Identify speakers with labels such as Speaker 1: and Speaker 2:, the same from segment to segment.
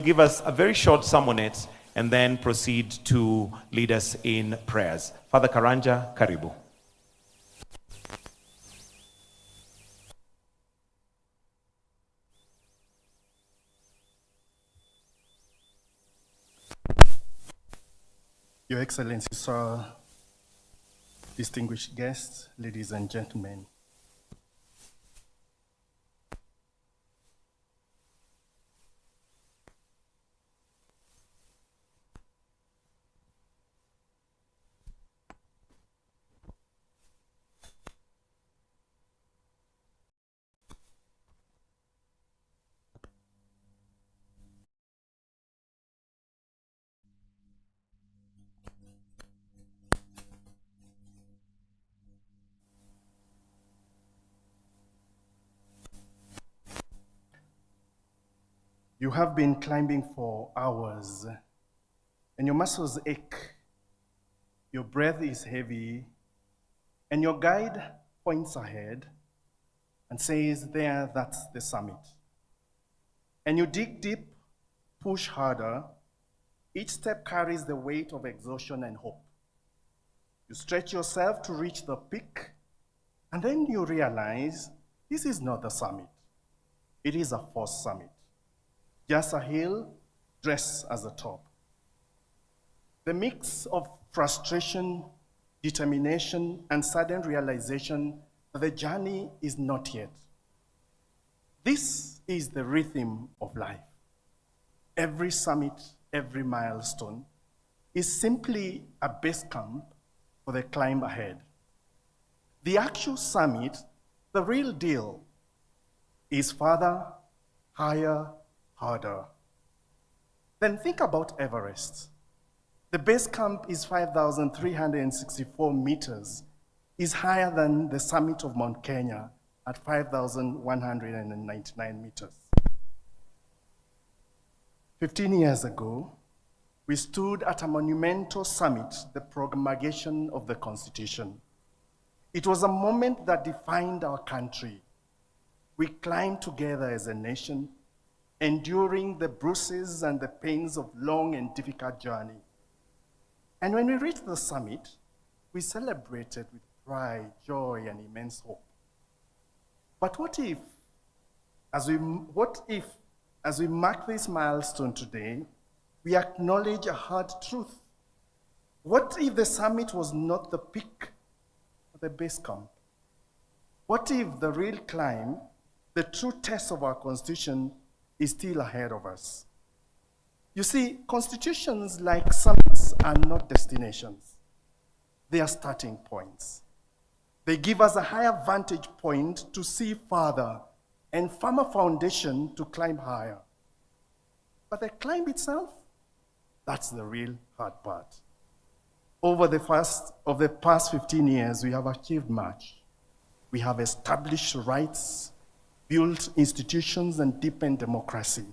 Speaker 1: give us a very short sermonette and then proceed to lead us in prayers. Father Karanja, karibu.
Speaker 2: Your Excellency, sir, distinguished guests, ladies and gentlemen. You have been climbing for hours, and your muscles ache, your breath is heavy, and your guide points ahead and says, there, that's the summit. And you dig deep, push harder. Each step carries the weight of exhaustion and hope. You stretch yourself to reach the peak, and then you realize this is not the summit. It is a false summit. Just a hill dressed as a top. The mix of frustration, determination, and sudden realization that the journey is not yet. This is the rhythm of life. Every summit, every milestone is simply a base camp for the climb ahead. The actual summit, the real deal, is farther, higher, harder. Then think about Everest. The base camp is 5,364 meters, is higher than the summit of Mount Kenya at 5,199 meters. 15 years ago, we stood at a monumental summit, the promulgation of the Constitution. It was a moment that defined our country. We climbed together as a nation, enduring the bruises and the pains of long and difficult journey. And when we reached the summit, we celebrated with pride, joy, and immense hope. But what if, as we mark this milestone today, we acknowledge a hard truth? What if the summit was not the peak, but the base camp? What if the real climb, the true test of our Constitution, is still ahead of us? You see, constitutions like summits are not destinations. They are starting points. They give us a higher vantage point to see farther and firmer foundation to climb higher. But the climb itself, that's the real hard part. Over the past 15 years, we have achieved much. We have established rights, built institutions, and deepened democracy.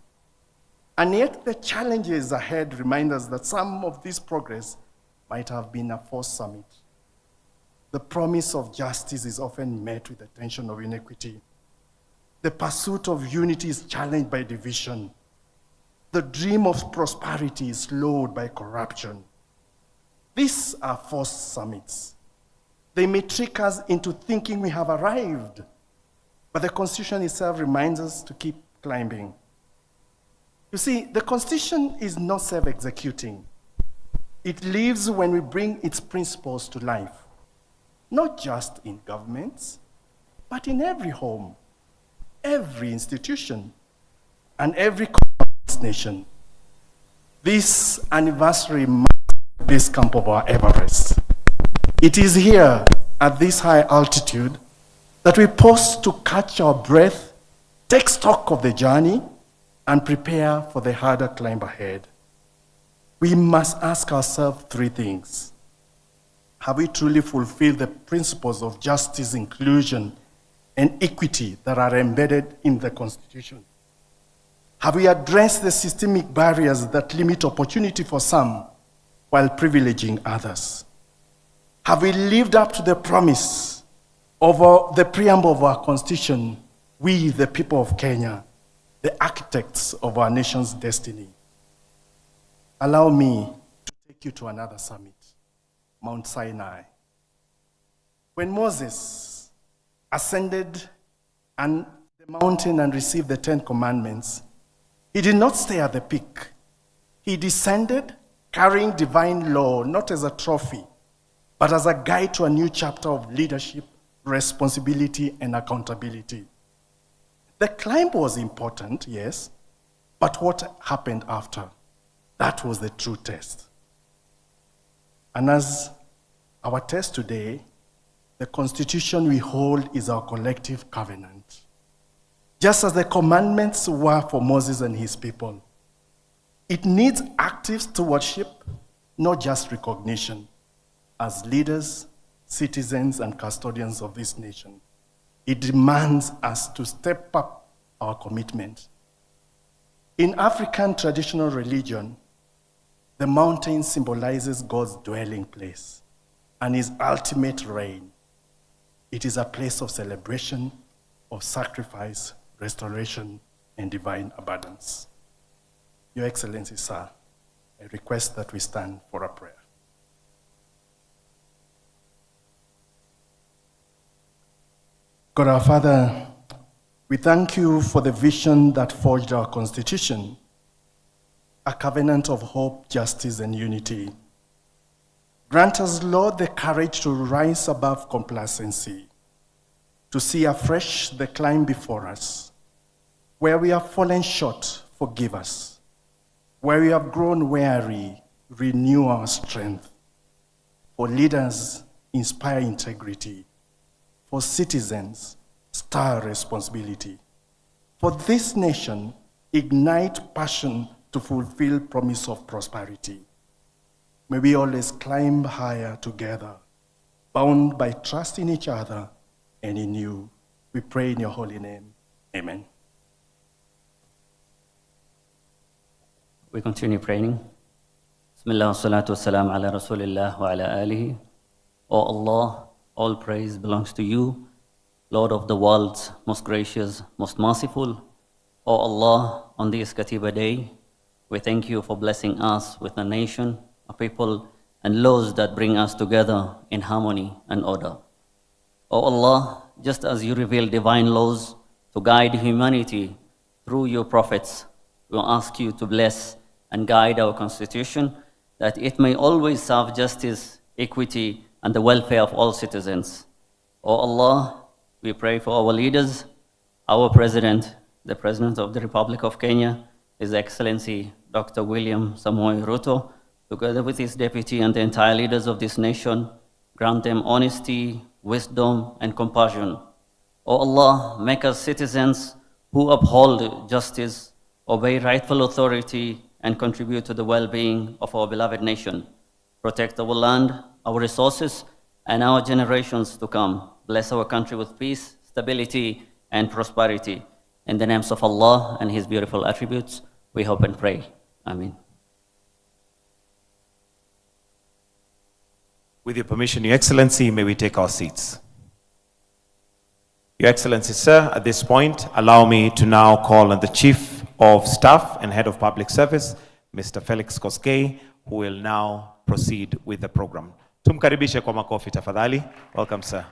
Speaker 2: And yet the challenges ahead remind us that some of this progress might have been a false summit. The promise of justice is often met with the tension of inequity. The pursuit of unity is challenged by division. The dream of prosperity is slowed by corruption. These are false summits. They may trick us into thinking we have arrived, but the Constitution itself reminds us to keep climbing. You see, the Constitution is not self-executing. It lives when we bring its principles to life, not just in governments, but in every home, every institution, and every nation. This anniversary marks the base camp of our Everest. It is here, at this high altitude, that we pause to catch our breath, take stock of the journey, and prepare for the harder climb ahead. We must ask ourselves three things. Have we truly fulfilled the principles of justice, inclusion, and equity that are embedded in the Constitution? Have we addressed the systemic barriers that limit opportunity for some while privileging others? Have we lived up to the promise of the preamble of our Constitution, we, the people of Kenya, the architects of our nation's destiny? allow me to take you to another summit, Mount Sinai. When Moses ascended the mountain and received the 10 Commandments, he did not stay at the peak. He descended carrying divine law, not as a trophy, but as a guide to a new chapter of leadership, responsibility, and accountability. The climb was important, yes, but what happened after? That was the true test. And as our test today, the Constitution we hold is our collective covenant. Just as the commandments were for Moses and his people, it needs active stewardship, not just recognition. As leaders, citizens, and custodians of this nation, it demands us to step up our commitment. In African traditional religion, the mountain symbolizes God's dwelling place and his ultimate reign. It is a place of celebration, of sacrifice, restoration, and divine abundance. Your Excellency, sir, I request that we stand for a prayer. God our Father, we thank you for the vision that forged our Constitution, a covenant of hope, justice, and unity. Grant us, Lord, the courage to rise above complacency, to see afresh the climb before us. Where we have fallen short, forgive us. Where we have grown weary, renew our strength. For leaders, inspire integrity. For citizens, stir responsibility. For this nation, ignite passion to fulfill promise of prosperity. May we always climb higher together, bound by trust in each other and in you. We pray in your holy name. Amen.
Speaker 3: We continue praying. Bismillah, salatu wassalam ala rasulillah wa ala alihi. O Allah, all praise belongs to you, Lord of the worlds, most gracious, most merciful. O Allah, on this Katiba day, we thank you for blessing us with a nation, a people, and laws that bring us together in harmony and order. O Allah, just as you reveal divine laws to guide humanity through your prophets, we ask you to bless and guide our Constitution, that it may always serve justice, equity, and the welfare of all citizens. O Allah, we pray for our leaders, our President, the President of the Republic of Kenya, His Excellency Dr. William Samoei Ruto, together with his deputy and the entire leaders of this nation. Grant them honesty, wisdom, and compassion. O Allah, make us citizens who uphold justice, obey rightful authority, and contribute to the well-being of our beloved nation. Protect our land, our resources, and our generations to come. Bless our country with peace, stability, and prosperity. In the names of Allah and His beautiful attributes, we hope and pray. Amen.
Speaker 1: With your permission, Your Excellency, may we take our seats. Your Excellency, sir, at this point, allow me to now call on the Chief of Staff and Head of Public Service, Mr. Felix Koskei, who will now proceed with the program. Tumkaribishe kwa makofi tafadhali. Welcome, sir.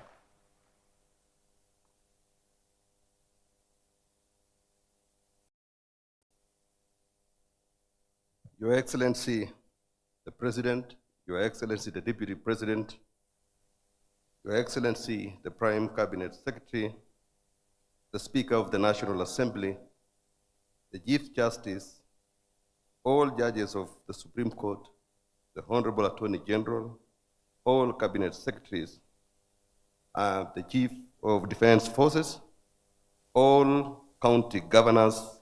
Speaker 4: Your Excellency, the President, Your Excellency, the Deputy President, Your Excellency, the Prime Cabinet Secretary, the Speaker of the National Assembly, the Chief Justice, all judges of the Supreme Court, the Honorable Attorney General, all Cabinet Secretaries, the Chief of Defense Forces, all county governors,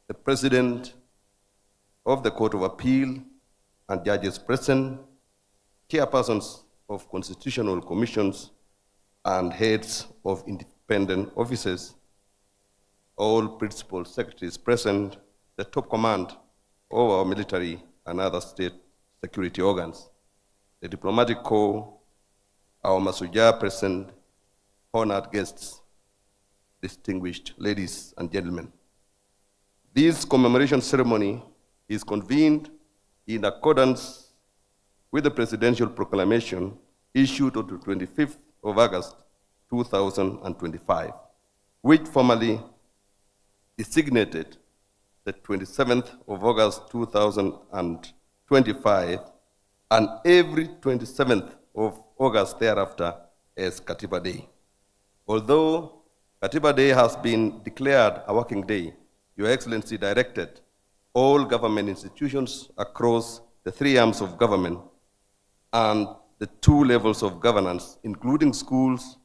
Speaker 4: the President of the Court of Appeal and judges present, chairpersons of constitutional commissions, and heads of independent offices, all principal secretaries present, the top command of our military and other state security organs, the diplomatic corps, our Masuja present, honored guests, distinguished ladies and gentlemen. This commemoration ceremony is convened in accordance with the presidential proclamation issued on the 25th of August 2025, which formally designated the 27th of August 2025 and every 27th of August thereafter as Katiba Day. Although Katiba Day has been declared a working day, Your Excellency directed all government institutions across the three arms of government and the two levels of governance, including schools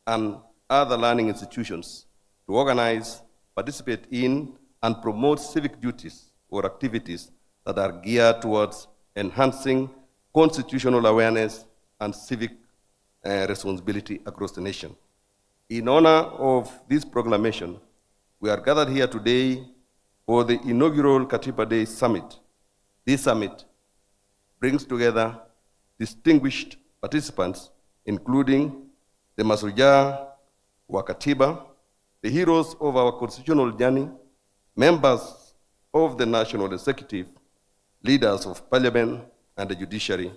Speaker 4: and other learning institutions, to organize, participate in, and promote civic duties or activities that are geared towards enhancing constitutional awareness and civic responsibility across the nation. In honor of this proclamation, we are gathered here today for the inaugural Katiba Day Summit. This summit brings together distinguished participants, including the Masuja wa Katiba, the heroes of our constitutional journey, members of the National Executive, leaders of Parliament and the judiciary,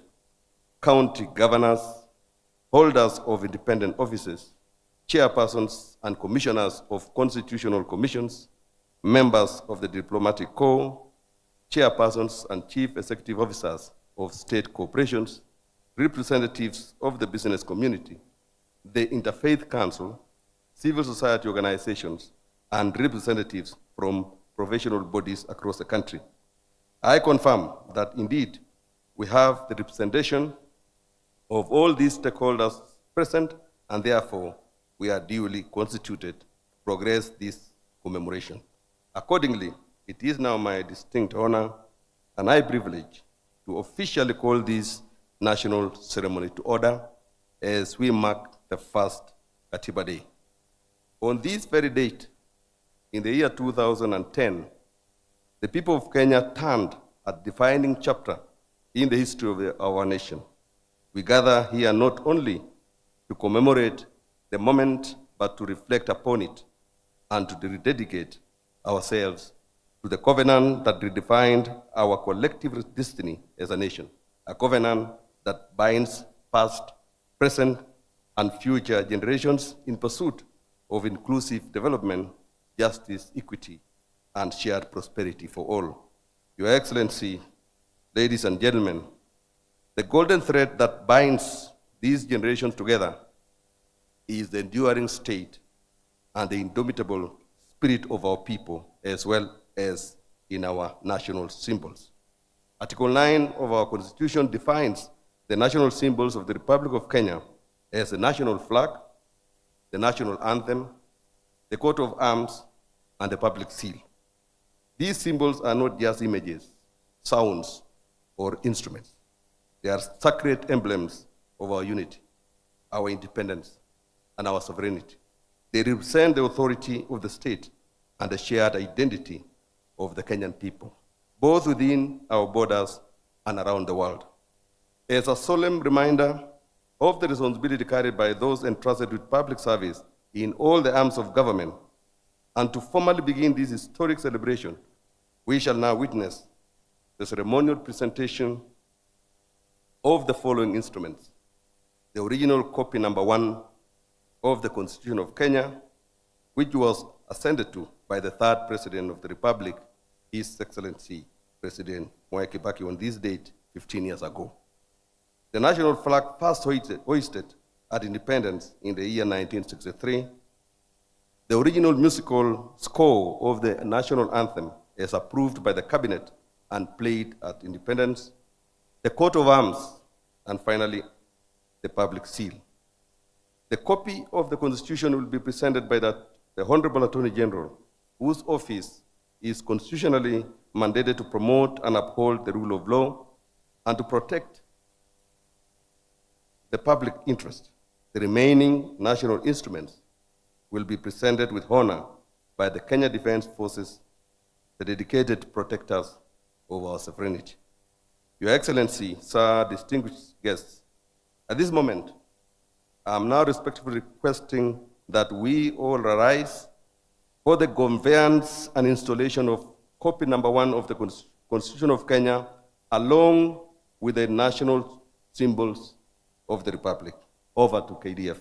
Speaker 4: county governors, holders of independent offices, chairpersons and commissioners of constitutional commissions, members of the diplomatic corps, chairpersons and chief executive officers of state corporations, representatives of the business community, the Interfaith Council, civil society organizations, and representatives from professional bodies across the country. I confirm that indeed we have the representation of all these stakeholders present, and therefore we are duly constituted to progress this commemoration. Accordingly, it is now my distinct honor and high privilege to officially call this national ceremony to order as we mark the first Katiba Day. On this very date, in the year 2010, the people of Kenya turned a defining chapter in the history of our nation. We gather here not only to commemorate the moment, but to reflect upon it and to rededicate ourselves to the covenant that redefined our collective destiny as a nation, a covenant that binds past, present, and future generations in pursuit of inclusive development, justice, equity, and shared prosperity for all. Your Excellency, ladies and gentlemen, the golden thread that binds these generations together is the enduring state and the indomitable spirit of our people, as well as in our national symbols. Article 9 of our Constitution defines the national symbols of the Republic of Kenya as the national flag, the national anthem, the coat of arms, and the public seal. These symbols are not just images, sounds, or instruments. They are sacred emblems of our unity, our independence, and our sovereignty. They represent the authority of the state and the shared identity of the Kenyan people, both within our borders and around the world. As a solemn reminder of the responsibility carried by those entrusted with public service in all the arms of government, and to formally begin this historic celebration, we shall now witness the ceremonial presentation of the following instruments: the original copy number 1 of the Constitution of Kenya, which was assented to by the third President of the Republic, His Excellency President Mwai Kibaki, on this date 15 years ago. The national flag first hoisted at independence in the year 1963. The original musical score of the national anthem as approved by the cabinet and played at independence, the coat of arms, and finally, the public seal. The copy of the Constitution will be presented by the Honorable Attorney General, whose office is constitutionally mandated to promote and uphold the rule of law and to protect the public interest. The remaining national instruments will be presented with honor by the Kenya Defense Forces, the dedicated protectors of our sovereignty. Your Excellency, sir, distinguished guests, at this moment, I am now respectfully requesting that we all arise for the conveyance and installation of copy number 1 of the Constitution of Kenya, along with the national symbols of the Republic. Over to KDF.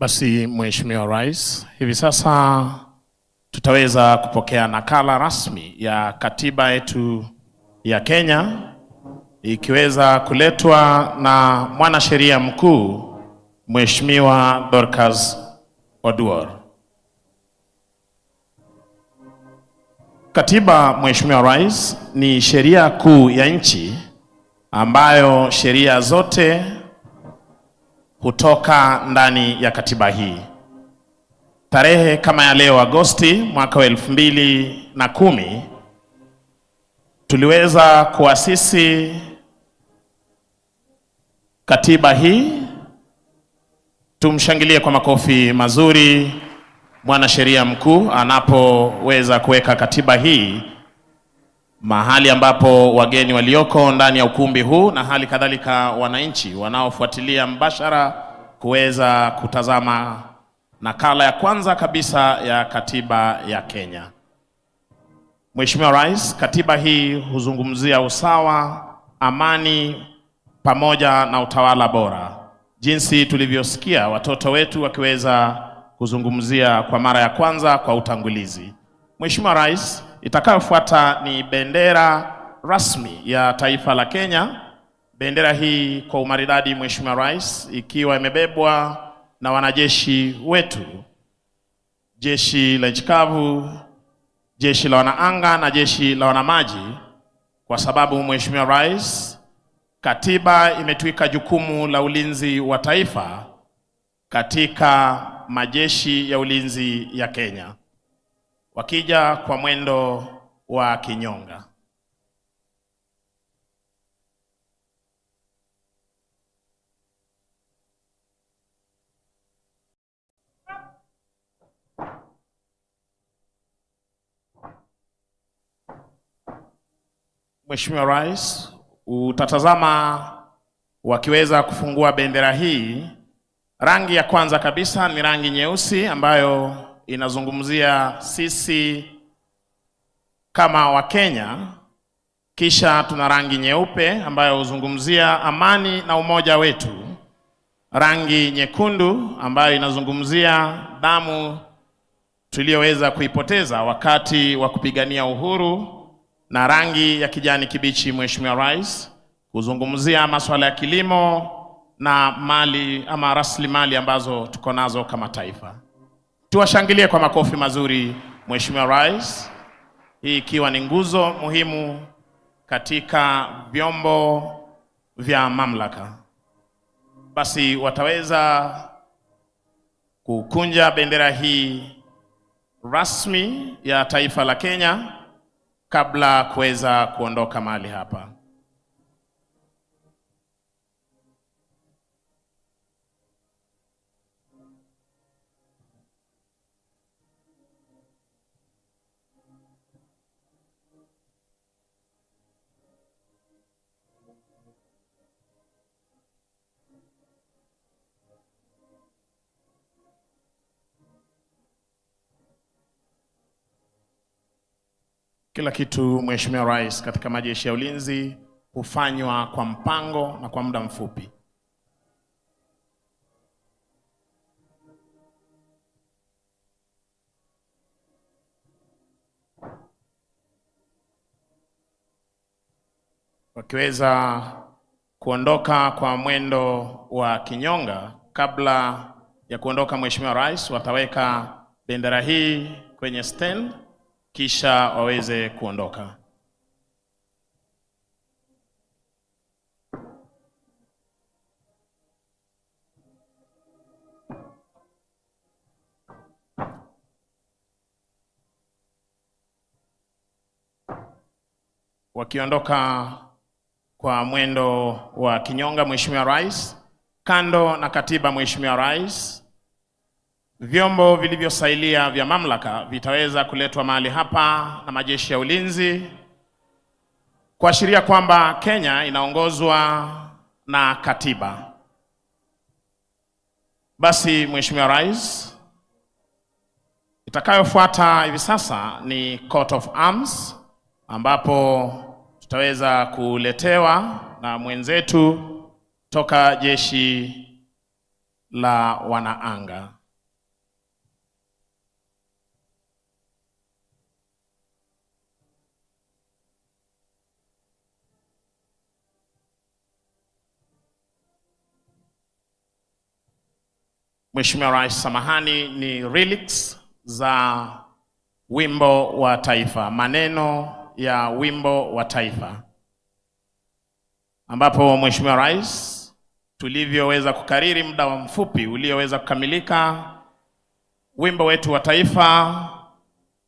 Speaker 5: Basi Mheshimiwa Rais, hivi sasa tutaweza kupokea nakala rasmi ya katiba yetu ya Kenya, ikiweza kuletwa na mwanasheria mkuu Mheshimiwa Dorcas Oduor. Katiba, Mheshimiwa Rais, ni sheria kuu ya nchi ambayo sheria zote hutoka ndani ya katiba hii. Tarehe kama ya leo Agosti mwaka wa 2010 tuliweza kuasisi katiba hii. Tumshangilie kwa makofi mazuri mwanasheria mkuu anapoweza kuweka katiba hii mahali ambapo wageni walioko ndani ya ukumbi huu na hali kadhalika wananchi wanaofuatilia mbashara kuweza kutazama nakala ya kwanza kabisa ya katiba ya Kenya. Mheshimiwa Rais, katiba hii huzungumzia usawa, amani pamoja na utawala bora. Jinsi tulivyosikia watoto wetu wakiweza kuzungumzia kwa mara ya kwanza kwa utangulizi. Mheshimiwa Rais, itakayofuata ni bendera rasmi ya taifa la Kenya. Bendera hii kwa umaridadi, Mheshimiwa Rais, ikiwa imebebwa na wanajeshi wetu, jeshi la nchi kavu, jeshi la wanaanga na jeshi la wanamaji, kwa sababu Mheshimiwa Rais, katiba imetwika jukumu la ulinzi wa taifa katika majeshi ya ulinzi ya Kenya, wakija kwa mwendo wa kinyonga. Mheshimiwa Rais, utatazama wakiweza kufungua bendera hii. Rangi ya kwanza kabisa ni rangi nyeusi ambayo inazungumzia sisi kama Wakenya. Kisha tuna rangi nyeupe ambayo huzungumzia amani na umoja wetu. Rangi nyekundu ambayo inazungumzia damu tuliyoweza kuipoteza wakati wa kupigania uhuru, na rangi ya kijani kibichi, Mheshimiwa Rais, huzungumzia masuala ya kilimo na mali ama rasilimali ambazo tuko nazo kama taifa. Tuwashangilie kwa makofi mazuri Mheshimiwa Rais, hii ikiwa ni nguzo muhimu katika vyombo vya mamlaka. Basi wataweza kukunja bendera hii rasmi ya taifa la Kenya kabla kuweza kuondoka mahali hapa. Kila kitu, Mheshimiwa Rais, katika majeshi ya ulinzi hufanywa kwa mpango na kwa muda mfupi. Wakiweza kuondoka kwa mwendo wa kinyonga, kabla ya kuondoka Mheshimiwa Rais, wataweka bendera hii kwenye stand kisha waweze kuondoka. Wakiondoka kwa mwendo wa kinyonga, Mheshimiwa Rais, kando na katiba, Mheshimiwa Rais, vyombo vilivyosailia vya mamlaka vitaweza kuletwa mahali hapa na majeshi ya ulinzi kuashiria kwamba Kenya inaongozwa na katiba. Basi Mheshimiwa Rais, Itakayofuata hivi sasa ni coat of arms, ambapo tutaweza kuletewa na mwenzetu toka jeshi la wanaanga. Mheshimiwa Rais, samahani, ni lyrics za wimbo wa taifa, maneno ya wimbo wa taifa, ambapo Mheshimiwa Rais, tulivyoweza kukariri muda wa mfupi ulioweza kukamilika wimbo wetu wa taifa,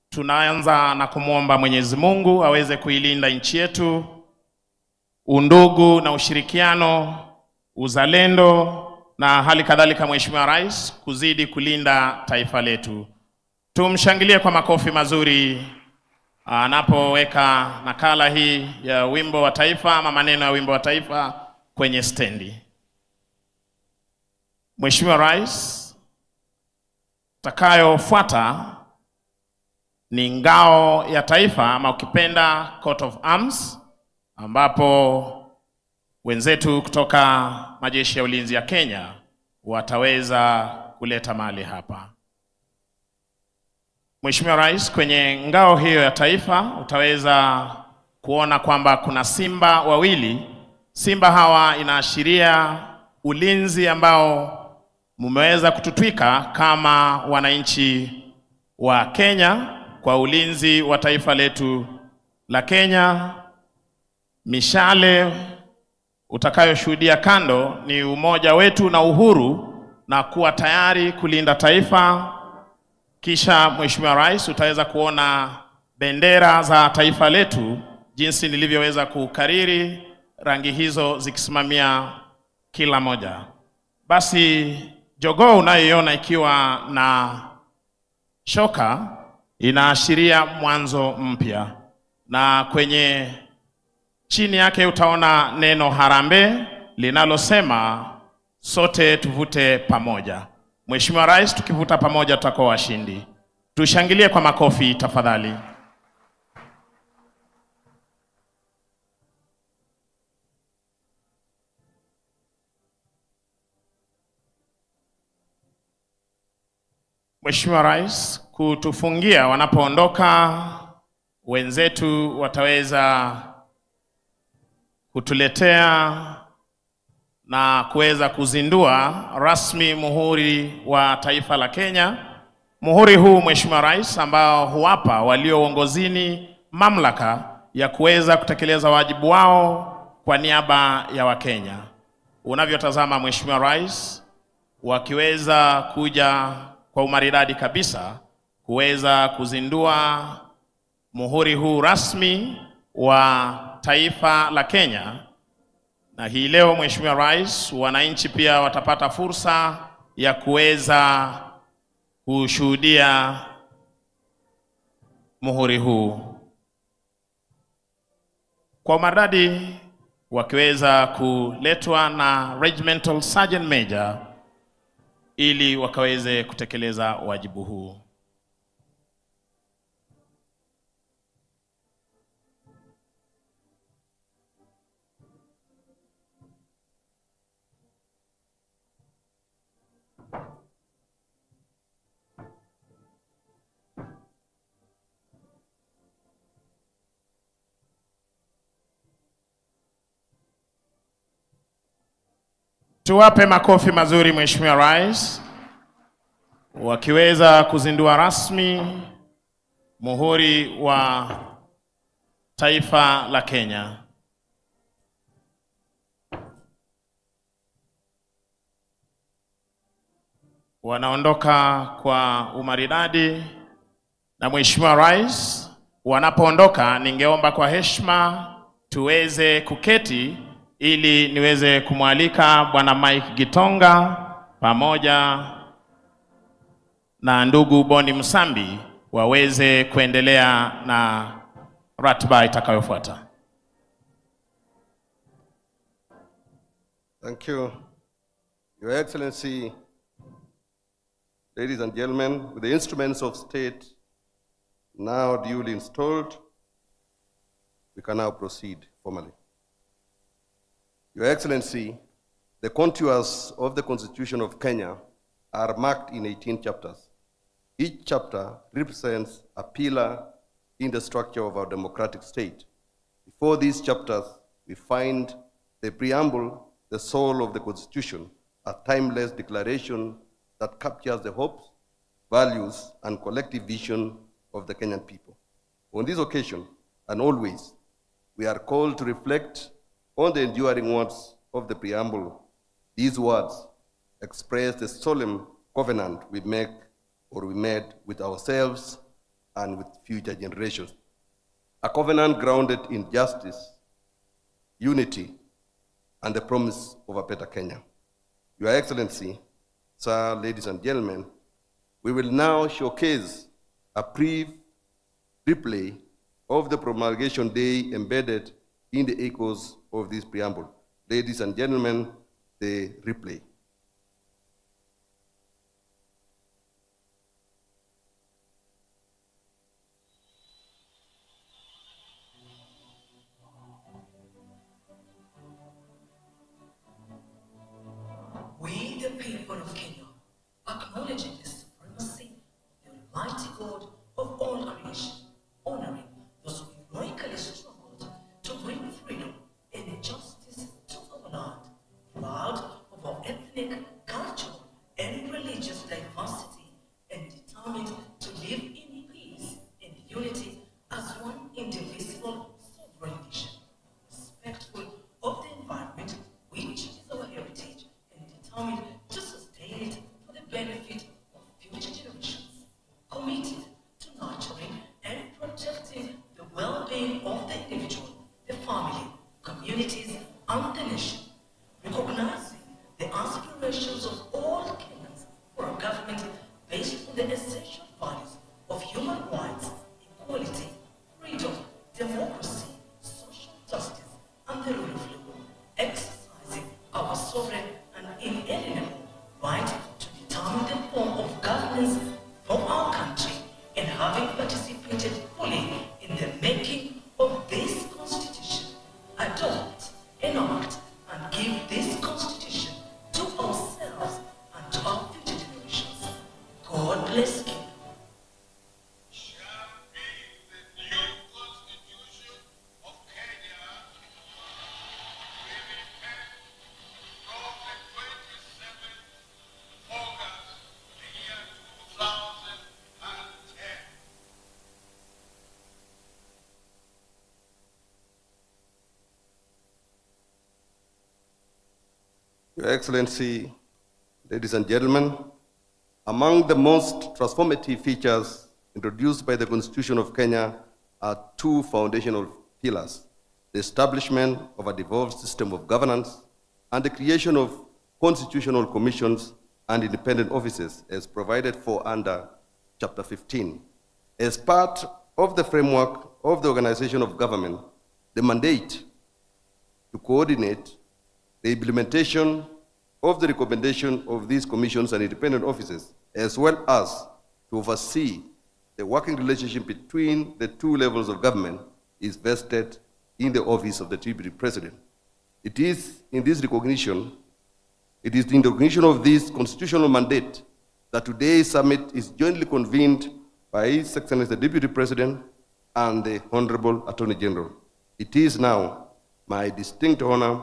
Speaker 5: tunaanza na kumwomba Mwenyezi Mungu aweze kuilinda nchi yetu, undugu na ushirikiano, uzalendo na hali kadhalika Mheshimiwa Rais kuzidi kulinda taifa letu. Tumshangilie kwa makofi mazuri anapoweka nakala hii ya wimbo wa taifa ama maneno ya wimbo wa taifa kwenye stendi. Mheshimiwa Rais, takayofuata ni ngao ya taifa ama ukipenda coat of arms, ambapo wenzetu kutoka majeshi ya ulinzi ya Kenya wataweza kuleta mali hapa. Mheshimiwa Rais, kwenye ngao hiyo ya taifa utaweza kuona kwamba kuna simba wawili. Simba hawa inaashiria ulinzi ambao mumeweza kututwika kama wananchi wa Kenya kwa ulinzi wa taifa letu la Kenya. Mishale utakayoshuhudia kando ni umoja wetu na uhuru na kuwa tayari kulinda taifa. Kisha Mheshimiwa Rais, utaweza kuona bendera za taifa letu jinsi nilivyoweza kukariri, rangi hizo zikisimamia kila moja. Basi jogoo unayoiona ikiwa na shoka inaashiria mwanzo mpya, na kwenye chini yake utaona neno harambee linalosema sote tuvute pamoja. Mheshimiwa Rais, tukivuta pamoja tutakuwa washindi. Tushangilie kwa makofi tafadhali. Mheshimiwa Rais, kutufungia wanapoondoka wenzetu wataweza kutuletea na kuweza kuzindua rasmi muhuri wa taifa la Kenya. Muhuri huu Mheshimiwa Rais, ambao huwapa walio uongozini mamlaka ya kuweza kutekeleza wajibu wao kwa niaba ya Wakenya. Unavyotazama Mheshimiwa Rais, wakiweza kuja kwa umaridadi kabisa kuweza kuzindua muhuri huu rasmi wa taifa la Kenya. Na hii leo Mheshimiwa Rais, wananchi pia watapata fursa ya kuweza kushuhudia muhuri huu kwa umaridadi, wakiweza kuletwa na Regimental Sergeant Major ili wakaweze kutekeleza wajibu huu. Tuwape makofi mazuri Mheshimiwa Rais wakiweza kuzindua rasmi muhuri wa taifa la Kenya. Wanaondoka kwa umaridadi, na Mheshimiwa Rais wanapoondoka, ningeomba kwa heshima tuweze kuketi ili niweze kumwalika Bwana Mike Gitonga pamoja na ndugu Boni Msambi waweze kuendelea na ratiba itakayofuata.
Speaker 4: Thank you, Your Excellency, Ladies and gentlemen, with the instruments of state now duly installed, we can now proceed formally. Your Excellency, the contours of the Constitution of Kenya are marked in 18 chapters. Each chapter represents a pillar in the structure of our democratic state. Before these chapters, we find the preamble, the soul of the Constitution, a timeless declaration that captures the hopes, values, and collective vision of the Kenyan people. On this occasion, and always, we are called to reflect on the enduring words of the preamble. These words express the solemn covenant we make or we made with ourselves and with future generations. A covenant grounded in justice, unity, and the promise of a better Kenya. Your Excellency, sir, ladies and gentlemen, we will now showcase a brief replay of the promulgation day embedded in the echoes of this preamble. Ladies and gentlemen, the replay.
Speaker 6: We, the people of Kenya, acknowledging the supremacy of the Almighty God of all creation, honoring those who heroically struggled to bring freedom and justice to our land, proud of our ethnic, cultural, and religious diversity, and determined to live in peace and unity as one indivisible sovereign nation, respectful of the environment, which is our heritage, and determined to sustain it for the benefit of future generations, committed to nurturing and protecting the well-being of the individual, the family, communities, and the nation, recognizing the aspirations of all Kenyans for a government based on the essential values of human rights, equality, freedom, democracy, social justice, and the rule of law, exercising our sovereign and inalienable right to determine the form of governance for our country, and having participated fully in the making of this Constitution, adopt, enact, and give this Constitution to ourselves and to our future generations. God bless Kenya.
Speaker 7: Shall be the new Constitution of Kenya with effect from the 27th August, the year 2010.
Speaker 4: Your Excellency, ladies and gentlemen, among the most transformative features introduced by the Constitution of Kenya are two foundational pillars: the establishment of a devolved system of governance and the creation of constitutional commissions and independent offices as provided for under Chapter 15. As part of the framework of the organization of government, the mandate to coordinate the implementation of the recommendation of these commissions and independent offices, as well as to oversee the working relationship between the two levels of government, is vested in the office of the Deputy President. It is in the recognition of this constitutional mandate that today's summit is jointly convened by His Excellency the Deputy President and the Honorable Attorney General. It is now my distinct honor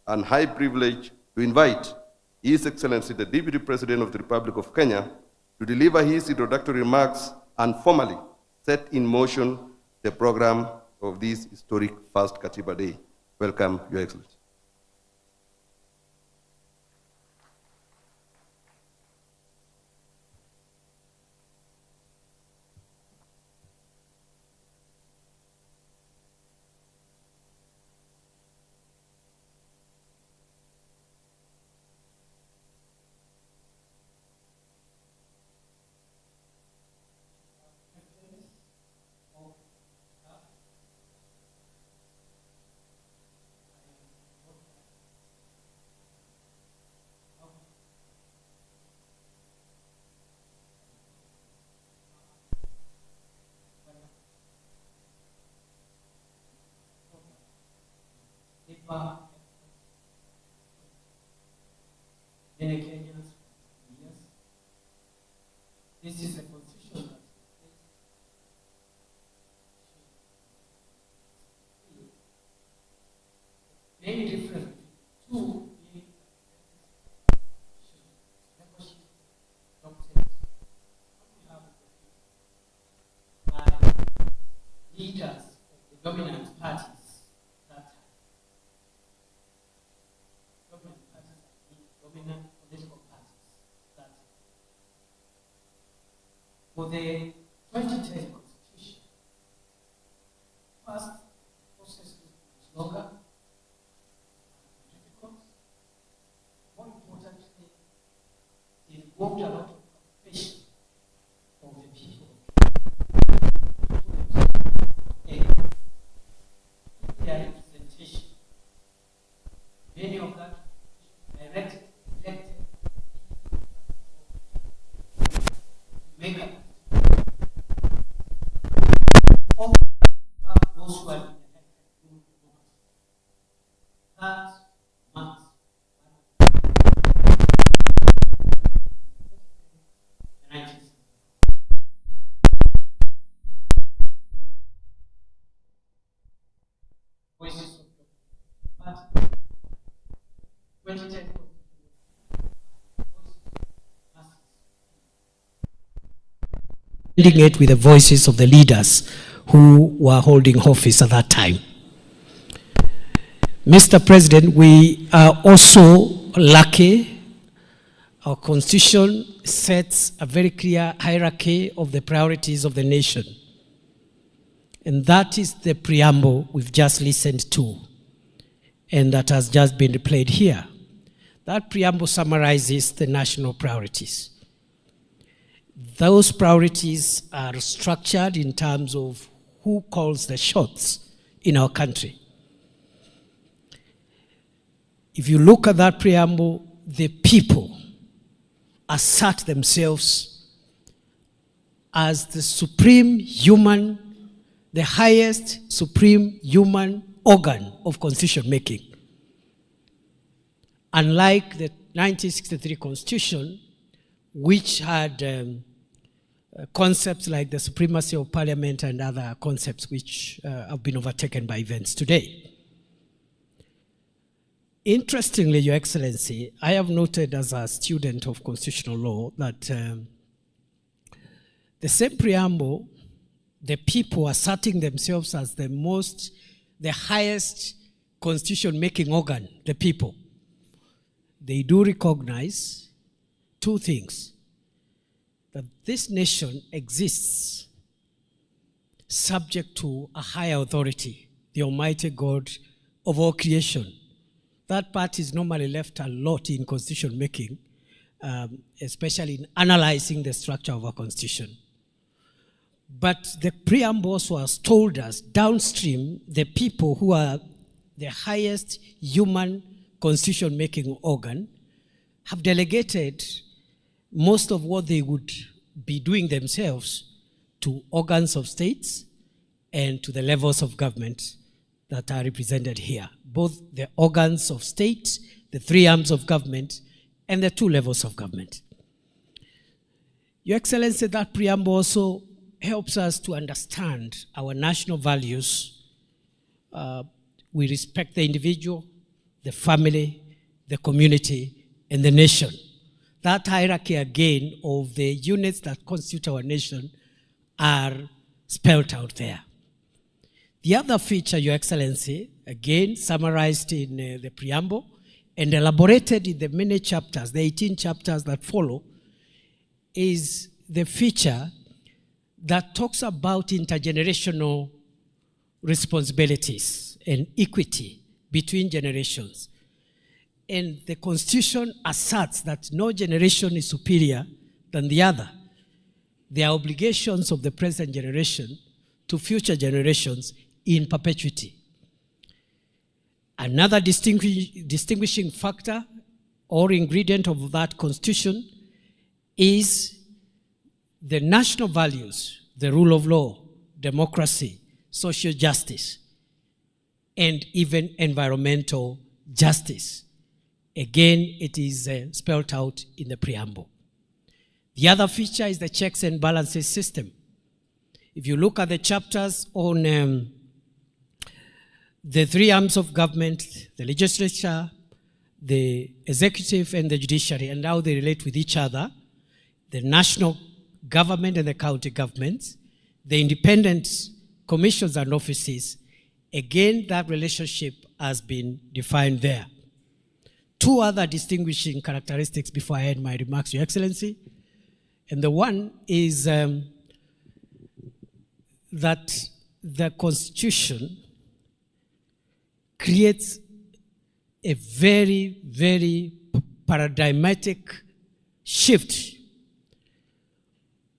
Speaker 4: and high privilege to invite His Excellency the Deputy President of the Republic of Kenya to deliver his introductory remarks and formally set in motion the program of this historic first Katiba Day. Welcome, Your Excellency.
Speaker 8: Many Kenyans for years. This is a constitution that many different two being membership doctrines. We have by leaders of the dominant parties that time. Dominant parties are dominant political parties that time. For the 2010 constitution, first process is longer. More importantly, it involved a lot of participation of the people and their representation. Many of that elected make up of those who are elected. That month. Voices of the 2010 it with the voices of the leaders who were holding office at that time. Mr. President, we are also lucky. Our constitution sets a very clear hierarchy of the priorities of the nation. And that is the preamble we've just listened to, and that has just been replayed here. That preamble summarizes the national priorities. Those priorities are structured in terms of who calls the shots in our country. If you look at that preamble, the people assert themselves as the supreme human, the highest supreme human organ of constitution making. Unlike the 1963 Constitution, which had concepts like the supremacy of parliament and other concepts which have been overtaken by events today. Interestingly, Your Excellency, I have noted as a student of constitutional law that the same preamble, the people asserting themselves as the highest constitution-making organ, the people, they do recognize two things: that this nation exists subject to a higher authority, the Almighty God of all creation. That part is normally left a lot in constitution making, especially in analyzing the structure of our constitution. But the preamble also has told us downstream, the people who are the highest human constitution making organ have delegated most of what they would be doing themselves to organs of states and to the levels of government that are represented here. Both the organs of state, the three arms of government, and the two levels of government. Your Excellency, that preamble also helps us to understand our national values. We respect the individual, the family, the community, and the nation. That hierarchy again of the units that constitute our nation are spelled out there. The other feature, Your Excellency, again summarized in the preamble and elaborated in the many chapters, the 18 chapters that follow, is the feature that talks about intergenerational responsibilities and equity between generations. And the Constitution asserts that no generation is superior than the other. There are obligations of the present generation to future generations in perpetuity. Another distinguishing factor or ingredient of that Constitution is the national values, the rule of law, democracy, social justice. and even environmental justice. Again, it is spelled out in the preamble. The other feature is the checks and balances system. If you look at the chapters on the three arms of government, the legislature, the executive, and the judiciary, and how they relate with each other, the national government and the county governments, the independent commissions and offices, again, that relationship has been defined there. Two other distinguishing characteristics before I end my remarks, Your Excellency. And the one is that the Constitution creates a very, very paradigmatic shift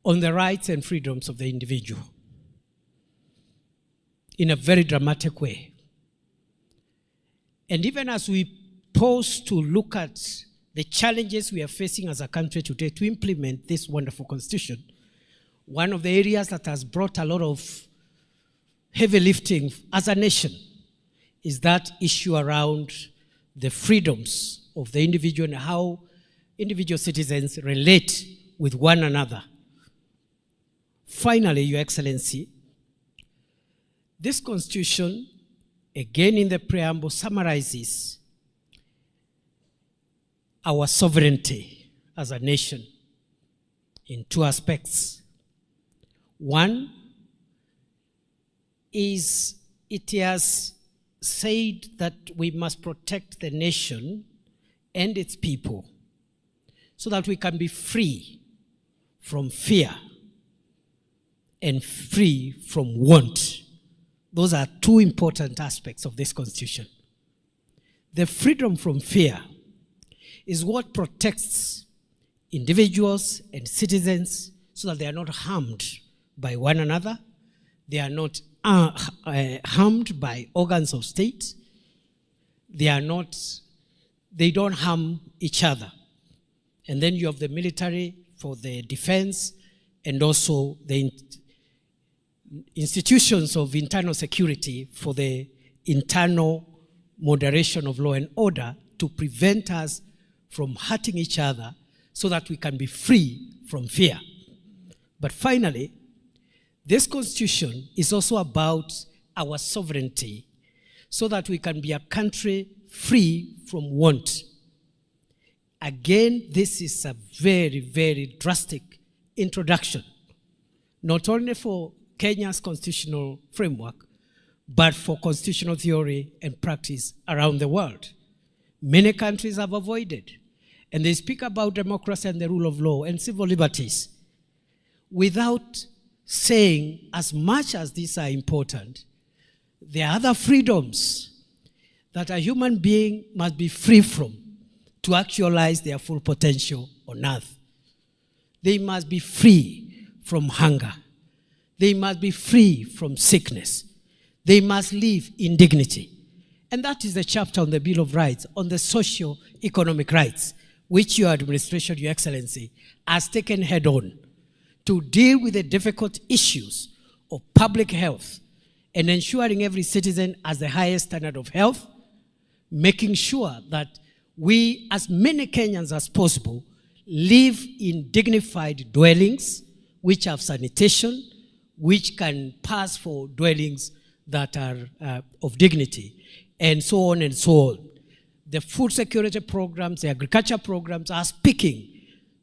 Speaker 8: on the rights and freedoms of the individual in a very dramatic way. And even as we pause to look at the challenges we are facing as a country today to implement this wonderful constitution, one of the areas that has brought a lot of heavy lifting as a nation is that issue around the freedoms of the individual and how individual citizens relate with one another. Finally, Your Excellency, this constitution, again in the preamble, summarizes our sovereignty as a nation in two aspects. One is it has said that we must protect the nation and its people so that we can be free from fear and free from want. Those are two important aspects of this constitution. The freedom from fear is what protects individuals and citizens so that they are not harmed by one another, they are not harmed by organs of state, they don't harm each other. And then you have the military for the defense and also the institutions of internal security for the internal moderation of law and order to prevent us from hurting each other so that we can be free from fear. But finally, this constitution is also about our sovereignty so that we can be a country free from want. Again, this is a very, very drastic introduction, not only for Kenya's constitutional framework, but for constitutional theory and practice around the world. Many countries have avoided, and they speak about democracy and the rule of law and civil liberties without saying, as much as these are important, there are other freedoms that a human being must be free from to actualize their full potential on earth. They must be free from hunger. They must be free from sickness. They must live in dignity. And that is the chapter on the Bill of Rights, on the socio-economic rights, which your administration, Your Excellency, has taken head on to deal with the difficult issues of public health and ensuring every citizen has the highest standard of health, making sure that we, as many Kenyans as possible, live in dignified dwellings which have sanitation, which can pass for dwellings that are of dignity, and so on and so on. The food security programs, the agriculture programs are speaking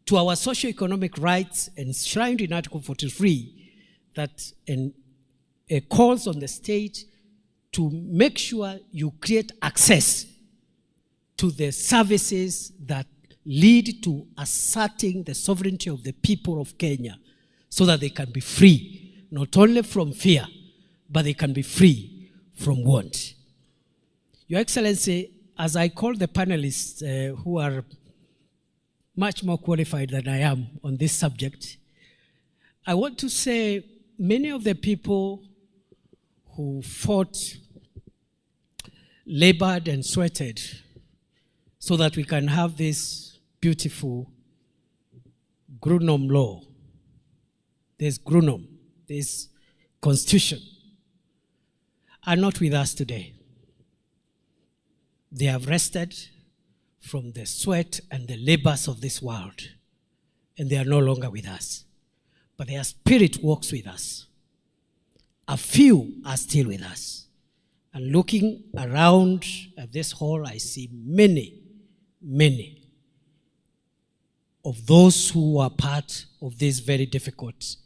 Speaker 8: to our socio-economic rights enshrined in Article 43 that calls on the state to make sure you create access to the services that lead to asserting the sovereignty of the people of Kenya so that they can be free, not only from fear, but they can be free from want. Your Excellency, as I call the panelists who are much more qualified than I am on this subject, I want to say many of the people who fought, labored and sweated so that we can have this beautiful Grunum law, this Grunum, this constitution, are not with us today. They have rested from the sweat and the labors of this world, and they are no longer with us. But their spirit walks with us. A few are still with us. And looking around at this hall, I see many, many of those who are part of this very difficult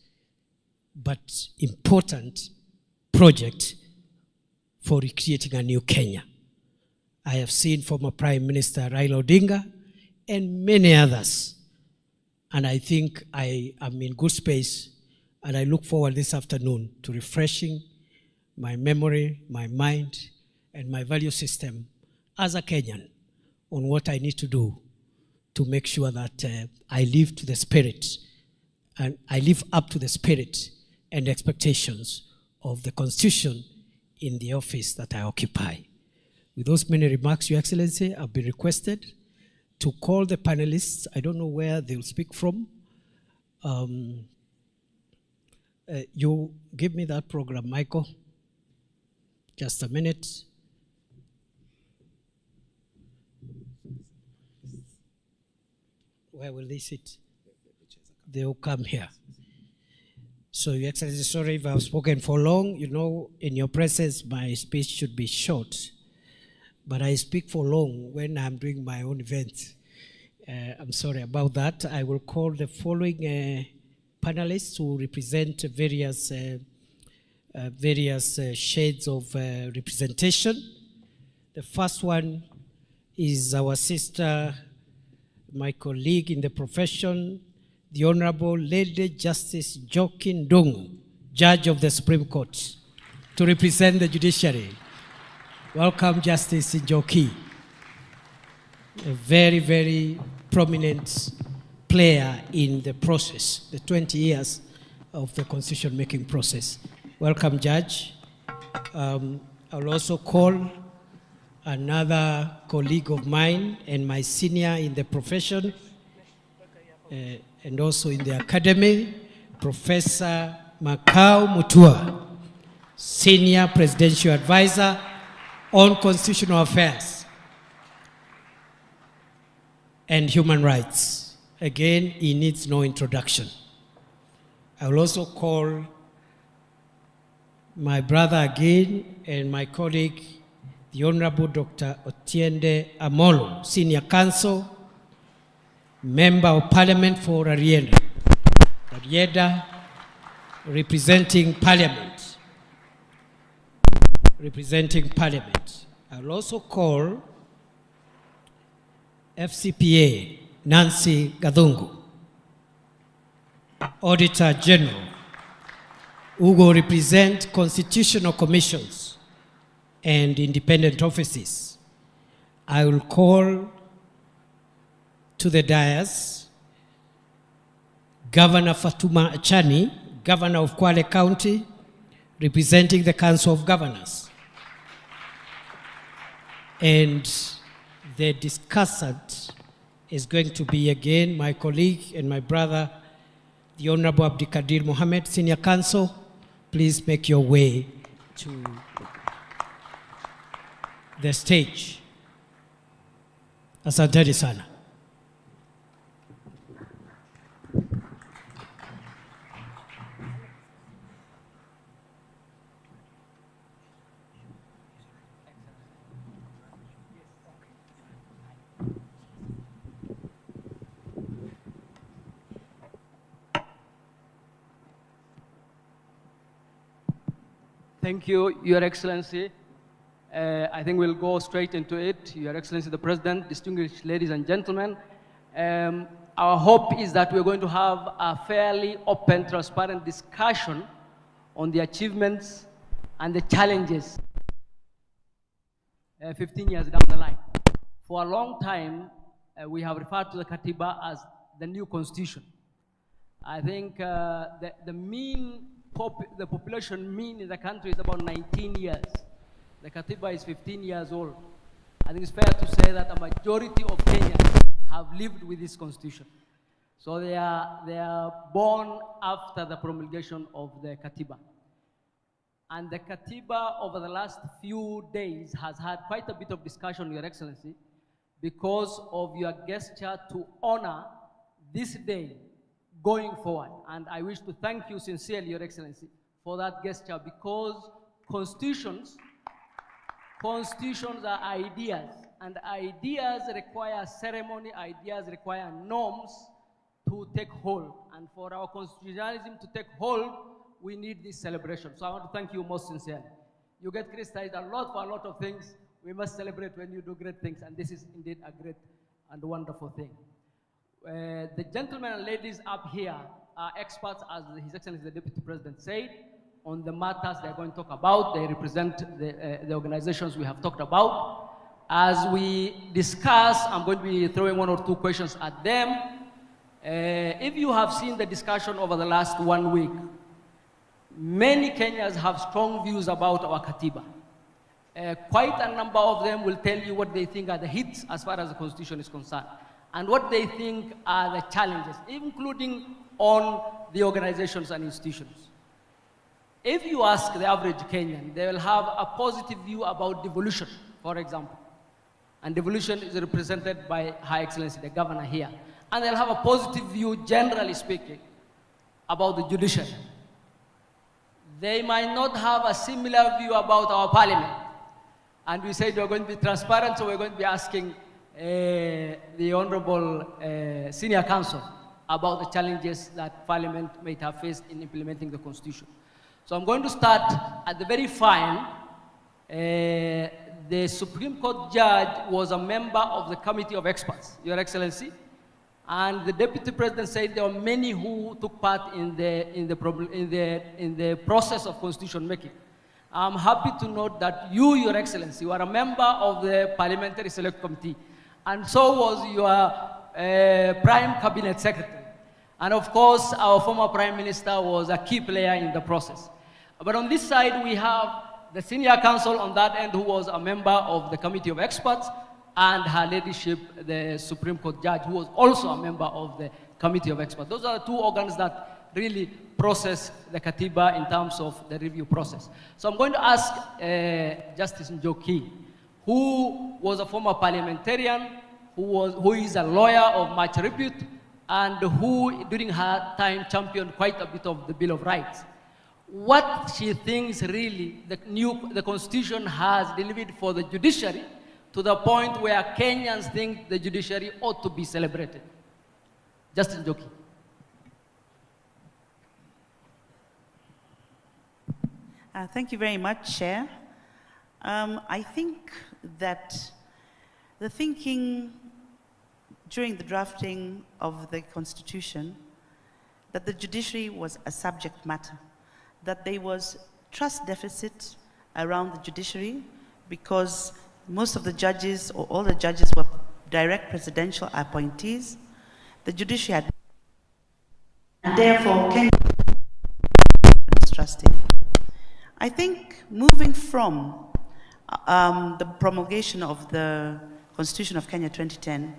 Speaker 8: but important project for recreating a new Kenya. I have seen former Prime Minister Raila Odinga and many others. And I think I am in good space, and I look forward this afternoon to refreshing my memory, my mind, and my value system as a Kenyan on what I need to do to make sure that I live to the spirit, and I live up to the spirit and expectations of the Constitution in the office that I occupy. With those many remarks, Your Excellency, I've been requested to call the panelists. I don't know where they'll speak from. You give me that program, Michael. Just a minute. Where will they sit? They'll come here. So, Your Excellency, sorry if I've spoken for long. You know, in your presence, my speech should be short. But I speak for long when I'm doing my own event. I'm sorry about that. I will call the following panelists who represent various shades of representation. The first one is our sister, my colleague in the profession, the Honorable Lady Justice Joaquin Ndungu, Judge of the Supreme Court, to represent the judiciary. Welcome, Justice Njoki, a very, very prominent player in the process, the 20 years of the constitution-making process. Welcome, Judge. I'll also call another colleague of mine and my senior in the profession and also in the academy, Professor Makau Mutua, Senior Presidential Advisor on Constitutional Affairs and Human Rights. Again, he needs no introduction. I will also call my brother again and my colleague, the Honorable Dr. Otiende Amolo, Senior Counsel, Member of Parliament for Rarieda, representing Parliament. I will also call FCPA Nancy Gadungu, Auditor General, who will represent constitutional commissions and independent offices. I will call to the dais Governor Fatuma Achani, Governor of Kwale County, representing the Council of Governors. And the discussant is going to be again my colleague and my brother, the Honorable Abdikadir Mohammed, Senior Counsel. Please make your way to the stage. Asanteni sana.
Speaker 9: Thank you, Your Excellency. I think we'll go straight into it. Your Excellency, the President, distinguished ladies and gentlemen, our hope is that we're going to have a fairly open, transparent discussion on the achievements and the challenges 15 years down the line. For a long time, we have referred to the Katiba as the new constitution. I think the population mean in the country is about 19 years. The Katiba is 15 years old. I think it's fair to say that a majority of Kenyans have lived with this constitution. So they are born after the promulgation of the Katiba. And the Katiba over the last few days has had quite a bit of discussion, Your Excellency, because of your gesture to honor this day going forward. And I wish to thank you sincerely, Your Excellency, for that gesture, because constitutions are ideas, and ideas require ceremony, ideas require norms to take hold. And for our constitutionalism to take hold, we need this celebration. So I want to thank you most sincerely. You get criticized a lot for a lot of things. We must celebrate when you do great things, and this is indeed a great and wonderful thing. The gentlemen and ladies up here are experts, as His Excellency the Deputy President said, on the matters they're going to talk about. They represent the organizations we have talked about. As we discuss, I'm going to be throwing 1 or 2 questions at them. If you have seen the discussion over the last 1 week, many Kenyans have strong views about our Katiba. Quite a number of them will tell you what they think are the hits as far as the Constitution is concerned, and what they think are the challenges, including on the organizations and institutions. If you ask the average Kenyan, they will have a positive view about devolution, for example. And devolution is represented by High Excellency, the governor here. And they'll have a positive view, generally speaking, about the judiciary. They might not have a similar view about our parliament. And we said we're going to be transparent, so we're going to be asking the Honorable Senior Counsel about the challenges that Parliament might have faced in implementing the Constitution. So I'm going to start at the very fine. The Supreme Court judge was a member of the Committee of Experts, Your Excellency, and the Deputy President said there were many who took part in the process of constitution making. I'm happy to note that you, Your Excellency, you are a member of the Parliamentary Select Committee, and so was your Prime Cabinet Secretary. And of course, our former Prime Minister was a key player in the process. But on this side, we have the Senior Counsel on that end, who was a member of the Committee of Experts, and Her Ladyship, the Supreme Court Judge, who was also a member of the Committee of Experts. Those are the 2 organs that really process the Katiba in terms of the review process. So I'm going to ask Justice Njoki, who was a former parliamentarian, who is a lawyer of much repute, and who, during her time, championed quite a bit of the Bill of Rights. What she thinks really the Constitution has delivered for the judiciary, to the point where Kenyans think the judiciary ought to be celebrated. Justice Njoki.
Speaker 10: Thank you very much, Chair. I think that the thinking during the drafting of the Constitution, that the judiciary was a subject matter, that there was trust deficit around the judiciary because most of the judges, or all the judges, were direct presidential appointees. The judiciary had, and therefore, Kenya distrusting. I think moving from the promulgation of the Constitution of Kenya 2010,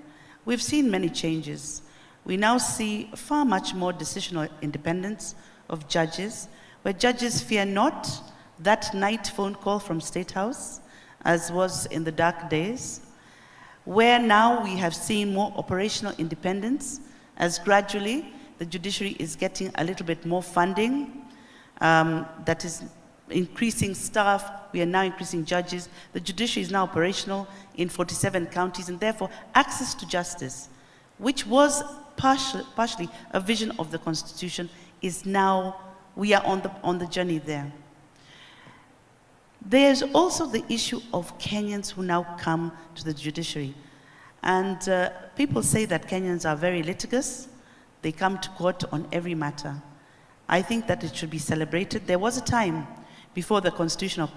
Speaker 10: we've seen many changes. We now see far much more decisional independence of judges, where judges fear not that night phone call from State House, as was in the dark days, where now we have seen more operational independence, as gradually the judiciary is getting a little bit more funding, that is increasing staff. We are now increasing judges. The judiciary is now operational in 47 counties, and therefore access to justice, which was partially a vision of the Constitution, is now, we are on the journey there. There's also the issue of Kenyans who now come to the judiciary. And people say that Kenyans are very litigious. They come to court on every matter. I think that it should be celebrated. There was a time before the Constitution of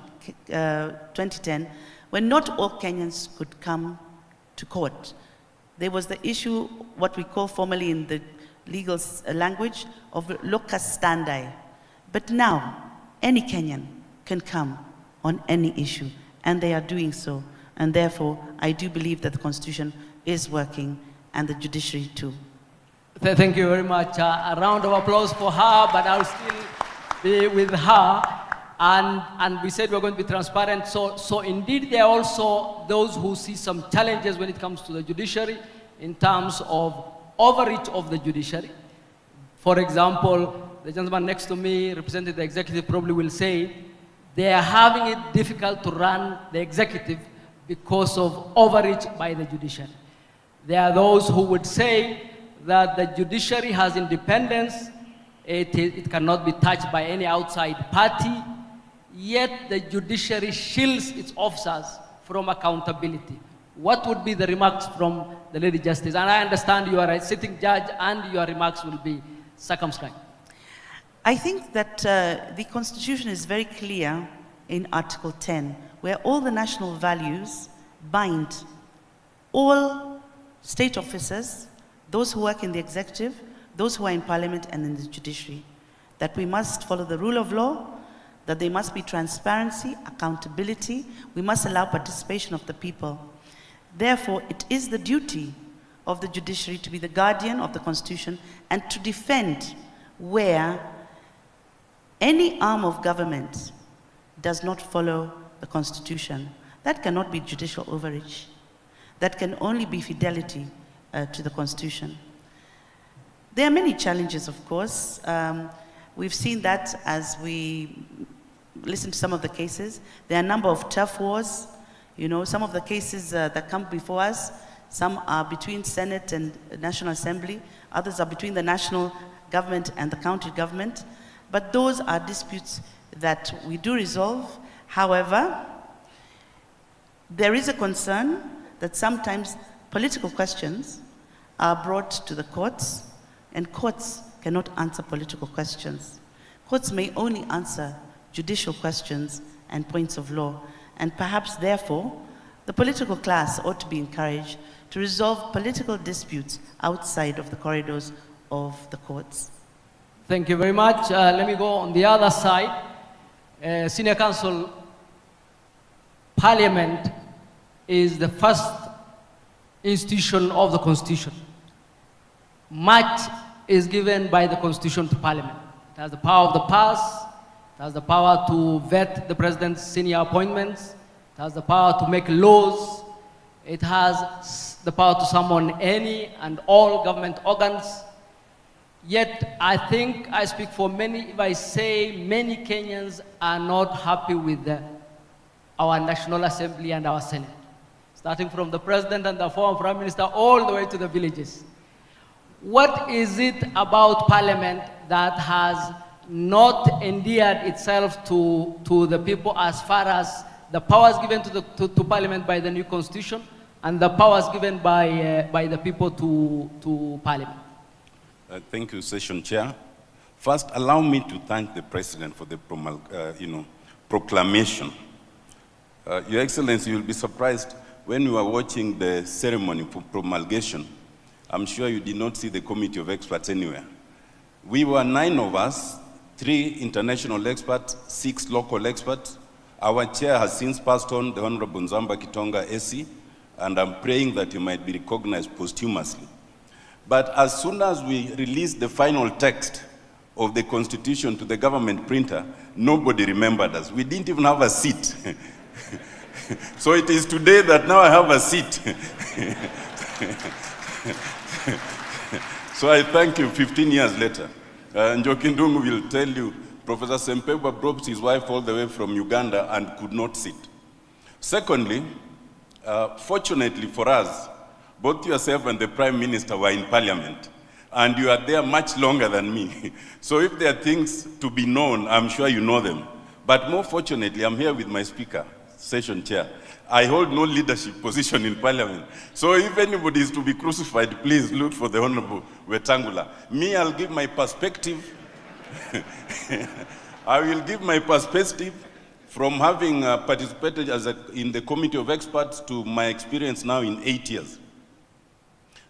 Speaker 10: 2010 when not all Kenyans could come to court. There was the issue, what we call formally in the legal language, of locus standi. But now, any Kenyan can come on any issue, and they are doing so. And therefore, I do believe that the Constitution is working, and the judiciary too.
Speaker 9: Thank you very much. A round of applause for her, but I'll still be with her. And we said we're going to be transparent. So indeed, there are also those who see some challenges when it comes to the judiciary in terms of overreach of the judiciary. For example, the gentleman next to me, representing the executive, probably will say they are having it difficult to run the executive because of overreach by the judiciary. There are those who would say that the judiciary has independence, it cannot be touched by any outside party, yet the judiciary shields its officers from accountability. What would be the remarks from the Lady Justice? And I understand you are a sitting judge and your remarks will be circumscribed.
Speaker 10: I think that the Constitution is very clear in Article 10, where all the national values bind all state officers, those who work in the executive, those who are in parliament and in the judiciary, that we must follow the rule of law, that there must be transparency, accountability, we must allow participation of the people. Therefore, it is the duty of the judiciary to be the guardian of the Constitution and to defend where any arm of government does not follow the Constitution. That cannot be judicial overreach. That can only be fidelity to the Constitution. There are many challenges, of course. We've seen that as we listen to some of the cases. There are a number of turf wars. You know, some of the cases that come before us, some are between Senate and National Assembly, others are between the national government and the county government. But those are disputes that we do resolve. However, there is a concern that sometimes political questions are brought to the courts, and courts cannot answer political questions. Courts may only answer judicial questions and points of law, and perhaps therefore the political class ought to be encouraged to resolve political disputes outside of the corridors of the courts.
Speaker 9: Thank you very much. Let me go on the other side. Senior Counsel, Parliament is the first institution of the Constitution. Much is given by the Constitution to Parliament. It has the power of the purse, it has the power to vet the President's senior appointments, it has the power to make laws, it has the power to summon any and all government organs. Yet, I think I speak for many if I say many Kenyans are not happy with our National Assembly and our Senate, starting from the President and the former Prime Minister all the way to the villages. What is it about Parliament that has not endeared itself to the people as far as the powers given to Parliament by the new Constitution and the powers given by the people to Parliament?
Speaker 11: Thank you, Session Chair. First, allow me to thank the President for the proclamation. Your Excellency, you'll be surprised when you are watching the ceremony for promulgation. I'm sure you did not see the committee of experts anywhere. We were 9 of us, 3 international experts, 6 local experts. Our chair has since passed on, the Honorable Nzamba Kitonga AC, and I'm praying that he might be recognized posthumously. But as soon as we released the final text of the Constitution to the government printer, nobody remembered us. We didn't even have a seat. So it is today that now I have a seat. So I thank you 15 years later. Njokindungu will tell you, Professor Sempebwa brought his wife all the way from Uganda and could not sit. Secondly, fortunately for us, both yourself and the Prime Minister were in Parliament, and you are there much longer than me. So if there are things to be known, I'm sure you know them. But more fortunately, I'm here with my Speaker, Session Chair. I hold no leadership position in Parliament. So if anybody is to be crucified, please look for the Honorable Wetangula. Me, I'll give my perspective. I will give my perspective from having participated in the Committee of Experts to my experience now in 8 years.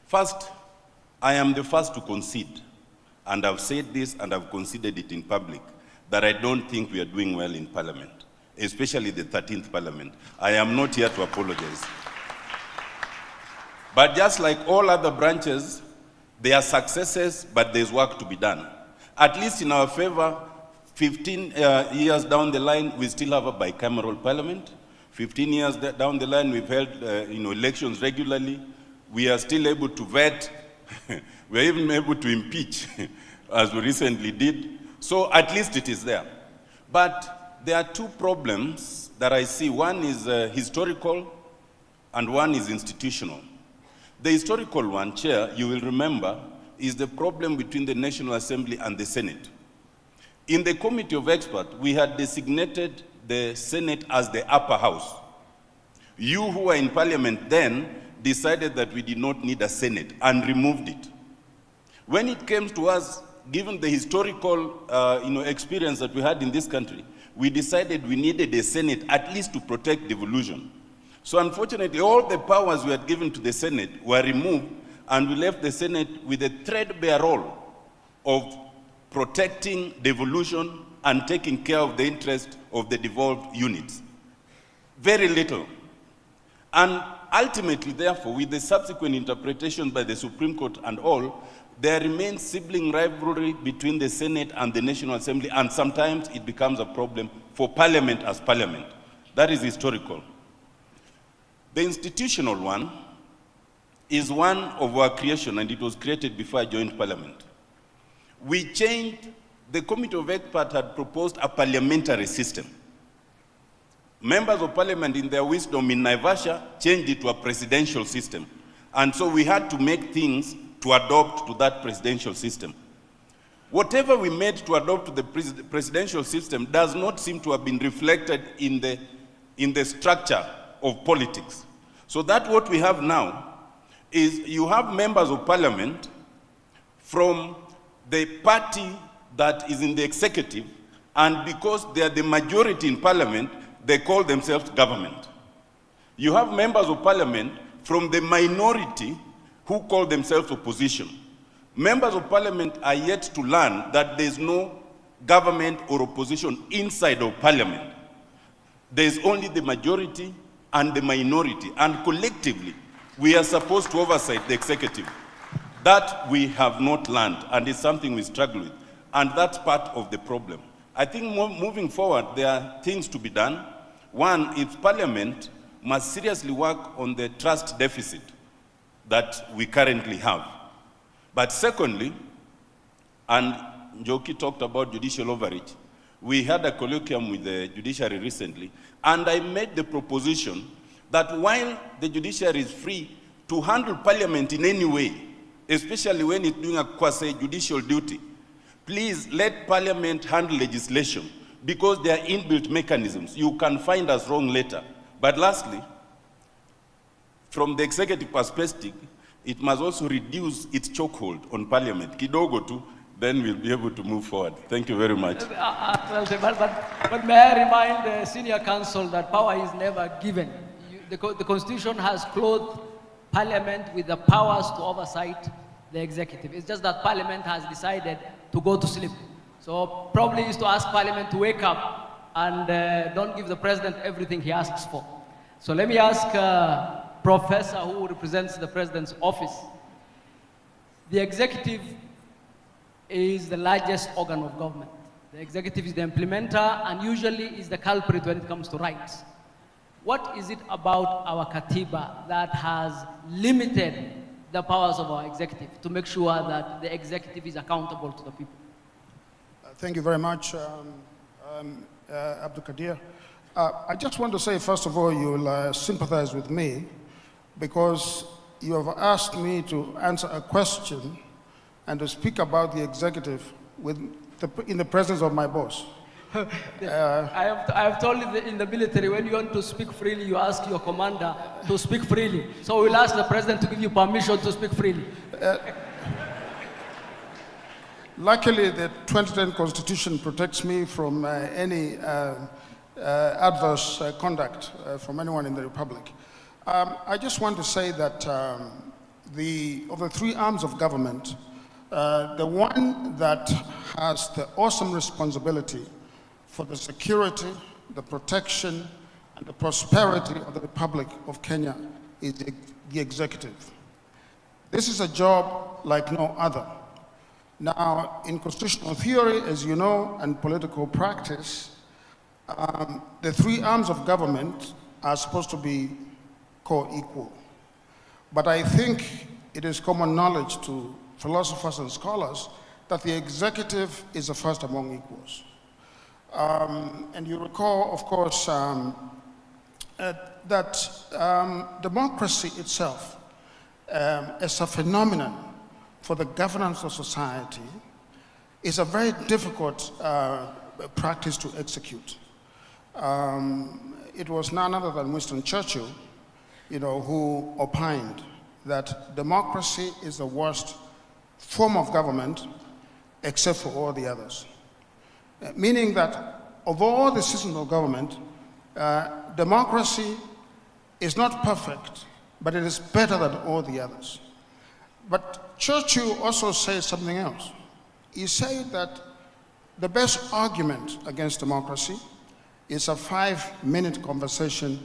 Speaker 11: First, I am the first to concede, and I've said this and I've conceded it in public, that I don't think we are doing well in Parliament, especially the 13th Parliament. I am not here to apologize. But just like all other branches, there are successes, but there's work to be done. At least in our favor, 15 years down the line, we still have a bicameral parliament. 15 years down the line, we've held elections regularly. We are still able to vet. We are even able to impeach, as we recently did. So at least it is there. But there are two problems that I see. One is historical, and one is institutional. The historical one, Chair, you will remember, is the problem between the National Assembly and the Senate. In the Committee of Experts, we had designated the Senate as the upper house. You who were in Parliament then decided that we did not need a Senate and removed it. When it came to us, given the historical experience that we had in this country, we decided we needed a Senate at least to protect devolution. So unfortunately, all the powers we had given to the Senate were removed, and we left the Senate with a threadbare role of protecting devolution and taking care of the interest of the devolved units. Very little. And ultimately, therefore, with the subsequent interpretation by the Supreme Court and all, there remains sibling rivalry between the Senate and the National Assembly, and sometimes it becomes a problem for Parliament as Parliament. That is historical. The institutional one is one of our creation, and it was created before I joined Parliament. We changed, the Committee of Experts had proposed a parliamentary system. Members of Parliament, in their wisdom in Naivasha, changed it to a presidential system. And so we had to make things to adopt to that presidential system. Whatever we made to adopt to the presidential system does not seem to have been reflected in the structure of politics. So that what we have now is you have members of Parliament from the party that is in the executive, and because they are the majority in Parliament, they call themselves government. You have members of Parliament from the minority who call themselves opposition. Members of Parliament are yet to learn that there is no government or opposition inside of Parliament. There is only the majority and the minority, and collectively, we are supposed to oversight the executive. That we have not learned, and it's something we struggle with, and that's part of the problem. I think moving forward, there are things to be done. One, is Parliament must seriously work on the trust deficit that we currently have. But secondly, and Njoki talked about judicial overreach, we had a colloquium with the judiciary recently, and I made the proposition that while the judiciary is free to handle Parliament in any way, especially when it's doing a quasi-judicial duty, please let Parliament handle legislation, because there are inbuilt mechanisms. You can find us wrong later. But lastly, from the executive perspective, it must also reduce its chokehold on Parliament. Kidogo tu, then we'll be able to move forward. Thank you very much.
Speaker 9: But may I remind the senior counsel that power is never given. The Constitution has clothed Parliament with the powers to oversight the executive. It's just that Parliament has decided to go to sleep. So probably is to ask Parliament to wake up and don't give the President everything he asks for. So let me ask Professor, who represents the President's office. The executive is the largest organ of government. The executive is the implementer and usually is the culprit when it comes to rights. What is it about our Katiba that has limited the powers of our executive to make sure that the executive is accountable to the people?
Speaker 12: Thank you very much, Abdul Kadir. I just want to say, first of all, you'll sympathize with me because you have asked me to answer a question and to speak about the executive in the presence of my boss.
Speaker 9: I have told you that in the military, when you want to speak freely, you ask your commander to speak freely. So we'll ask the President to give you permission to speak freely.
Speaker 12: Luckily, the 2010 Constitution protects me from any adverse conduct from anyone in the Republic. I just want to say that of the three arms of government, the one that has the awesome responsibility for the security, the protection, and the prosperity of the Republic of Kenya is the executive. This is a job like no other. Now, in constitutional theory, as you know, and political practice, the three arms of government are supposed to be co-equal. But I think it is common knowledge to philosophers and scholars that the executive is the first among equals. And you recall, of course, that democracy itself, as a phenomenon for the governance of society, is a very difficult practice to execute. It was none other than Winston Churchill, who opined that democracy is the worst form of government except for all the others. Meaning that of all the systems of government, democracy is not perfect, but it is better than all the others. But Churchill also said something else. He said that the best argument against democracy is a 5-minute conversation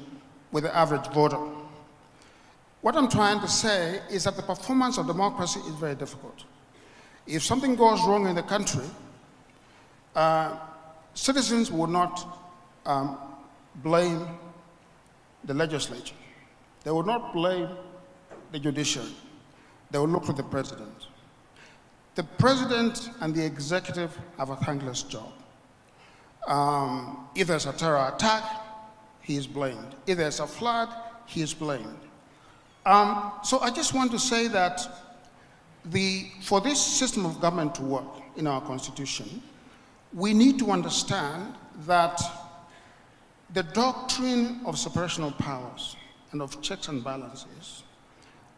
Speaker 12: with the average voter. What I'm trying to say is that the performance of democracy is very difficult. If something goes wrong in the country, citizens will not blame the legislature. They will not blame the judiciary. They will look to the president. The president and the executive have a thankless job. If there's a terror attack, he is blamed. If there's a flood, he is blamed. So I just want to say that for this system of government to work in our constitution, we need to understand that the doctrine of separation of powers and of checks and balances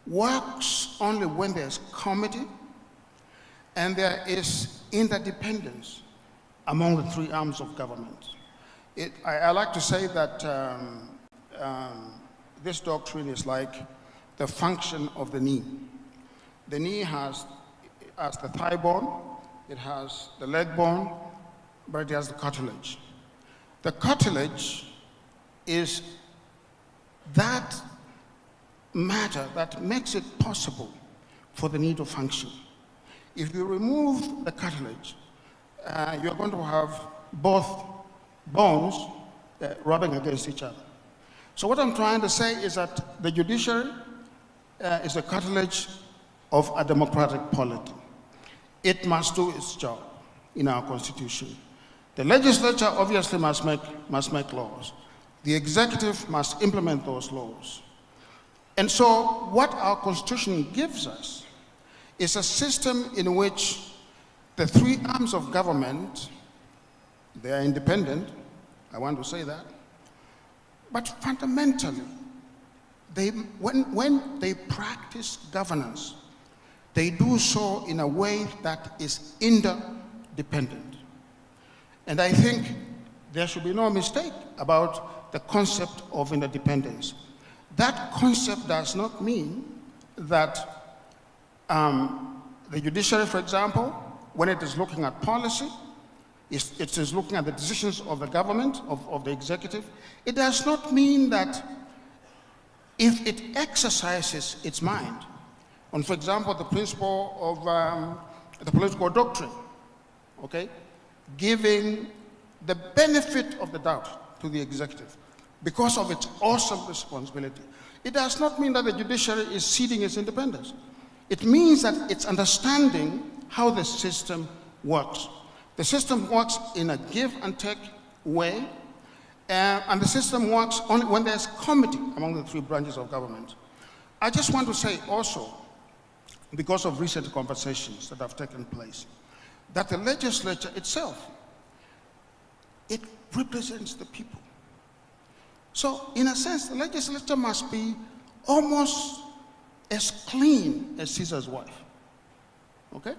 Speaker 12: works only when there's comity and there is interdependence among the three arms of government. I like to say that this doctrine is like the function of the knee. The knee has the thigh bone, it has the leg bone, but it has the cartilage. The cartilage is that matter that makes it possible for the knee to function. If you remove the cartilage, you're going to have both bones rubbing against each other. So what I'm trying to say is that the judiciary is the cartilage of a democratic polity. It must do its job in our constitution. The legislature obviously must make laws. The executive must implement those laws. And so what our constitution gives us is a system in which the three arms of government, they are independent, I want to say that, but fundamentally, when they practice governance, they do so in a way that is interdependent. And I think there should be no mistake about the concept of interdependence. That concept does not mean that the judiciary, for example, when it is looking at policy, it is looking at the decisions of the government, of the executive. It does not mean that if it exercises its mind on, for example, the principle of the political doctrine, okay, giving the benefit of the doubt to the executive because of its awesome responsibility. It does not mean that the judiciary is ceding its independence. It means that it's understanding how the system works. The system works in a give and take way, and the system works only when there's comity among the three branches of government. I just want to say also, because of recent conversations that have taken place, that the legislature itself, it represents the people. So in a sense, the legislature must be almost as clean as Caesar's wife, okay?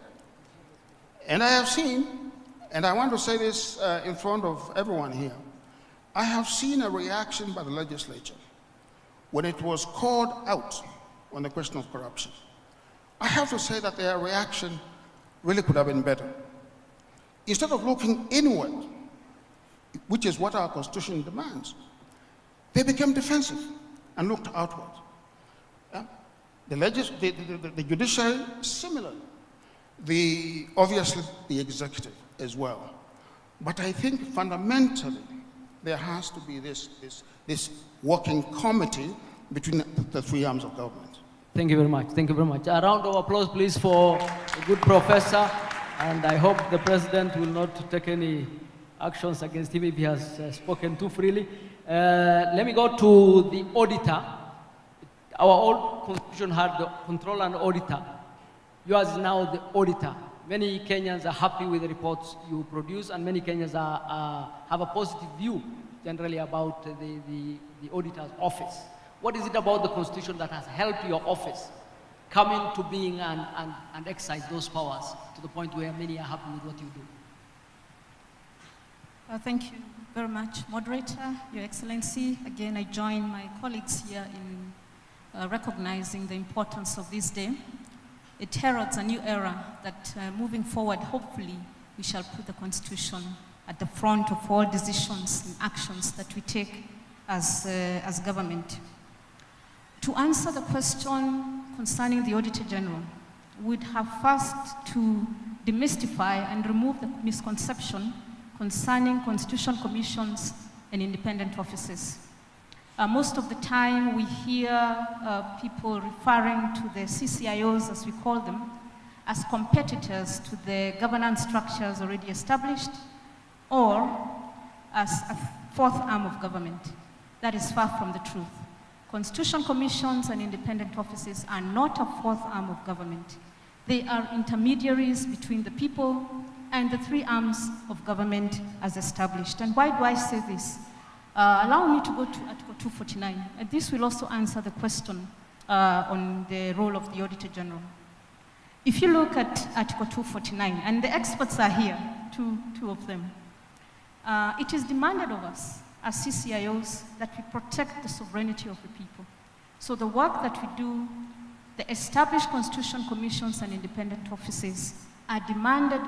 Speaker 12: And I have seen, and I want to say this in front of everyone here, I have seen a reaction by the legislature when it was called out on the question of corruption. I have to say that their reaction really could have been better. Instead of looking inward, which is what our Constitution demands, they became defensive and looked outward. The judiciary, similarly. obviously the executive as well. But I think fundamentally, there has to be this working committee between the three arms of government.
Speaker 9: Thank you very much. Thank you very much. A round of applause, please, for a good professor. And I hope the president will not take any actions against him if he has spoken too freely. Let me go to the auditor. Our old constitution had the controller and auditor. Yours is now the auditor. Many Kenyans are happy with the reports you produce, and many Kenyans have a positive view generally about the auditor's office. What is it about the constitution that has helped your office come into being and exercise those powers to the point where many are happy with what you do?
Speaker 13: Thank you very much, Moderator, Your Excellency. Again, I join my colleagues here in recognizing the importance of this day. It heralds a new era that moving forward, hopefully, we shall put the Constitution at the front of all decisions and actions that we take as government. To answer the question concerning the Auditor General, we'd have first to demystify and remove the misconception concerning constitutional commissions and independent offices. Most of the time we hear people referring to the CCIOs, as we call them, as competitors to the governance structures already established, or as a fourth arm of government. That is far from the truth. Constitutional commissions and independent offices are not a fourth arm of government. They are intermediaries between the people and the three arms of government as established. And why do I say this? Allow me to go to Article 249. And this will also answer the question on the role of the Auditor General. If you look at Article 249, and the experts are here, two of them, it is demanded of us as CCIOs that we protect the sovereignty of the people. So the work that we do, the established constitutional commissions and independent offices are demanded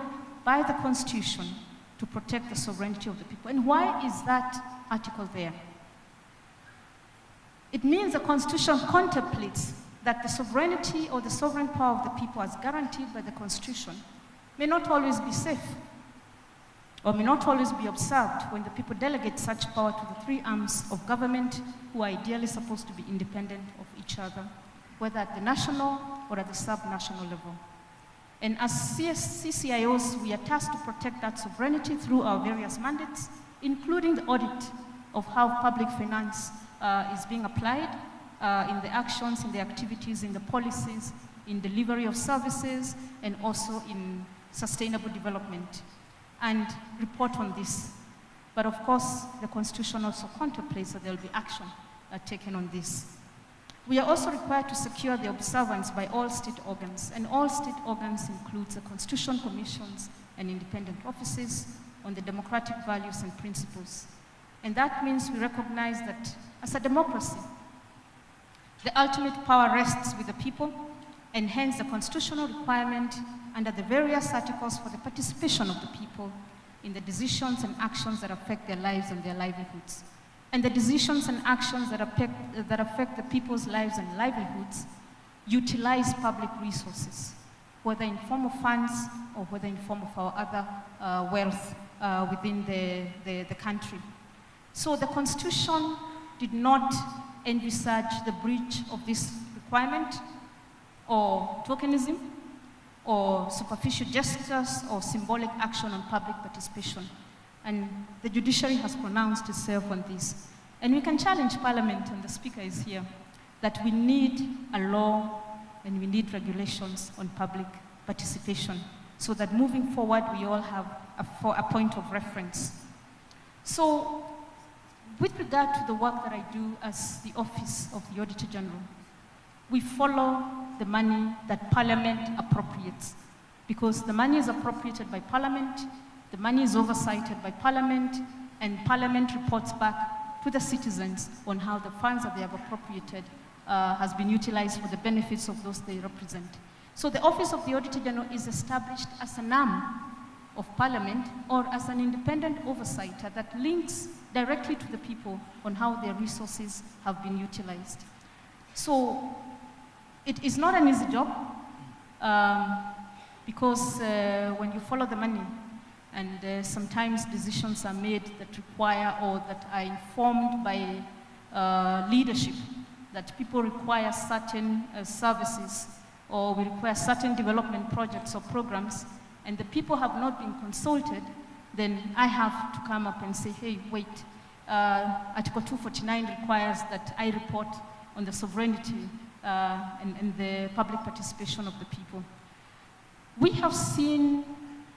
Speaker 13: by the Constitution to protect the sovereignty of the people. And why is that article there? It means the Constitution contemplates that the sovereignty or the sovereign power of the people as guaranteed by the Constitution may not always be safe or may not always be observed when the people delegate such power to the three arms of government who are ideally supposed to be independent of each other, whether at the national or at the sub-national level. And as CCIOs, we are tasked to protect that sovereignty through our various mandates, including the audit of how public finance is being applied in the actions, in the activities, in the policies, in delivery of services, and also in sustainable development, and report on this. But of course, the Constitution also contemplates that there will be action taken on this. We are also required to secure the observance by all state organs, and all state organs includes the constitutional commissions and independent offices on the democratic values and principles. And that means we recognize that as a democracy, the ultimate power rests with the people, and hence the constitutional requirement under the various articles for the participation of the people in the decisions and actions that affect their lives and their livelihoods. And the decisions and actions that affect the people's lives and livelihoods utilize public resources, whether in form of funds or whether in form of our other wealth within the country. So the Constitution did not envisage the breach of this requirement or tokenism or superficial gestures or symbolic action on public participation. And the judiciary has pronounced itself on this. And we can challenge Parliament, and the Speaker is here, that we need a law and we need regulations on public participation so that moving forward we all have a point of reference. So with regard to the work that I do as the Office of the Auditor General, we follow the money that Parliament appropriates, because the money is appropriated by Parliament, the money is oversighted by Parliament, and Parliament reports back to the citizens on how the funds that they have appropriated has been utilized for the benefits of those they represent. So the Office of the Auditor General is established as an arm of Parliament or as an independent oversighter that links directly to the people on how their resources have been utilized. So it is not an easy job. because when you follow the money, and sometimes decisions are made that require or that are informed by leadership, that people require certain services or we require certain development projects or programs, and the people have not been consulted, then I have to come up and say, hey, wait, Article 249 requires that I report on the sovereignty and the public participation of the people. We have seen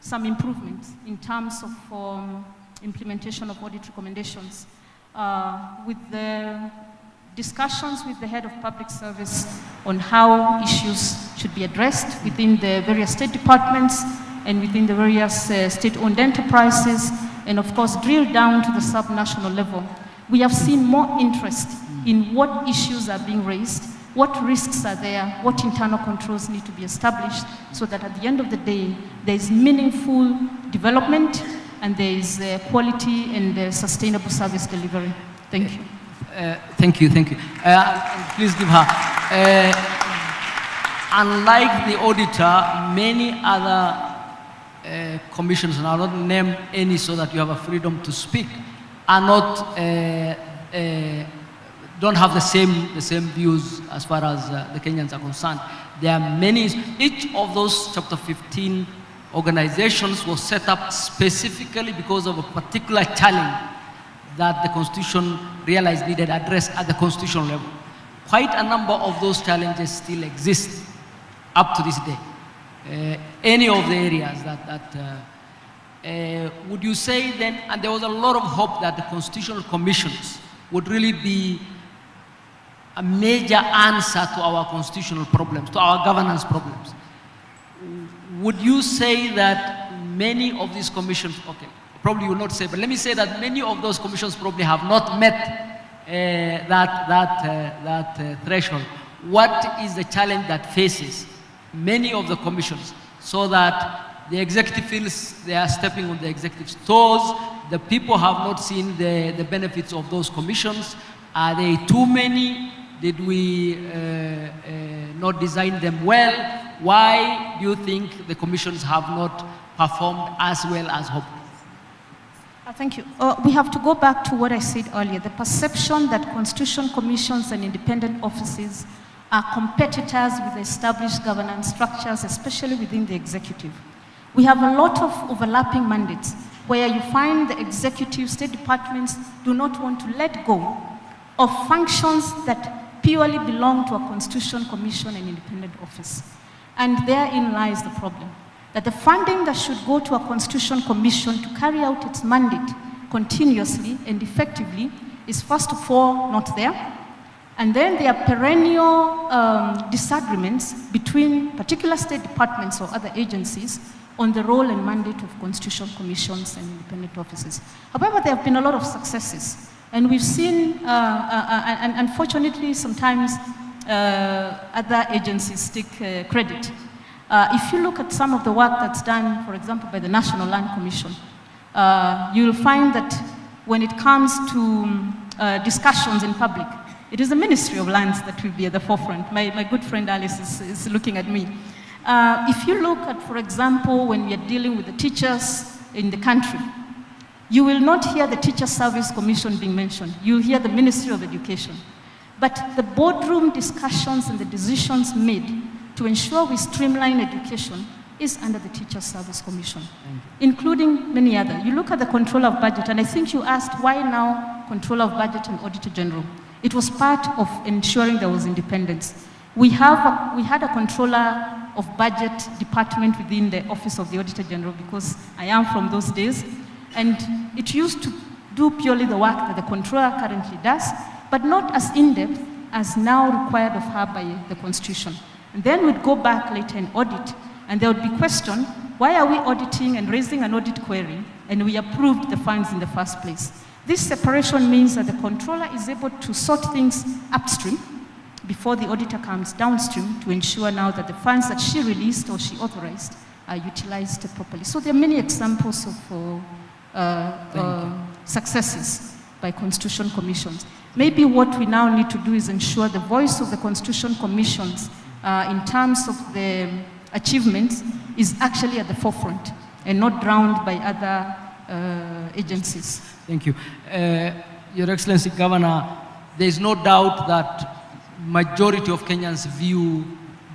Speaker 13: some improvements in terms of implementation of audit recommendations with the discussions with the head of public service on how issues should be addressed within the various state departments and within the various state-owned enterprises, and of course drill down to the sub-national level. We have seen more interest in what issues are being raised, what risks are there, what internal controls need to be established, so that at the end of the day, there is meaningful development and there is quality and sustainable service delivery. Thank you.
Speaker 9: Thank you. Please give her. Unlike the auditor, many other commissions, and I'll not name any so that you have a freedom to speak, are not, don't have the same views as far as the Kenyans are concerned. There are many, each of those chapter 15 organizations was set up specifically because of a particular challenge that the Constitution realized needed addressed at the constitutional level. Quite a number of those challenges still exist up to this day. Any of the areas would you say then, and there was a lot of hope that the constitutional commissions would really be a major answer to our constitutional problems, to our governance problems. Would you say that many of these commissions, okay, probably you will not say, but let me say that many of those commissions probably have not met that threshold. What is the challenge that faces many of the commissions so that the executive feels they are stepping on the executive's toes, the people have not seen the benefits of those commissions? Are they too many? Did we not design them well? Why do you think the commissions have not performed as well as hoped?
Speaker 13: Thank you. We have to go back to what I said earlier, the perception that constitutional commissions and independent offices are competitors with established governance structures, especially within the executive. We have a lot of overlapping mandates where you find the executive state departments do not want to let go of functions that purely belong to a constitutional commission and independent office. And therein lies the problem, that the funding that should go to a constitutional commission to carry out its mandate continuously and effectively is first of all not there. And then there are perennial disagreements between particular state departments or other agencies on the role and mandate of constitutional commissions and independent offices. However, there have been a lot of successes. And we've seen, and unfortunately, sometimes other agencies take credit. If you look at some of the work that's done, for example, by the National Land Commission, you'll find that when it comes to discussions in public, it is the Ministry of Lands that will be at the forefront. My good friend Alice is looking at me. If you look at, for example, when we are dealing with the teachers in the country, you will not hear the Teacher Service Commission being mentioned. You'll hear the Ministry of Education. But the boardroom discussions and the decisions made to ensure we streamline education is under the Teacher Service Commission, including many other. You look at the Controller of Budget, and I think you asked why now Controller of Budget and Auditor General. It was part of ensuring there was independence. We had a Controller of Budget department within the Office of the Auditor General because I am from those days. And it used to do purely the work that the controller currently does, but not as in-depth as now required of her by the Constitution. And then we'd go back later and audit, and there would be question, why are we auditing and raising an audit query, and we approved the funds in the first place? This separation means that the controller is able to sort things upstream before the auditor comes downstream to ensure now that the funds that she released or she authorized are utilized properly. So there are many examples of successes by constitutional commissions. Maybe what we now need to do is ensure the voice of the constitutional commissions in terms of the achievements is actually at the forefront and not drowned by other agencies.
Speaker 9: Thank you. Your Excellency Governor, there is no doubt that majority of Kenyans view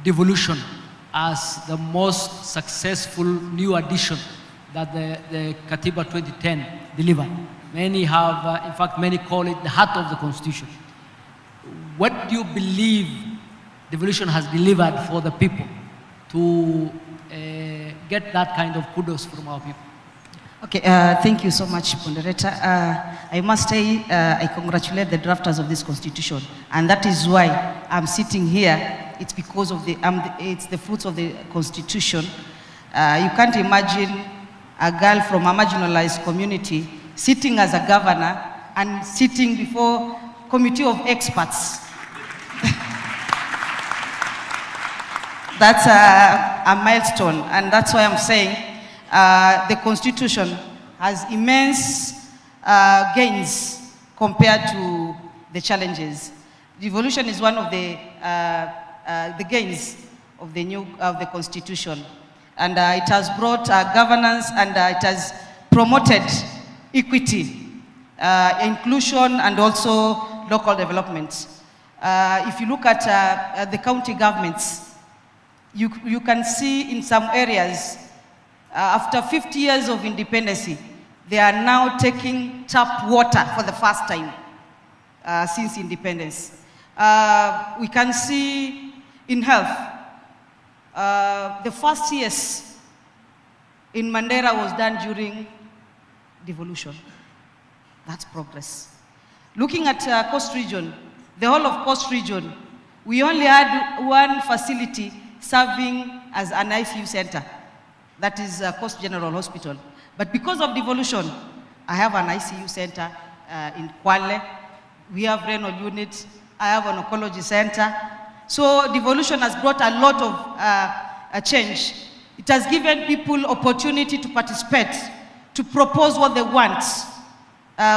Speaker 9: devolution as the most successful new addition that the Katiba 2010 delivered. Many have, in fact, many call it the heart of the Constitution. What do you believe devolution has delivered for the people to get that kind of kudos from our people?
Speaker 10: Okay, thank you so much, Moderator. I must say I congratulate the drafters of this constitution, and that is why I'm sitting here. It's because of it's the fruits of the constitution. You can't imagine a girl from a marginalized community sitting as a governor and sitting before committee of experts. That's a milestone, and that's why I'm saying the Constitution has immense gains compared to the challenges. Devolution is one of the gains of the Constitution, and it has brought governance, and it has promoted equity, inclusion, and also local development. If you look at the county governments, you can see in some areas, after 50 years of independence, they are now taking tap water for the first time since independence. We can see in health, the first years in Mandera was done during devolution. That's progress. Looking at Coast Region, the whole of Coast Region, we only had one facility serving as an ICU center. That is Coast General Hospital. But because of devolution, I have an ICU center in Kwale. We have renal unit. I have an oncology center. So devolution has brought a lot of change. It has given people opportunity to participate, to propose what they want.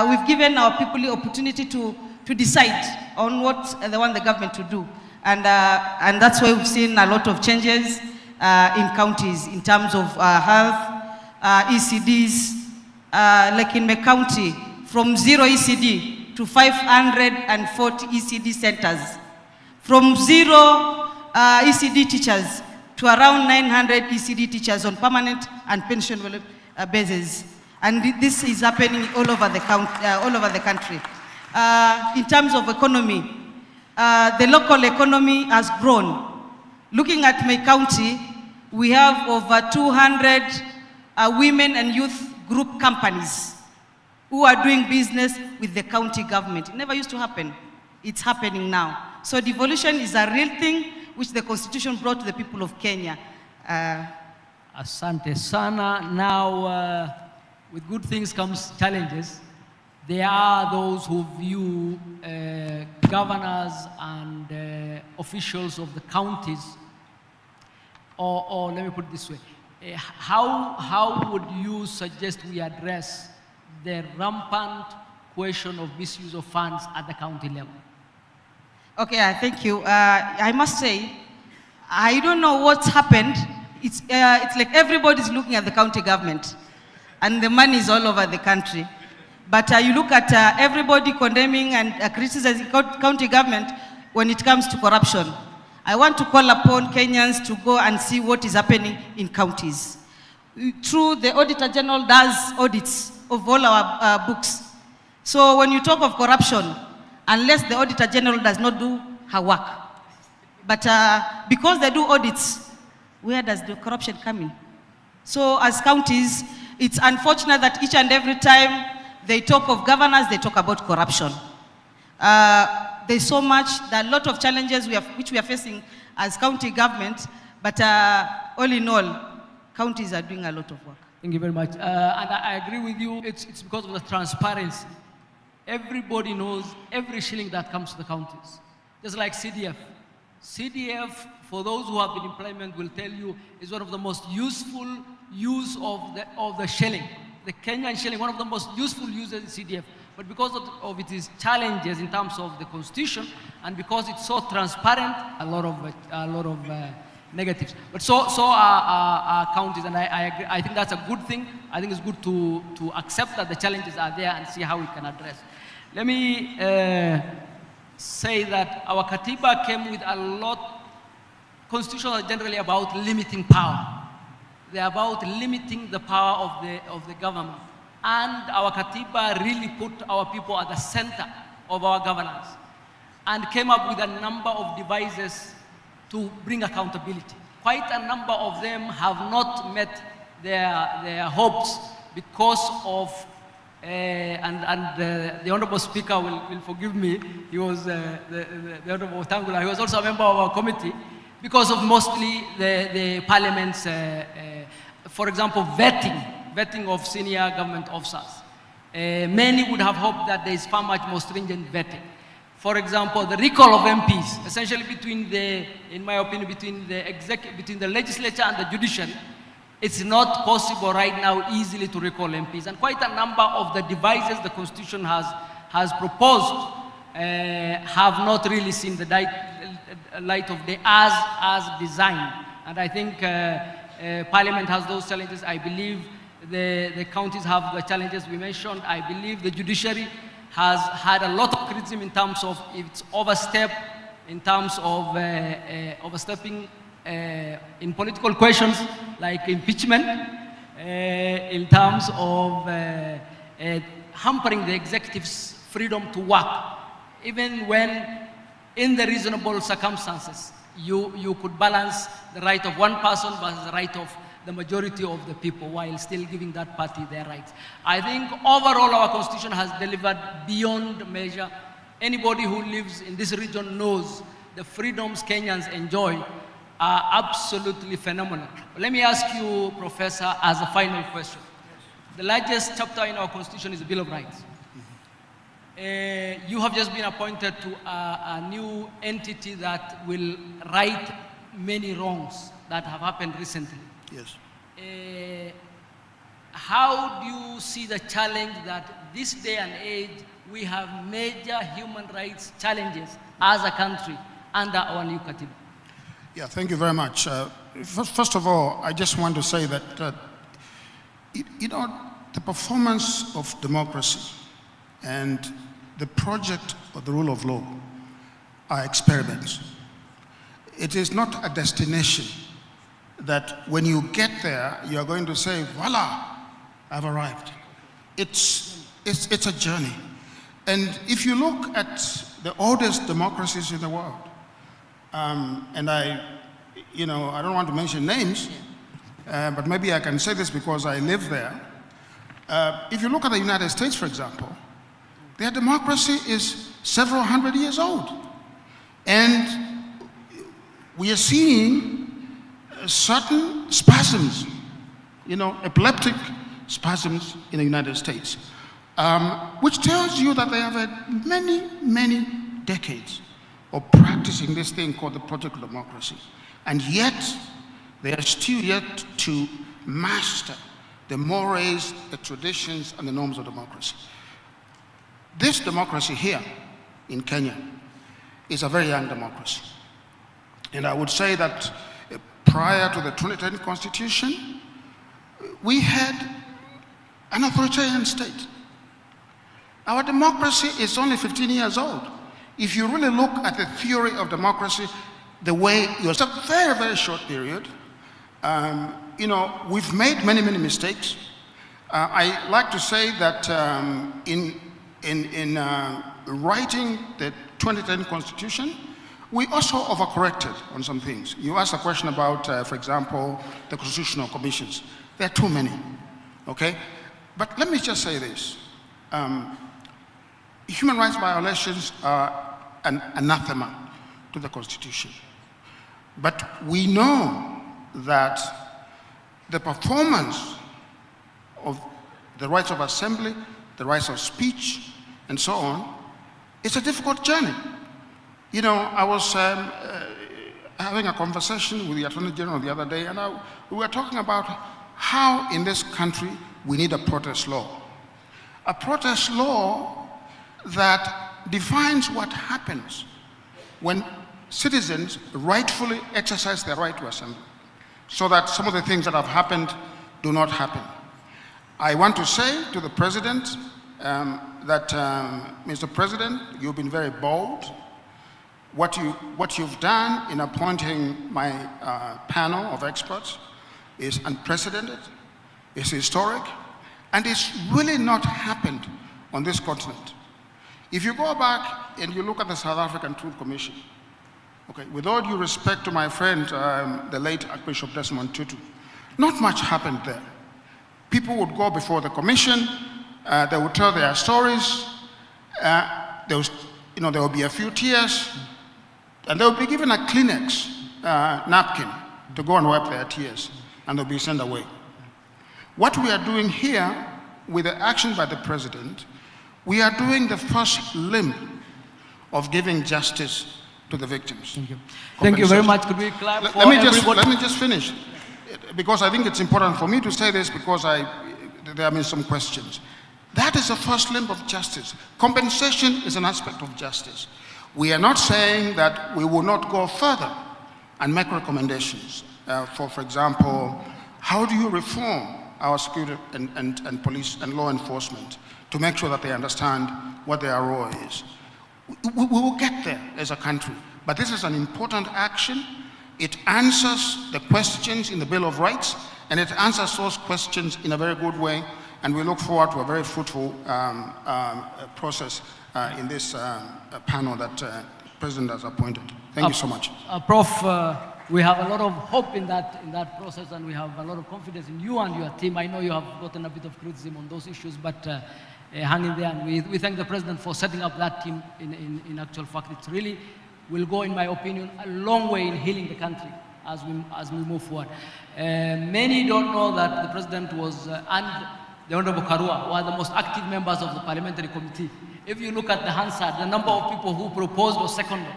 Speaker 10: We've given our people the opportunity to decide on what they want the government to do. And that's why we've seen a lot of changes in counties in terms of health, ECDs, like in my county, from 0 ECD to 540 ECD centers, from 0 ECD teachers to around 900 ECD teachers on permanent and pension basis. And this is happening all over the country. In terms of economy, the local economy has grown. Looking at my county, we have over 200 women and youth group companies who are doing business with the county government. It never used to happen. It's happening now. So devolution is a real thing which the Constitution brought to the people of Kenya.
Speaker 9: Asante sana. Now, with good things comes challenges. There are those who view governors and officials of the counties, or let me put it this way, how would you suggest we address the rampant question of misuse of funds at the county level?
Speaker 10: Okay, thank you. I must say, I don't know what's happened. It's like everybody's looking at the county government, and the money is all over the country. But you look at everybody condemning and criticizing county government when it comes to corruption. I want to call upon Kenyans to go and see what is happening in counties. True, the Auditor General does audits of all our books. So when you talk of corruption, unless the Auditor General does not do her work. But because they do audits, where does the corruption come in? So as counties, it's unfortunate that each and every time they talk of governance, they talk about corruption. There's so much, there are a lot of challenges which we are facing as county government, but all in all, counties are doing a lot of work.
Speaker 9: Thank you very much. And I agree with you, it's because of the transparency. Everybody knows every shilling that comes to the counties. Just like CDF. CDF, for those who have been in employment, will tell you is one of the most useful use of the shilling. The Kenyan shilling, one of the most useful uses is CDF. But because of its challenges in terms of the constitution, and because it's so transparent, a lot of negatives. But so are counties, and I agree. I think that's a good thing. I think it's good to accept that the challenges are there and see how we can address. Let me say that our Katiba came with a lot. Constitutions are generally about limiting power. They're about limiting the power of the government. And our Katiba really put our people at the center of our governance and came up with a number of devices to bring accountability. Quite a number of them have not met their hopes because of, the Honorable Speaker will forgive me, he was the Honorable Tangula, he was also a member of our committee, because of mostly the Parliament's, for example, vetting of senior government officers. Many would have hoped that there is far much more stringent vetting. For example, the recall of MPs, essentially in my opinion, between the legislature and the judiciary, it's not possible right now easily to recall MPs. And quite a number of the devices the Constitution has proposed have not really seen the light of day as designed. And I think Parliament has those challenges. I believe the counties have the challenges we mentioned. I believe the judiciary has had a lot of criticism in terms of its overstep, in terms of overstepping in political questions like impeachment, in terms of hampering the executive's freedom to work, even when in the reasonable circumstances you could balance the right of one person versus the right of the majority of the people while still giving that party their rights. I think overall our Constitution has delivered beyond measure. Anybody who lives in this region knows the freedoms Kenyans enjoy are absolutely phenomenal. Let me ask you, Professor, as a final question. The largest chapter in our Constitution is the Bill of Rights. You have just been appointed to a new entity that will right many wrongs that have happened recently.
Speaker 12: Yes.
Speaker 9: How do you see the challenge that this day and age we have major human rights challenges as a country under our new Katiba?
Speaker 12: Yeah, thank you very much. First of all, I just want to say that, the performance of democracy and the project of the rule of law are experiments. It is not a destination that when you get there, you are going to say, voila, I've arrived. It's a journey. And if you look at the oldest democracies in the world, and I don't want to mention names, but maybe I can say this because I live there. If you look at the United States, for example, their democracy is several hundred years old. And we are seeing certain spasms, epileptic spasms in the United States, which tells you that they have had many, many decades of practicing this thing called the project of democracy. And yet, they are still yet to master the mores, the traditions, and the norms of democracy. This democracy here in Kenya is a very young democracy. And I would say that prior to the 2010 Constitution, we had an authoritarian state. Our democracy is only 15 years old. If you really look at the theory of democracy, the way it's a very, very short period. We've made many, many mistakes. I like to say that in writing the 2010 Constitution, we also overcorrected on some things. You asked a question about, for example, the constitutional commissions. There are too many, okay? But let me just say this. Human rights violations are an anathema to the Constitution. But we know that the performance of the rights of assembly, the rights of speech, and so on, it's a difficult journey. I was having a conversation with the Attorney General the other day, and we were talking about how in this country we need a protest law. A protest law that defines what happens when citizens rightfully exercise their right to assemble, so that some of the things that have happened do not happen. I want to say to the President that, Mr. President, you've been very bold. What you've done in appointing my panel of experts is unprecedented, it's historic, and it's really not happened on this continent. If you go back and you look at the South African Truth Commission, okay, with all due respect to my friend, the late Archbishop Desmond Tutu, not much happened there. People would go before the commission, they would tell their stories, there would be a few tears, and they would be given a Kleenex napkin to go and wipe their tears, and they'll be sent away. What we are doing here, with the action by the President, we are doing the first limb of giving justice to the victims.
Speaker 9: Thank you. Thank you very much. Could we clap for everybody?
Speaker 12: Let me just finish, because I think it's important for me to say this, because there have been some questions. That is the first limb of justice. Compensation is an aspect of justice. We are not saying that we will not go further and make recommendations. For example, how do you reform our security and police and law enforcement to make sure that they understand what their role is? We will get there as a country, but this is an important action. It answers the questions in the Bill of Rights, and it answers those questions in a very good way, and we look forward to a very fruitful process in this panel that the President has appointed. Thank you so much.
Speaker 9: Prof, we have a lot of hope in that process, and we have a lot of confidence in you and your team. I know you have gotten a bit of criticism on those issues, but hang in there, and we thank the President for setting up that team. In actual fact, it really will go, in my opinion, a long way in healing the country as we move forward. Many don't know that the President was and the Honorable Karua were the most active members of the Parliamentary Committee. If you look at the Hansard, the number of people who proposed or seconded,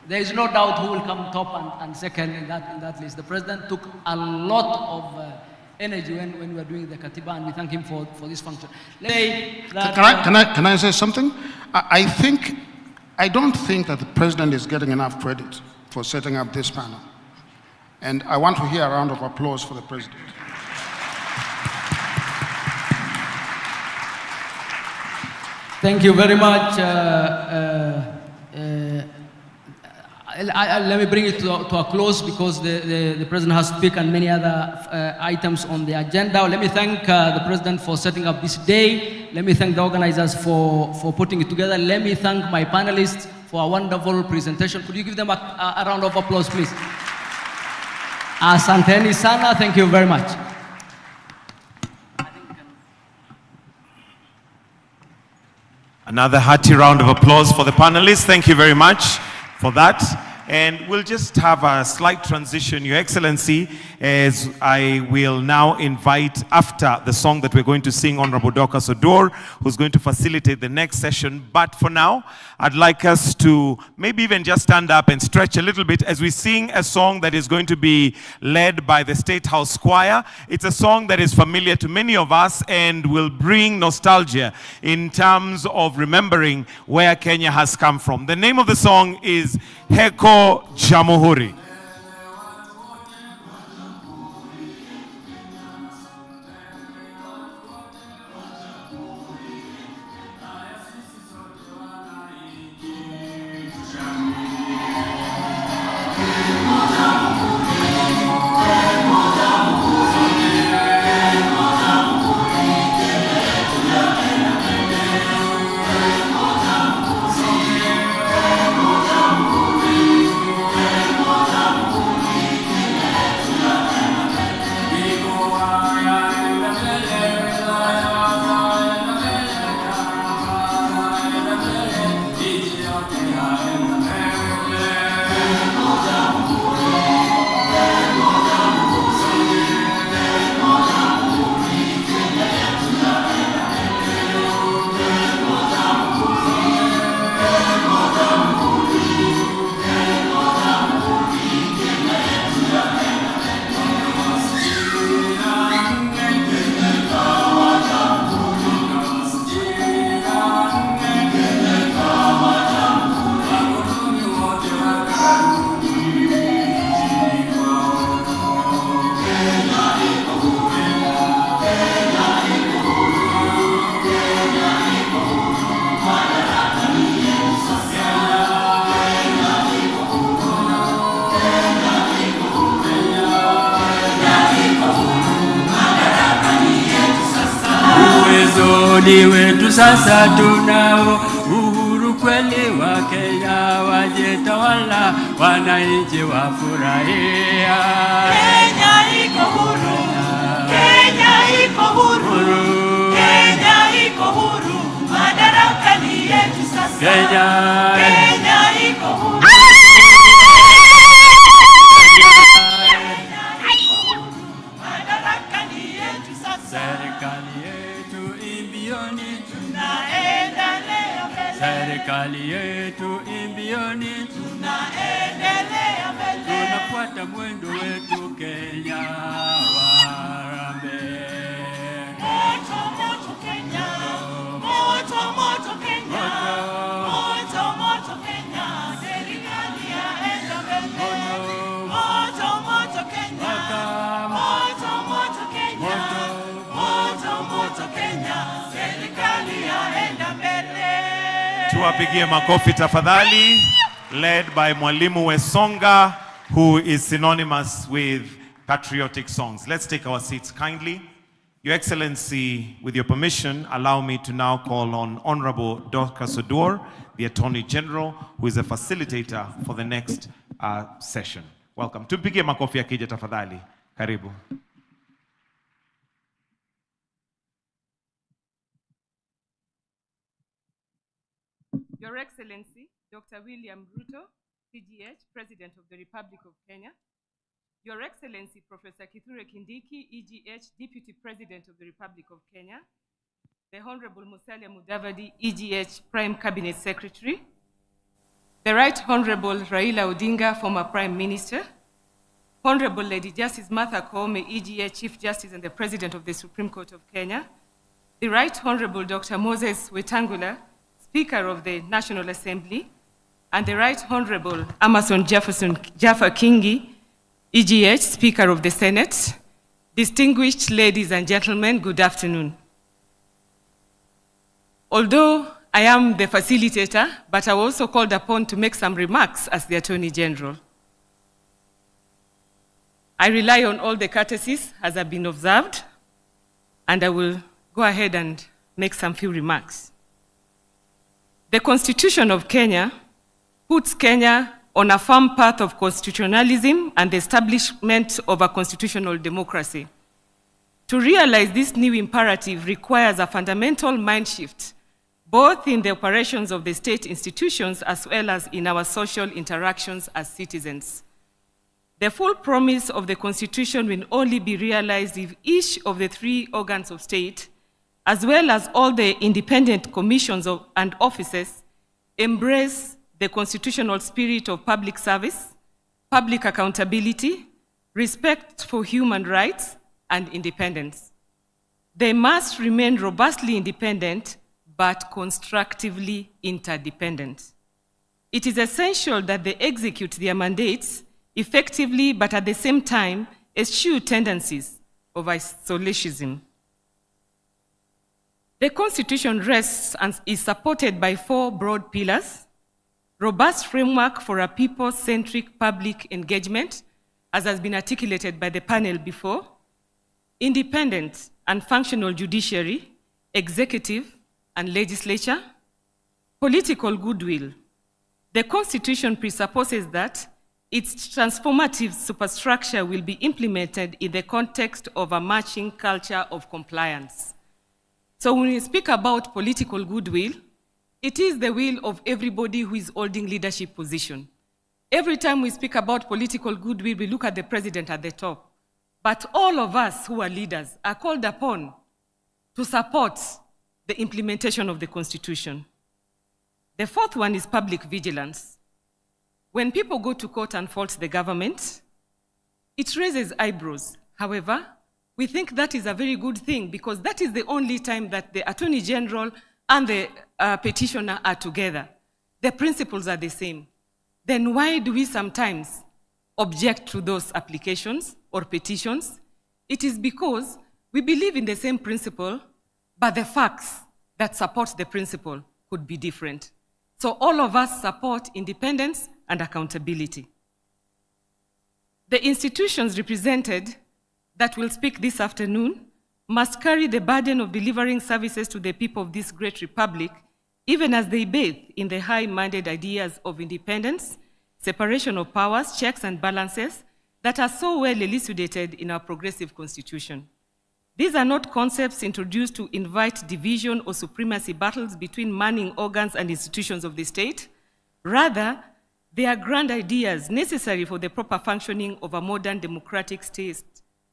Speaker 9: there is no doubt who will come top and second in that list. The President took a lot of energy when we were doing the Katiba, and we thank him for this function.
Speaker 12: Can I say something? I don't think that the President is getting enough credit for setting up this panel. And I want to hear a round of applause for the President.
Speaker 9: Thank you very much. Let me bring it to a close, because the President has to speak on many other items on the agenda. Let me thank the President for setting up this day. Let me thank the organizers for putting it together. Let me thank my panelists for a wonderful presentation. Could you give them a round of applause, please? Asanteni sana, thank you very much.
Speaker 1: Another hearty round of applause for the panelists. Thank you very much for that. And we'll just have a slight transition, Your Excellency, as I will now invite, after the song that we're going to sing, Honorable Dorcas Odor, who's going to facilitate the next session. But for now, I'd like us to maybe even just stand up and stretch a little bit as we sing a song that is going to be led by the State House Choir. It's a song that is familiar to many of us and will bring nostalgia in terms of remembering where Kenya has come from. The name of the song is Heko Jamhuri.
Speaker 14: ukoloni wetu sasa tunao, uhuru kweli wa Kenya, wajitawala wananchi wafurahia.
Speaker 6: Kenya iko huru, Kenya iko huru, Kenya iko huru, madaraka ni yetu sasa. Kenya iko huru.
Speaker 14: Serikali yetu imbioni,
Speaker 6: tunaendelea mbele.
Speaker 14: serikali yetu imbioni,
Speaker 6: tunaendelea mbele.
Speaker 14: Tunafuata mwendo wetu Kenya warambe.
Speaker 6: Moto moto Kenya, moto moto Kenya, moto moto Kenya, serikali yaenda mbele. Moto moto Kenya, moto moto Kenya, moto moto Kenya, serikali yaenda mbele.
Speaker 1: Tuwapigie makofi tafadhali. Led by Mwalimu Wesonga, who is synonymous with patriotic songs. Let's take our seats kindly. Your Excellency, with your permission, allow me to now call on Honorable Dorcas Oduor, the Attorney General, who is a facilitator for the next session. Welcome. Tupigie makofi akija tafadhali. Karibu.
Speaker 15: Your Excellency, Dr. William Ruto, CGH, President of the Republic of Kenya. Your Excellency, Professor Kithure Kindiki, EGH, Deputy President of the Republic of Kenya. The Honorable Musalia Mudavadi, EGH, Prime Cabinet Secretary. The Right Honorable Raila Odinga, former Prime Minister. Honorable Lady Justice Martha Koome, EGH, Chief Justice and the President of the Supreme Court of Kenya. The Right Honorable Dr. Moses Wetangula, Speaker of the National Assembly. And the Right Honorable Amason Jaffa Kingi, EGH, Speaker of the Senate. Distinguished ladies and gentlemen, good afternoon. Although I am the facilitator, but I was also called upon to make some remarks as the Attorney General. I rely on all the courtesies as have been observed, and I will go ahead and make some few remarks. The Constitution of Kenya puts Kenya on a firm path of constitutionalism and the establishment of a constitutional democracy. To realize this new imperative requires a fundamental mind shift, both in the operations of the state institutions as well as in our social interactions as citizens. The full promise of the Constitution will only be realized if each of the three organs of state, as well as all the independent commissions and offices, embrace the constitutional spirit of public service, public accountability, respect for human rights, and independence. They must remain robustly independent, but constructively interdependent. It is essential that they execute their mandates effectively, but at the same time, eschew tendencies of isolationism. The Constitution rests and is supported by four broad pillars: robust framework for a people-centric public engagement, as has been articulated by the panel before, independent and functional judiciary, executive and legislature, political goodwill. The Constitution presupposes that its transformative superstructure will be implemented in the context of a marching culture of compliance. So when we speak about political goodwill, it is the will of everybody who is holding leadership position. Every time we speak about political goodwill, we look at the president at the top. But all of us who are leaders are called upon to support the implementation of the Constitution. The fourth one is public vigilance. When people go to court and fault the government, it raises eyebrows. However, we think that is a very good thing because that is the only time that the Attorney General and the petitioner are together. The principles are the same. Then why do we sometimes object to those applications or petitions? It is because we believe in the same principle, but the facts that support the principle could be different. So all of us support independence and accountability. The institutions represented that will speak this afternoon must carry the burden of delivering services to the people of this great republic, even as they bathe in the high-minded ideas of independence, separation of powers, checks and balances that are so well elucidated in our progressive constitution. These are not concepts introduced to invite division or supremacy battles between manning organs and institutions of the state. Rather, they are grand ideas necessary for the proper functioning of a modern democratic state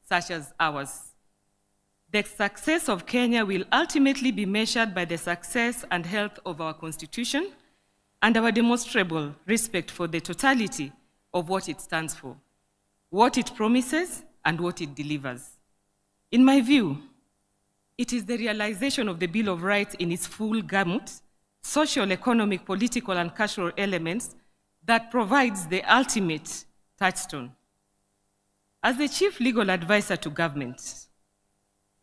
Speaker 15: such as ours. The success of Kenya will ultimately be measured by the success and health of our constitution and our demonstrable respect for the totality of what it stands for, what it promises, and what it delivers. In my view, it is the realization of the Bill of Rights in its full gamut, social, economic, political, and cultural elements that provides the ultimate touchstone. As the chief legal advisor to government,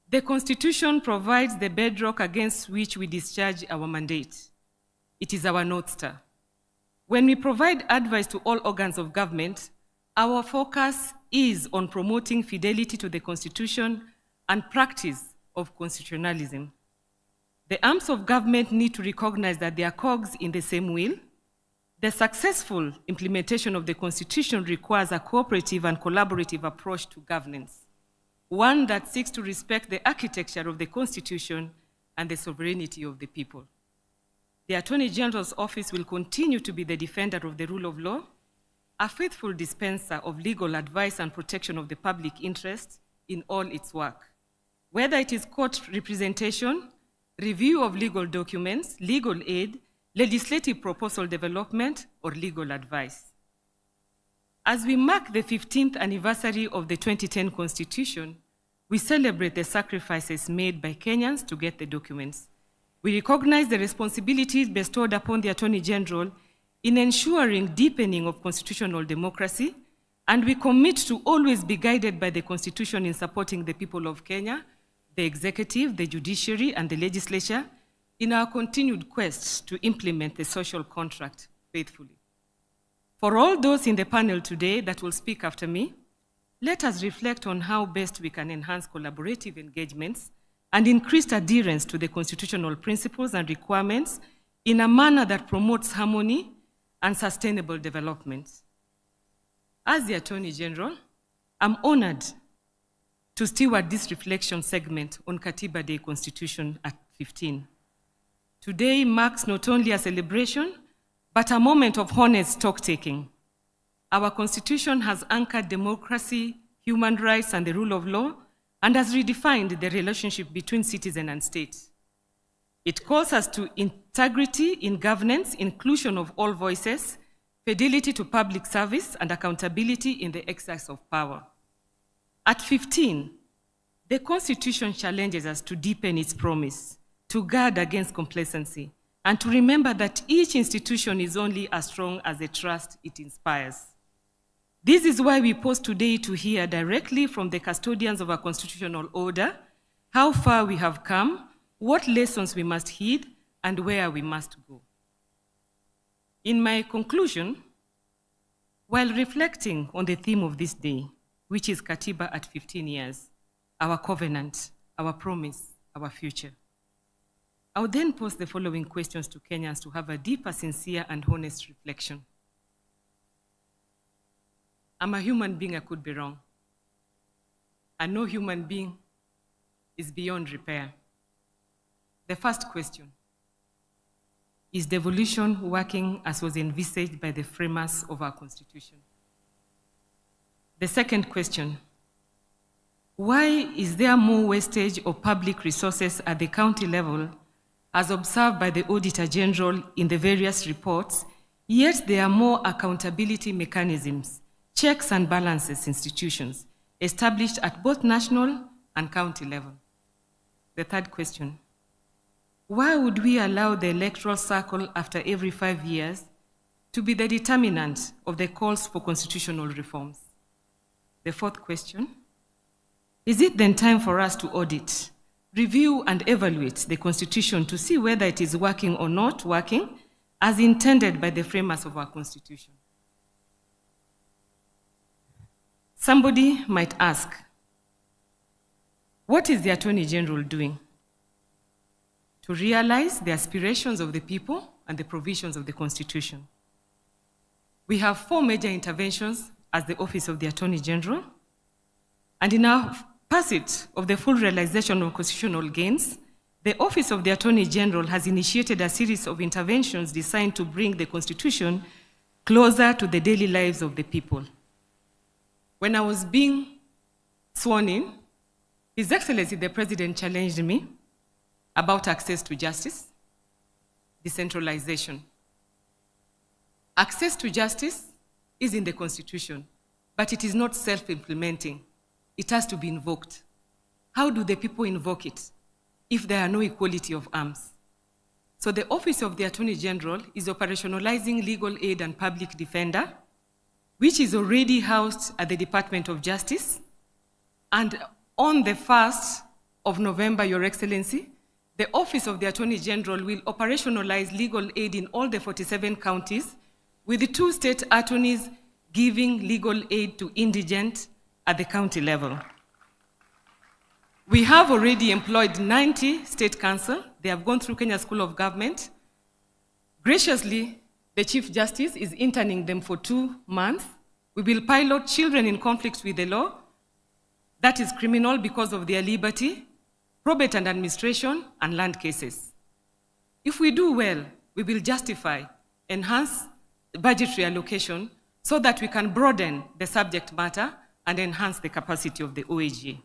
Speaker 15: the Constitution provides the bedrock against which we discharge our mandate. It is our North Star. When we provide advice to all organs of government, our focus is on promoting fidelity to the Constitution and practice of constitutionalism. The arms of government need to recognize that they are cogs in the same wheel. The successful implementation of the Constitution requires a cooperative and collaborative approach to governance, one that seeks to respect the architecture of the Constitution and the sovereignty of the people. The Attorney General's office will continue to be the defender of the rule of law, a faithful dispenser of legal advice and protection of the public interest in all its work, whether it is court representation, review of legal documents, legal aid, legislative proposal development, or legal advice. As we mark the 15th anniversary of the 2010 Constitution, we celebrate the sacrifices made by Kenyans to get the documents. We recognize the responsibilities bestowed upon the Attorney General in ensuring deepening of constitutional democracy, and we commit to always be guided by the Constitution in supporting the people of Kenya, the executive, the judiciary, and the legislature in our continued quest to implement the social contract faithfully. For all those in the panel today that will speak after me, let us reflect on how best we can enhance collaborative engagements and increased adherence to the constitutional principles and requirements in a manner that promotes harmony and sustainable development. As the Attorney General, I'm honored to steward this reflection segment on Katiba Day Constitution at 15. Today marks not only a celebration, but a moment of honest stock-taking. Our Constitution has anchored democracy, human rights, and the rule of law, and has redefined the relationship between citizen and state. It calls us to integrity in governance, inclusion of all voices, fidelity to public service, and accountability in the exercise of power. At 15, the Constitution challenges us to deepen its promise, to guard against complacency, and to remember that each institution is only as strong as the trust it inspires. This is why we pause today to hear directly from the custodians of our constitutional order how far we have come, what lessons we must heed, and where we must go. In my conclusion, while reflecting on the theme of this day, which is Katiba at 15 years, our covenant, our promise, our future, I would then pose the following questions to Kenyans to have a deeper, sincere, and honest reflection. I'm a human being, I could be wrong. And no human being is beyond repair. The first question, is devolution working as was envisaged by the framers of our Constitution? The second question, why is there more wastage of public resources at the county level as observed by the Auditor General in the various reports, yet there are more accountability mechanisms, checks and balances institutions established at both national and county level? The third question, why would we allow the electoral cycle after every 5 years to be the determinant of the calls for constitutional reforms? The fourth question, is it then time for us to audit, review and evaluate the Constitution to see whether it is working or not working as intended by the framers of our Constitution? Somebody might ask, What is the Attorney General doing? To realize the aspirations of the people and the provisions of the Constitution. We have 4 major interventions as the Office of the Attorney General, and in our pursuit of the full realization of constitutional gains, the Office of the Attorney General has initiated a series of interventions designed to bring the Constitution closer to the daily lives of the people. When I was being sworn in, His Excellency the President challenged me about access to justice, decentralization. Access to justice is in the Constitution, but it is not self-implementing. It has to be invoked. How do the people invoke it if there are no equality of arms? So the Office of the Attorney General is operationalizing legal aid and public defender, which is already housed at the Department of Justice. And on the 1st of November, Your Excellency, the Office of the Attorney General will operationalize legal aid in all the 47 counties, with the 2 state attorneys giving legal aid to indigent at the county level. We have already employed 90 state counsel. They have gone through Kenya School of Government. Graciously, the Chief Justice is interning them for 2 months. We will pilot children in conflict with the law. That is criminal because of their liberty, probate and administration, and land cases. If we do well, we will justify, enhance budgetary allocation so that we can broaden the subject matter and enhance the capacity of the OAG.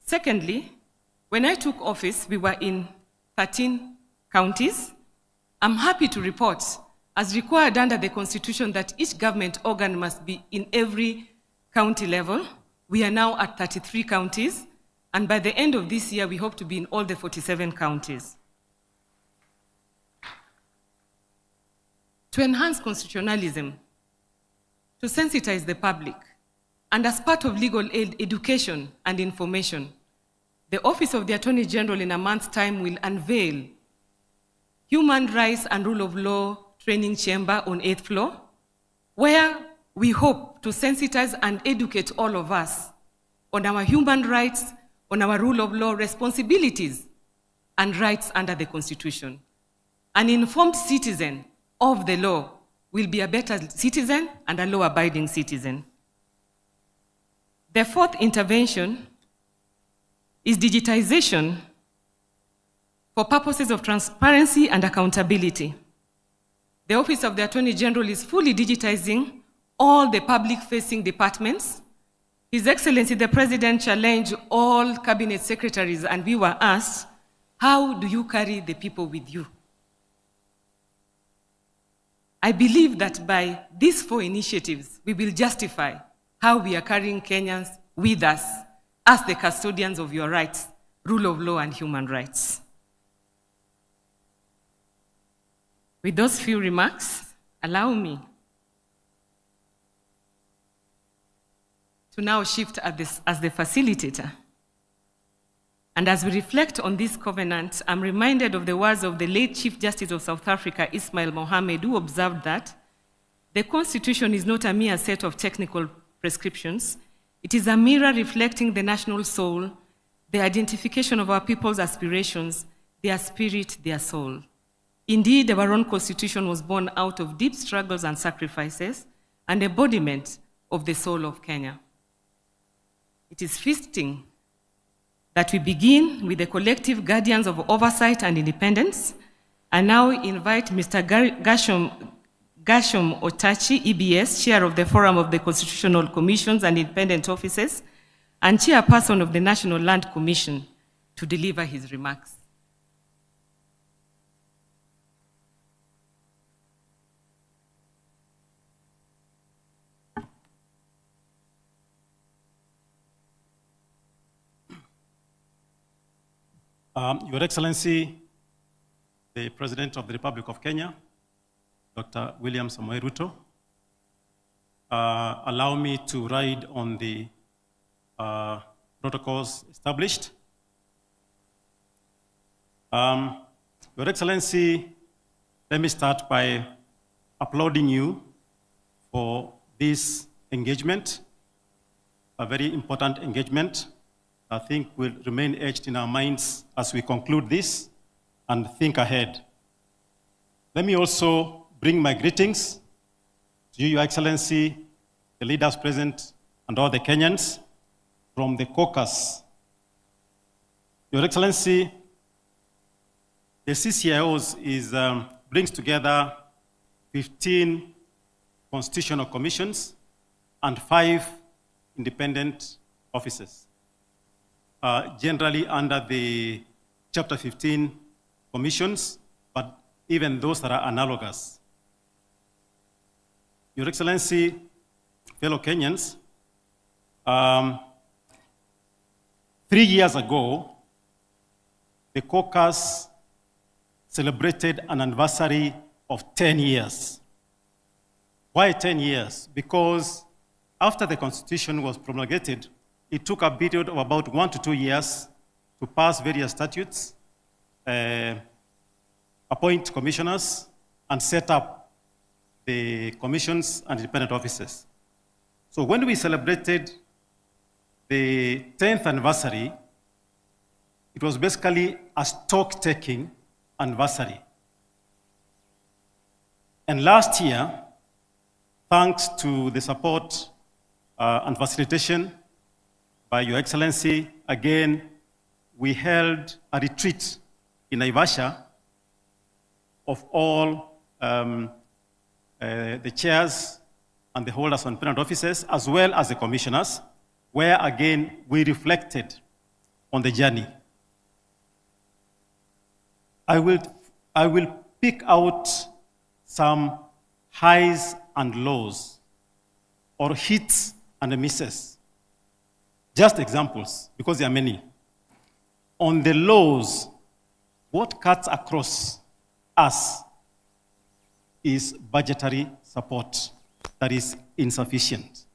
Speaker 15: Secondly, when I took office, we were in 13 counties. I'm happy to report, as required under the Constitution, that each government organ must be in every county level. We are now at 33 counties, and by the end of this year, we hope to be in all the 47 counties. To enhance constitutionalism, to sensitize the public, and as part of legal aid education and information, the Office of the Attorney General in a month's time will unveil Human Rights and Rule of Law Training Chamber on 8th floor, where we hope to sensitize and educate all of us on our human rights, on our rule of law responsibilities and rights under the Constitution. An informed citizen of the law will be a better citizen and a law-abiding citizen. The 4th intervention is digitization for purposes of transparency and accountability. The Office of the Attorney General is fully digitizing all the public-facing departments. His Excellency the President challenged all cabinet secretaries, and we were asked, how do you carry the people with you? I believe that by these 4 initiatives, we will justify how we are carrying Kenyans with us as the custodians of your rights, rule of law, and human rights. With those few remarks, allow me to now shift as the facilitator. And as we reflect on this covenant, I'm reminded of the words of the late Chief Justice of South Africa, Ismail Mohammed, who observed that the Constitution is not a mere set of technical prescriptions. It is a mirror reflecting the national soul, the identification of our people's aspirations, their spirit, their soul. Indeed, our own Constitution was born out of deep struggles and sacrifices, an embodiment of the soul of Kenya. It is fitting that we begin with the collective guardians of oversight and independence, and now invite Mr. Gashom Otachi, EBS, Chair of the Forum of the Constitutional Commissions and Independent Offices, and Chairperson of the National Land Commission, to deliver his remarks.
Speaker 16: Your Excellency, the President of the Republic of Kenya, Dr. William Samoei Ruto, allow me to ride on the protocols established. Your Excellency, let me start by applauding you for this engagement, a very important engagement I think will remain etched in our minds as we conclude this and think ahead. Let me also bring my greetings to you, Your Excellency, the leaders present, and all the Kenyans from the caucus. Your Excellency, the CCIOs brings together 15 constitutional commissions and 5 independent offices, generally under the Chapter 15 commissions, but even those that are analogous. Your Excellency, fellow Kenyans, 3 years ago, the caucus celebrated an anniversary of 10 years. Why 10 years? Because after the Constitution was promulgated, it took a period of about 1 to 2 years to pass various statutes, appoint commissioners, and set up the commissions and independent offices. So when we celebrated the 10th anniversary, it was basically a stock-taking anniversary. And last year, thanks to the support and facilitation by Your Excellency, again, we held a retreat in Naivasha of all the chairs and the holders of independent offices, as well as the commissioners, where again we reflected on the journey. I will pick out some highs and lows, or hits and misses. Just examples, because there are many. On the lows, what cuts across us is budgetary support that is insufficient.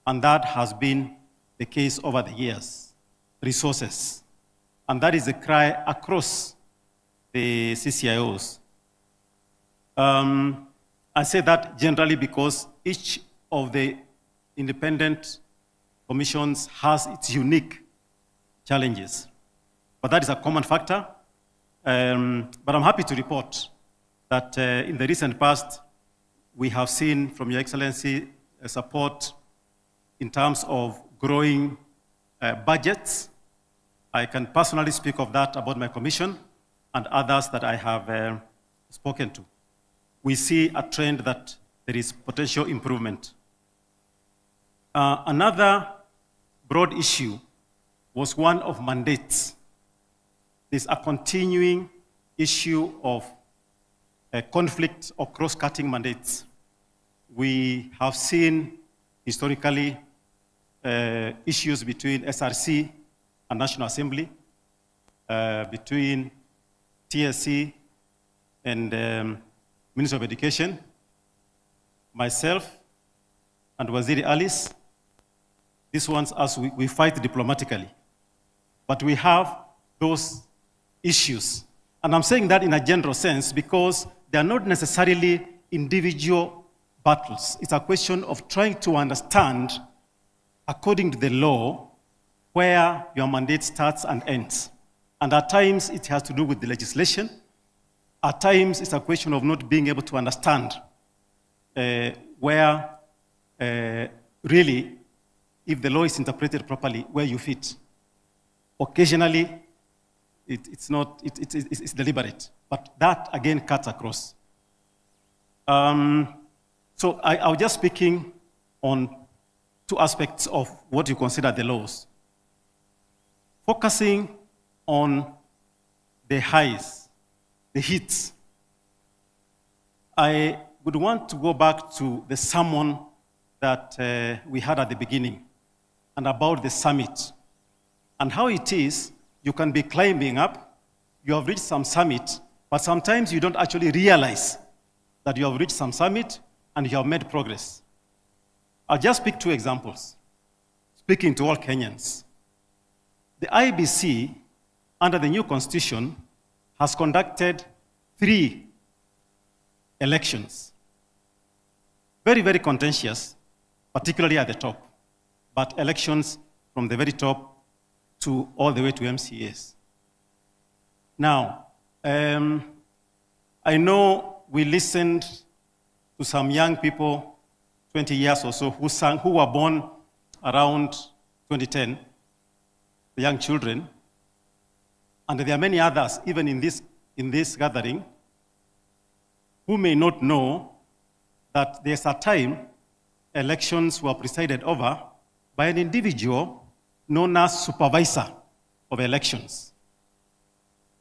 Speaker 16: And that has been the case over the years. Resources. And that is a cry across the CCIOs. I say that generally because each of the independent commissions has its unique challenges. But that is a common factor. But I'm happy to report that in the recent past, we have seen from Your Excellency support in terms of growing budgets. I can personally speak of that about my commission and others that I have spoken to. We see a trend that there is potential improvement. Another broad issue was one of mandates. There's a continuing issue of conflict or cross-cutting mandates. We have seen historically issues between SRC and National Assembly, between TSC and Minister of Education, myself, and Waziri Alice. These ones, as we fight diplomatically. But we have those issues. And I'm saying that in a general sense because they are not necessarily individual battles. It's a question of trying to understand, according to the law, where your mandate starts and ends. And at times, it has to do with the legislation. At times, it's a question of not being able to understand where, really, if the law is interpreted properly, where you fit. Occasionally, it's deliberate. But that, again, cuts across. So I was just speaking on 2 aspects of what you consider the laws. Focusing on the highs, the hits. I would want to go back to the sermon that we had at the beginning and about the summit and how it is you can be climbing up, you have reached some summit, but sometimes you don't actually realize that you have reached some summit and you have made progress. I'll just pick 2 examples, speaking to all Kenyans. The IBC, under the new constitution, has conducted 3 elections. Very, very contentious, particularly at the top, but elections from the very top to all the way to MCAs. Now, I know we listened to some young people, 20 years or so, who were born around 2010, the young children, and there are many others, even in this gathering, who may not know that there's a time elections were presided over by an individual known as supervisor of elections.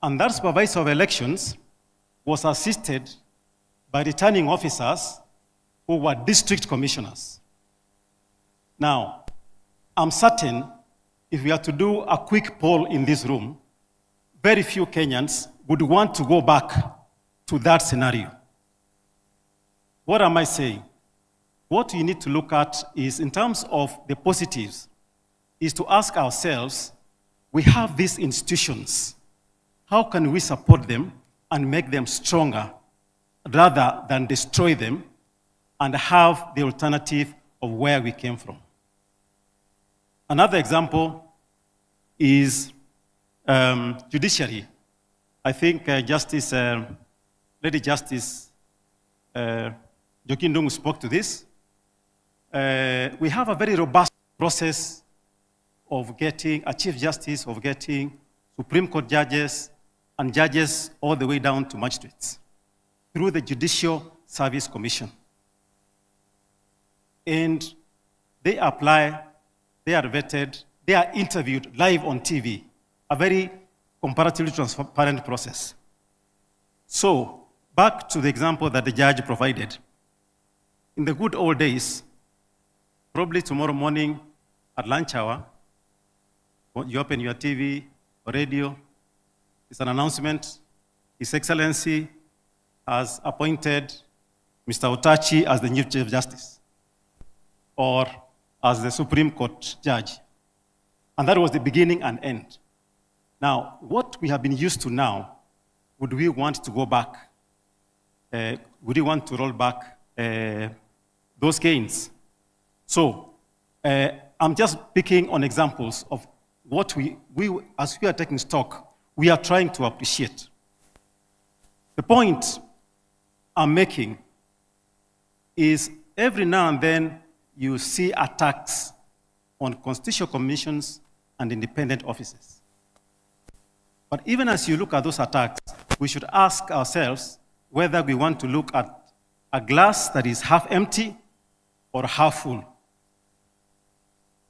Speaker 16: And that supervisor of elections was assisted by returning officers who were district commissioners. Now, I'm certain if we are to do a quick poll in this room, very few Kenyans would want to go back to that scenario. What am I saying? What we need to look at is, in terms of the positives, is to ask ourselves, we have these institutions. How can we support them and make them stronger rather than destroy them and have the alternative of where we came from? Another example is judiciary. I think Lady Justice Joaquin Ndungu spoke to this. We have a very robust process of getting a Chief Justice, of getting Supreme Court judges and judges all the way down to magistrates through the Judicial Service Commission. And they apply, they are vetted, they are interviewed live on TV, a very comparatively transparent process. So, back to the example that the judge provided. In the good old days, probably tomorrow morning at lunch hour, you open your TV or radio, it's an announcement. His Excellency has appointed Mr. Otachi as the new Chief Justice or as the Supreme Court judge. And that was the beginning and end. Now, what we have been used to now, would we want to go back? Would we want to roll back those gains? So, I'm just picking on examples of what we, as we are taking stock, we are trying to appreciate. The point I'm making is every now and then you see attacks on constitutional commissions and independent offices. But even as you look at those attacks, we should ask ourselves whether we want to look at a glass that is half empty or half full.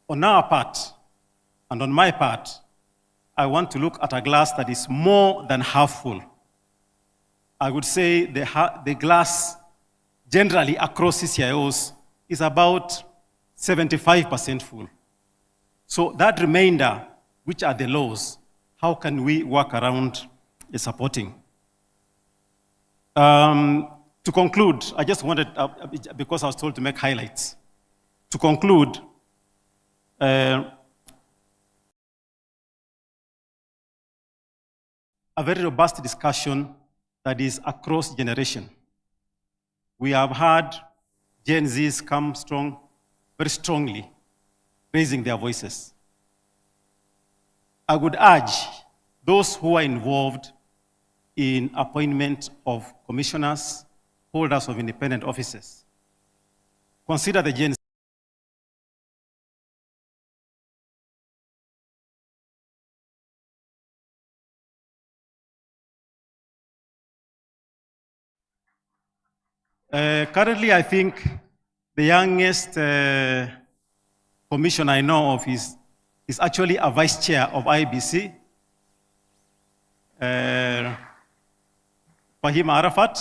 Speaker 16: On our part, and on my part, I want to look at a glass that is more than half full. I would say the glass generally across CCIOs is about 75% full. So that remainder, which are the lows, how can we work around supporting? To conclude, I just wanted, because I was told to make highlights. To conclude, a very robust discussion that is across generation. We have had Gen Zs come strong, very strongly, raising their voices. I would urge those who are involved in appointment of commissioners, holders of independent offices, consider the Gen Z. Currently, I think the youngest commissioner I know of is actually a vice chair of IBC, Fahima Arafat,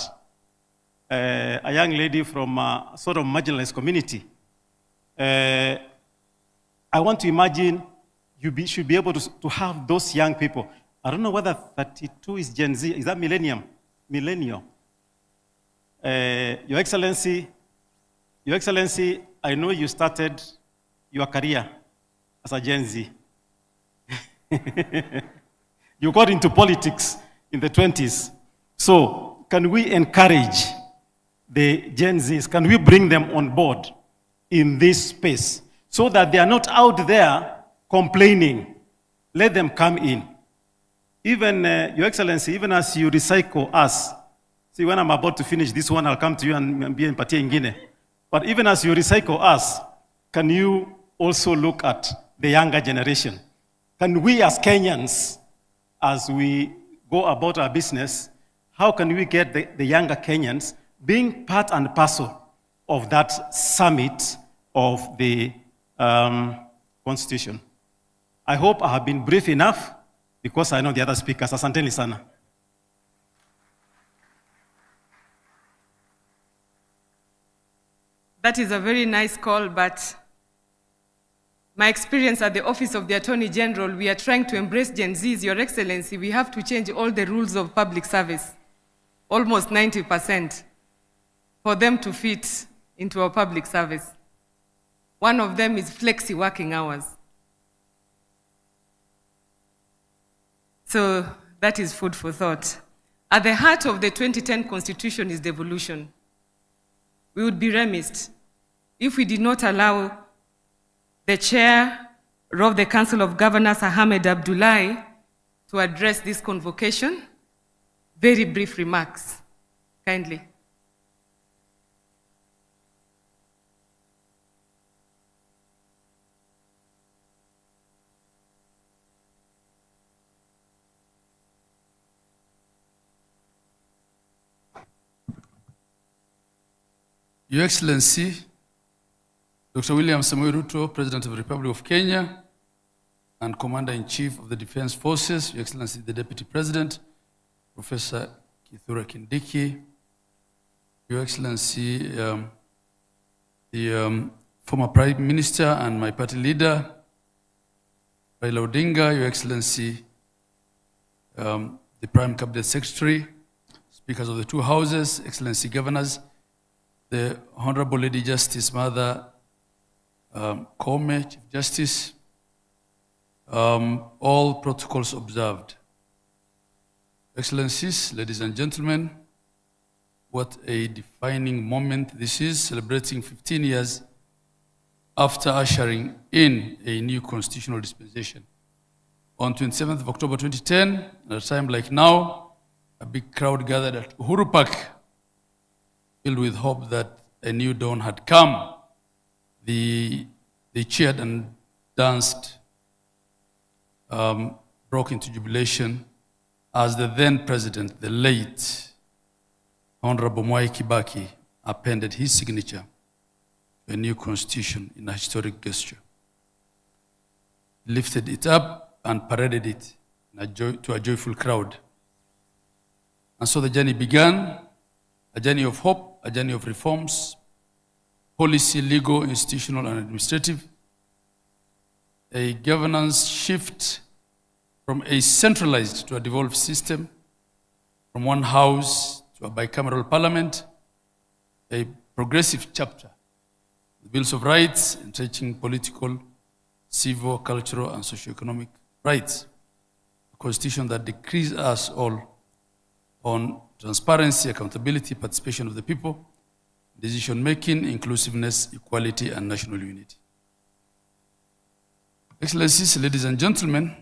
Speaker 16: a young lady from a sort of marginalized community. I want to imagine you should be able to have those young people. I don't know whether 32 is Gen Z, is that millennial? Your Excellency, I know you started your career as a Gen Z. You got into politics in the 20s. So can we encourage the Gen Zs? Can we bring them on board in this space so that they are not out there complaining let them come in. Even, Your Excellency, even as you recycle us, see, when I'm about to finish this one, I'll come to you and be in Patia Ingine. But even as you recycle us, can you also look at the younger generation? Can we as Kenyans, as we go about our business, how can we get the younger Kenyans being part and parcel of that summit of the Constitution? I hope I have been brief enough, because I know the other speakers. Asanteni sana.
Speaker 15: That is a very nice call, but my experience at the Office of the Attorney General, we are trying to embrace Gen Zs, Your Excellency. We have to change all the rules of public service, almost 90%, for them to fit into our public service. One of them is flexi working hours. So that is food for thought. At the heart of the 2010 Constitution is devolution. We would be remiss if we did not allow the chair of the Council of Governors, Ahmed Abdullahi, to address this convocation. Very brief remarks, kindly.
Speaker 17: Your Excellency, Dr. William Samoei Ruto, President of the Republic of Kenya, and Commander-in-Chief of the Defense Forces, Your Excellency, the Deputy President, Professor Kithure Kindiki, Your Excellency, the former Prime Minister and my party leader, Raila Odinga, Your Excellency, the Prime Cabinet Secretary, Speakers of the two Houses, Excellency Governors, the Honorable Lady Justice Mother Kome, Chief Justice, all protocols observed. Excellencies, ladies and gentlemen, what a defining moment this is, celebrating 15 years after ushering in a new constitutional dispensation. On 27th of October 2010, at a time like now, a big crowd gathered at Uhuru Park, filled with hope that a new dawn had come. They cheered and danced, broke into jubilation as the then president, the late Honorable Mwai Kibaki, appended his signature to a new constitution in a historic gesture. He lifted it up and paraded it to a joyful crowd. And so the journey began, a journey of hope, a journey of reforms, policy, legal, institutional, and administrative, a governance shift from a centralized to a devolved system, from one house to a bicameral parliament, a progressive chapter, the Bills of Rights, entrenching political, civil, cultural, and socioeconomic rights, a constitution that decrees us all on transparency, accountability, participation of the people, decision-making, inclusiveness, equality, and national unity. Excellencies, ladies and gentlemen,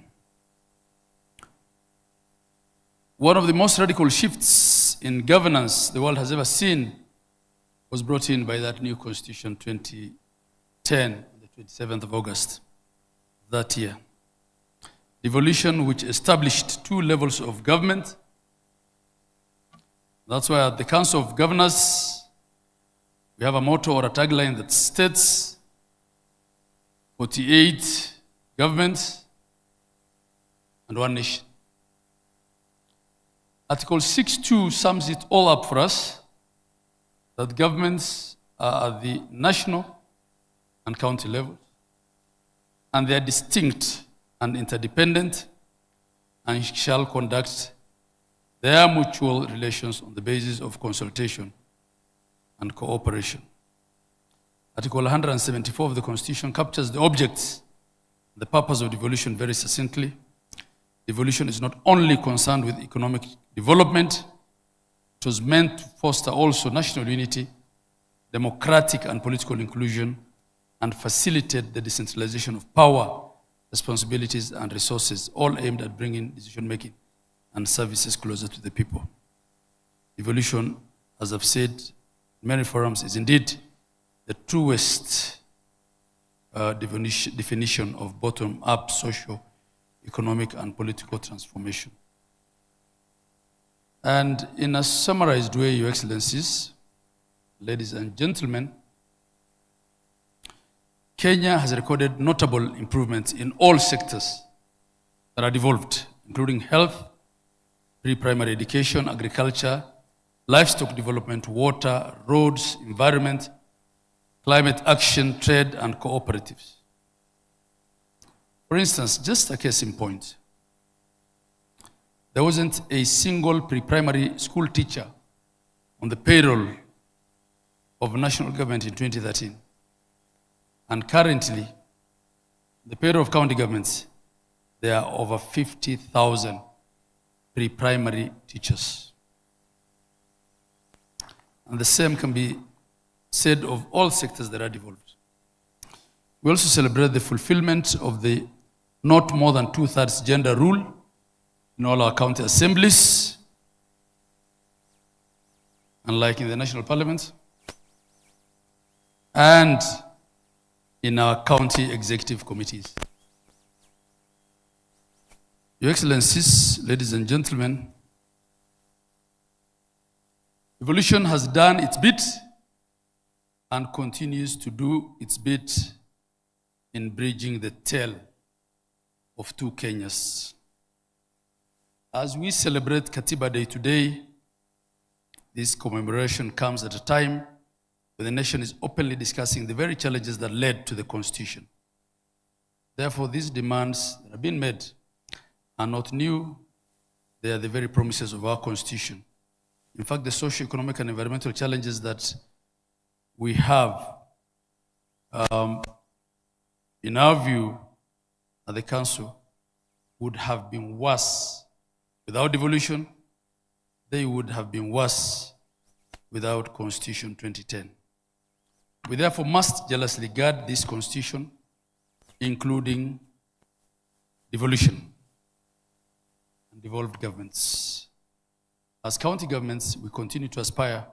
Speaker 17: one of the most radical shifts in governance the world has ever seen was brought in by that new constitution 2010, the 27th of August that year. Devolution, which established two levels of government. That's why at the Council of Governors, we have a motto or a tagline that states 48 governments and one nation. Article 6.2 sums it all up for us, that governments are at the national and county levels, and they are distinct and interdependent, and shall conduct their mutual relations on the basis of consultation and cooperation. Article 174 of the Constitution captures the objects, the purpose of devolution very succinctly. Devolution is not only concerned with economic development, it was meant to foster also national unity, democratic and political inclusion, and facilitate the decentralization of power responsibilities, and resources, all aimed at bringing decision-making and services closer to the people. Devolution, as I've said in many forums, is indeed the truest definition of bottom-up social, economic, and political transformation. And in a summarized way, Your Excellencies, ladies and gentlemen, Kenya has recorded notable improvements in all sectors that are devolved, including health, pre-primary education, agriculture, livestock development, water, roads, environment, climate action, trade, and cooperatives. For instance, just a case in point, there wasn't a single pre-primary school teacher on the payroll of national government in 2013. And currently, the payroll of county governments, there are over 50,000 pre-primary teachers. And the same can be said of all sectors that are devolved. We also celebrate the fulfillment of the not more than 2/3 gender rule in all our county assemblies, unlike in the national parliament, and in our county executive committees. Your Excellencies, ladies and gentlemen, devolution has done its bit and continues to do its bit in bridging the tale of two Kenyas. As we celebrate Katiba Day today, this commemoration comes at a time when the nation is openly discussing the very challenges that led to the Constitution. Therefore, these demands that have been made are not new. They are the very promises of our Constitution. In fact, the socio-economic and environmental challenges that we have, in our view, at the Council, would have been worse without devolution. They would have been worse without Constitution 2010. We therefore must jealously guard this Constitution, including devolution and devolved governments. As county governments, we continue to aspire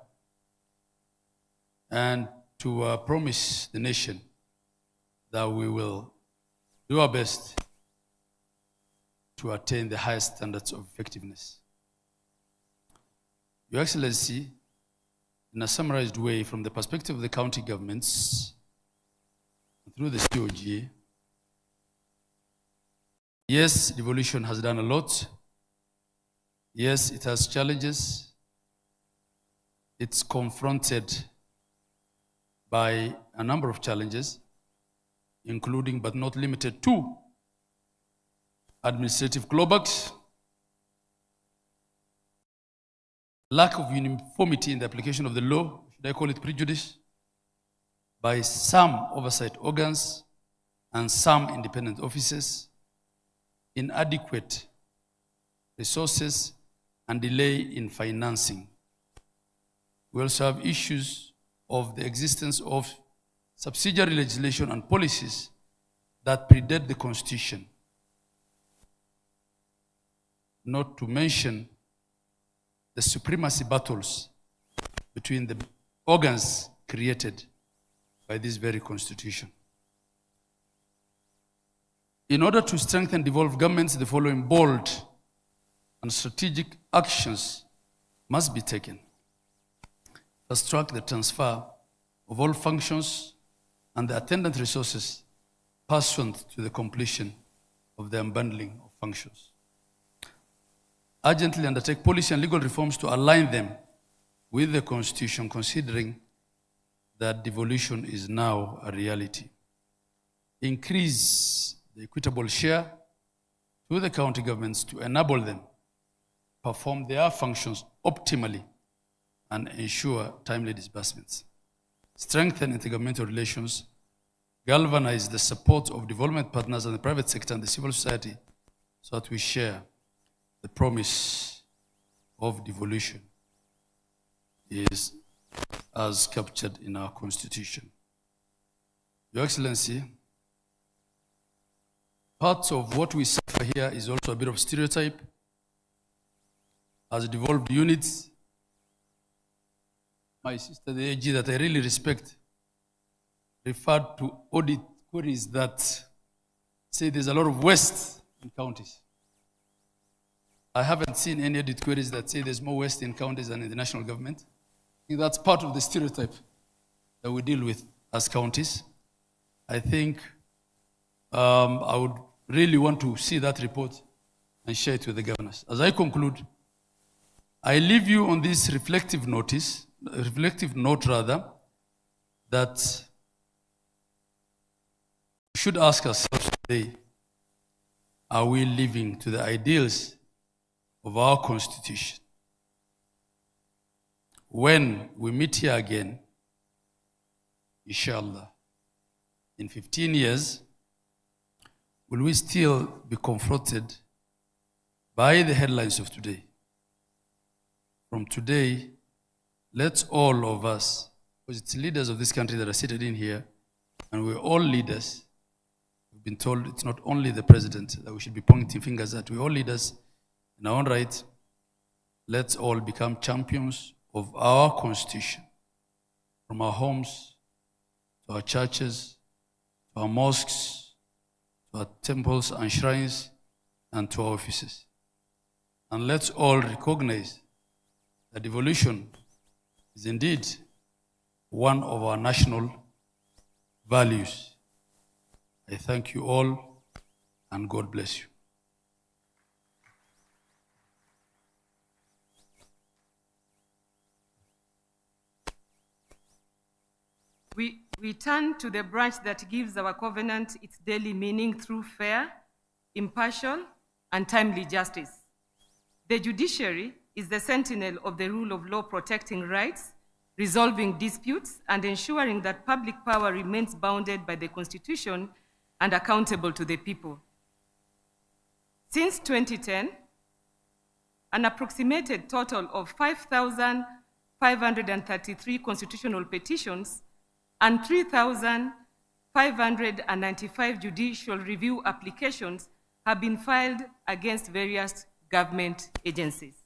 Speaker 17: and to promise the nation that we will do our best to attain the highest standards of effectiveness. Your Excellency, in a summarized way, from the perspective of the county governments, through the COGA, yes, devolution has done a lot. Yes, it has challenges. It's confronted by a number of challenges, including but not limited to administrative clawbacks, lack of uniformity in the application of the law, should I call it prejudice, by some oversight organs and some independent offices, inadequate resources, and delay in financing. We also have issues of the existence of subsidiary legislation and policies that predate the Constitution, not to mention the supremacy battles between the organs created by this very Constitution. In order to strengthen devolved governments, the following bold and strategic actions must be taken. First, track the transfer of all functions and the attendant resources pursuant to the completion of the unbundling of functions. Urgently undertake policy and legal reforms to align them with the Constitution, considering that devolution is now a reality. Increase the equitable share to the county governments to enable them perform their functions optimally and ensure timely disbursements. Strengthen intergovernmental relations, galvanize the support of development partners and the private sector and the civil society so that we share the promise of devolution is as captured in our Constitution. Your Excellency, part of what we suffer here is also a bit of stereotype. As devolved units, my sister, the AG, that I really respect, referred to audit queries that say there's a lot of waste in counties. I haven't seen any audit queries that say there's more waste in counties than in the national government. I think that's part of the stereotype that we deal with as counties. I think I would really want to see that report and share it with the governors. As I conclude, I leave you on this reflective note that we should ask ourselves today, are we living to the ideals of our Constitution? When we meet here again, inshallah, in 15 years, will we still be confronted by the headlines of today? From today, let's all of us, because it's leaders of this country that are seated in here, and we're all leaders. We've been told it's not only the president that we should be pointing fingers at, we're all leaders in our own right. Let's all become champions of our Constitution, from our homes, to our churches, to our mosques, to our temples and shrines, and to our offices. And let's all recognize that devolution is indeed one of our national values. I thank you all, and God bless you.
Speaker 15: We turn to the branch that gives our covenant its daily meaning through fair, impartial, and timely justice. The judiciary is the sentinel of the rule of law, protecting rights, resolving disputes, and ensuring that public power remains bounded by the Constitution and accountable to the people. Since 2010, an approximated total of 5,533 constitutional petitions and 3,595 judicial review applications have been filed against various government agencies.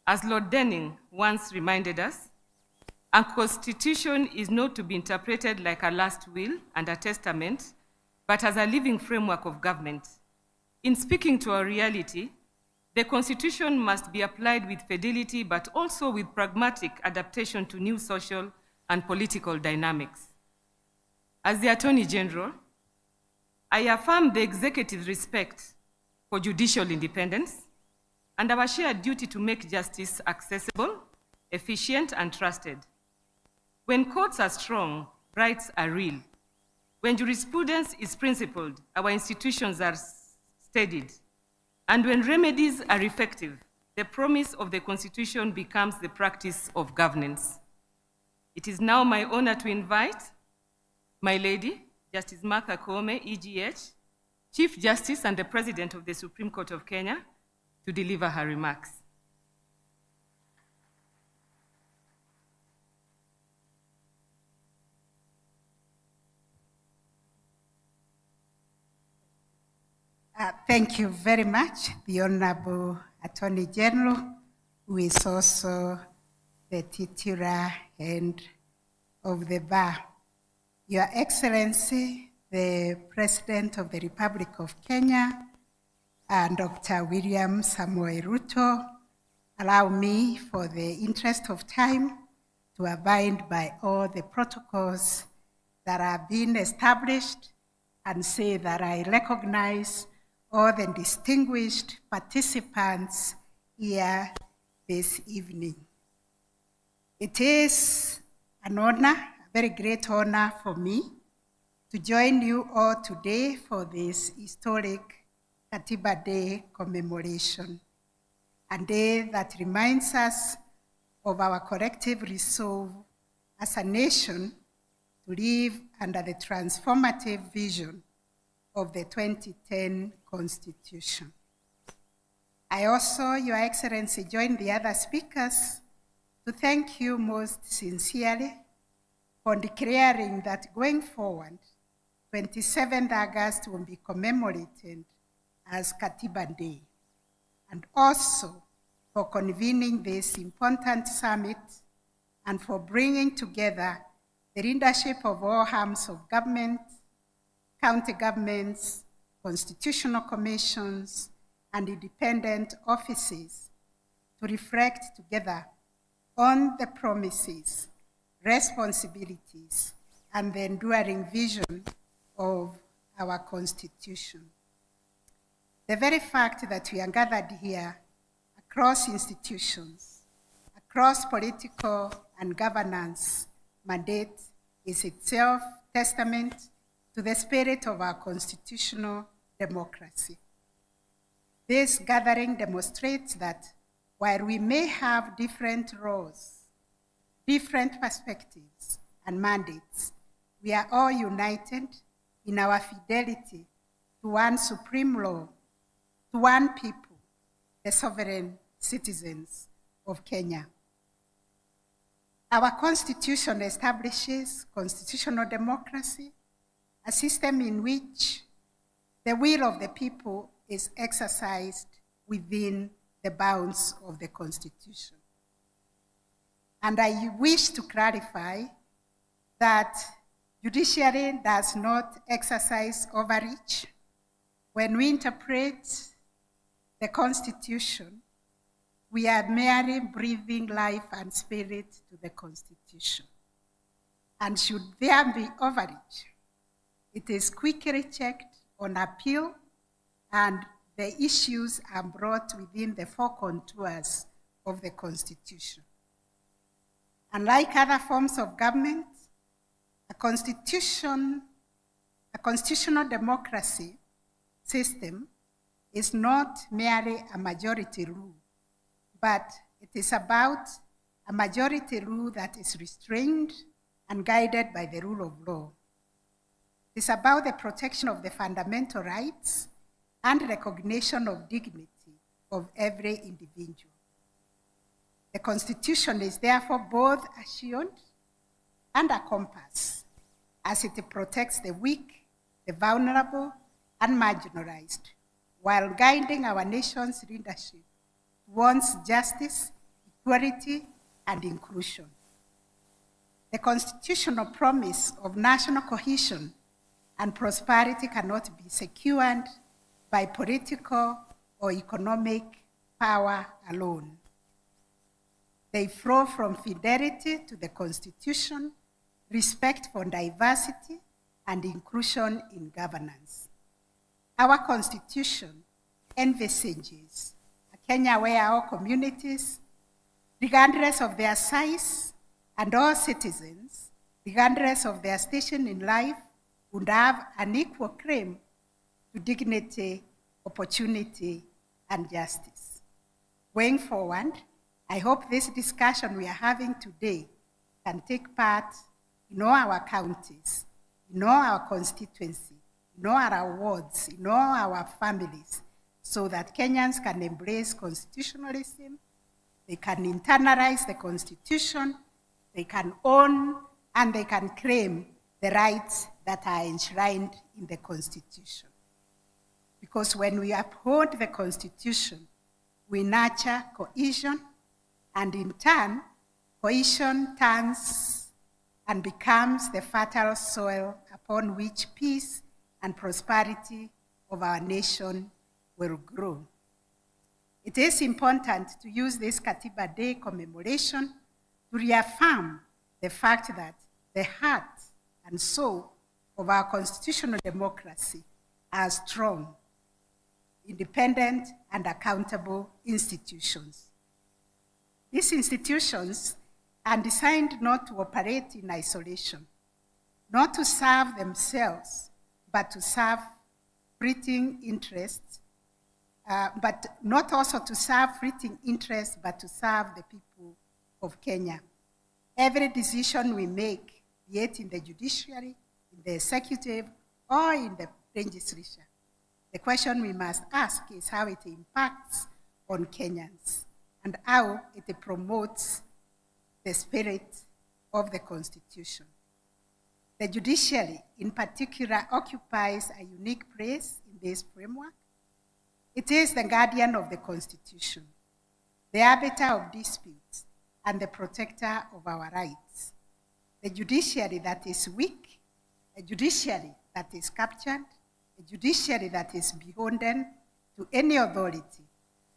Speaker 15: As Lord Denning once reminded us, a constitution is not to be interpreted like a last will and a testament, but as a living framework of government. In speaking to our reality, the Constitution must be applied with fidelity, but also with pragmatic adaptation to new social and political dynamics. As the Attorney General, I affirm the executive's respect for judicial independence and our shared duty to make justice accessible, efficient, and trusted. When courts are strong, rights are real. When jurisprudence is principled, our institutions are steadied. And when remedies are effective, the promise of the Constitution becomes the practice of governance. It is now my honor to invite my lady, Justice Martha Koome, EGH, Chief Justice and the President of the Supreme Court of Kenya, to deliver her remarks.
Speaker 18: Thank you very much, the Honorable Attorney General, who is also the titular head of the bar. Your Excellency, the President of the Republic of Kenya, and Dr. William Samoei Ruto, allow me, for the interest of time, to abide by all the protocols that have been established and say that I recognize all the distinguished participants here this evening. It is an honor, a very great honor for me, to join you all today for this historic Katiba Day commemoration, a day that reminds us of our collective resolve as a nation to live under the transformative vision of the 2010 Constitution. I also, Your Excellency, join the other speakers to thank you most sincerely for declaring that going forward, 27th August will be commemorated as Katiba Day, and also for convening this important summit and for bringing together the leadership of all arms of government, county governments, constitutional commissions, and independent offices to reflect together on the promises, responsibilities, and the enduring vision of our Constitution. The very fact that we are gathered here across institutions, across political and governance mandate is itself testament to the spirit of our constitutional democracy. This gathering demonstrates that while we may have different roles, different perspectives and mandates, we are all united in our fidelity to one supreme law, to one people, the sovereign citizens of Kenya. Our Constitution establishes constitutional democracy, a system in which the will of the people is exercised within the bounds of the Constitution. And I wish to clarify that judiciary does not exercise overreach. When we interpret the Constitution, we are merely breathing life and spirit to the Constitution. And should there be overreach, it is quickly checked on appeal, and the issues are brought within the four contours of the Constitution. Unlike other forms of government, a constitutional democracy system is not merely a majority rule, but it is about a majority rule that is restrained and guided by the rule of law. It is about the protection of the fundamental rights and recognition of dignity of every individual. The Constitution is therefore both a shield and a compass, as it protects the weak, the vulnerable, and marginalized, while guiding our nation's leadership towards justice, equality, and inclusion. The constitutional promise of national cohesion and prosperity cannot be secured by political or economic power alone. They flow from fidelity to the Constitution, respect for diversity, and inclusion in governance. Our Constitution envisages a Kenya where all communities, regardless of their size, and all citizens, regardless of their station in life, would have an equal claim to dignity, opportunity, and justice. Going forward, I hope this discussion we are having today can take part in all our counties, in all our constituency, in all our wards, in all our families, so that Kenyans can embrace constitutionalism, they can internalize the Constitution, they can own and they can claim the rights that are enshrined in the Constitution. Because when we uphold the Constitution, we nurture cohesion, and in turn, cohesion turns and becomes the fertile soil upon which peace and prosperity of our nation will grow. It is important to use this Katiba Day commemoration to reaffirm the fact that the heart and soul of our constitutional democracy are strong, independent, and accountable institutions. These institutions are designed not to operate in isolation, not to serve themselves, but to serve fleeting interests, but not also to serve fleeting interests, but to serve the people of Kenya. Every decision we make, be it in the judiciary, in the executive, or in the legislature, the question we must ask is how it impacts on Kenyans and how it promotes the spirit of the Constitution. The judiciary, in particular, occupies a unique place in this framework. It is the guardian of the Constitution, the arbiter of disputes, and the protector of our rights. The judiciary that is weak, a judiciary that is captured, a judiciary that is beholden to any authority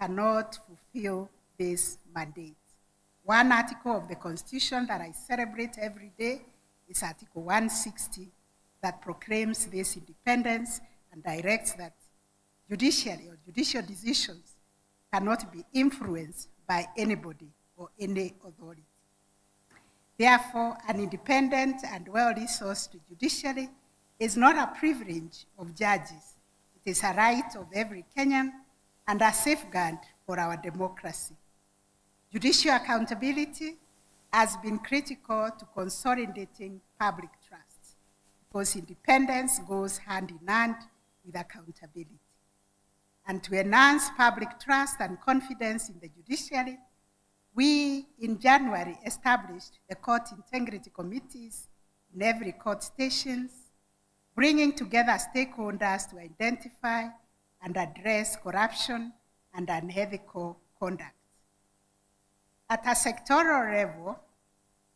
Speaker 18: cannot fulfill this mandate. One article of the Constitution that I celebrate every day is Article 160 that proclaims this independence and directs that judiciary or judicial decisions cannot be influenced by anybody or any authority. Therefore, an independent and well-resourced judiciary is not a privilege of judges. It is a right of every Kenyan and a safeguard for our democracy. Judicial accountability has been critical to consolidating public trust because independence goes hand in hand with accountability. And to enhance public trust and confidence in the judiciary, we, in January, established the court integrity committees in every court stations, bringing together stakeholders to identify and address corruption and unethical conduct. At a sectoral level,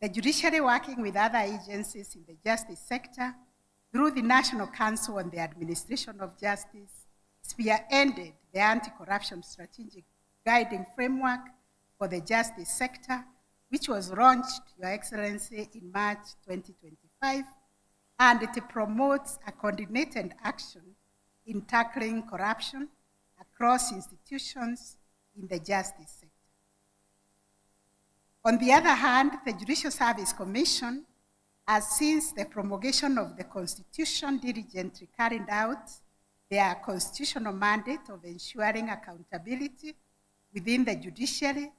Speaker 18: the judiciary, working with other agencies in the justice sector through the National Council on the Administration of Justice, spearheaded the anti-corruption strategic guiding framework for the justice sector, which was launched, Your Excellency, in March 2025, and it promotes a coordinated action in tackling corruption across institutions in the justice sector. On the other hand, the Judicial Service Commission has, since the promulgation of the Constitution, diligently carried out their constitutional mandate of ensuring accountability within the judiciary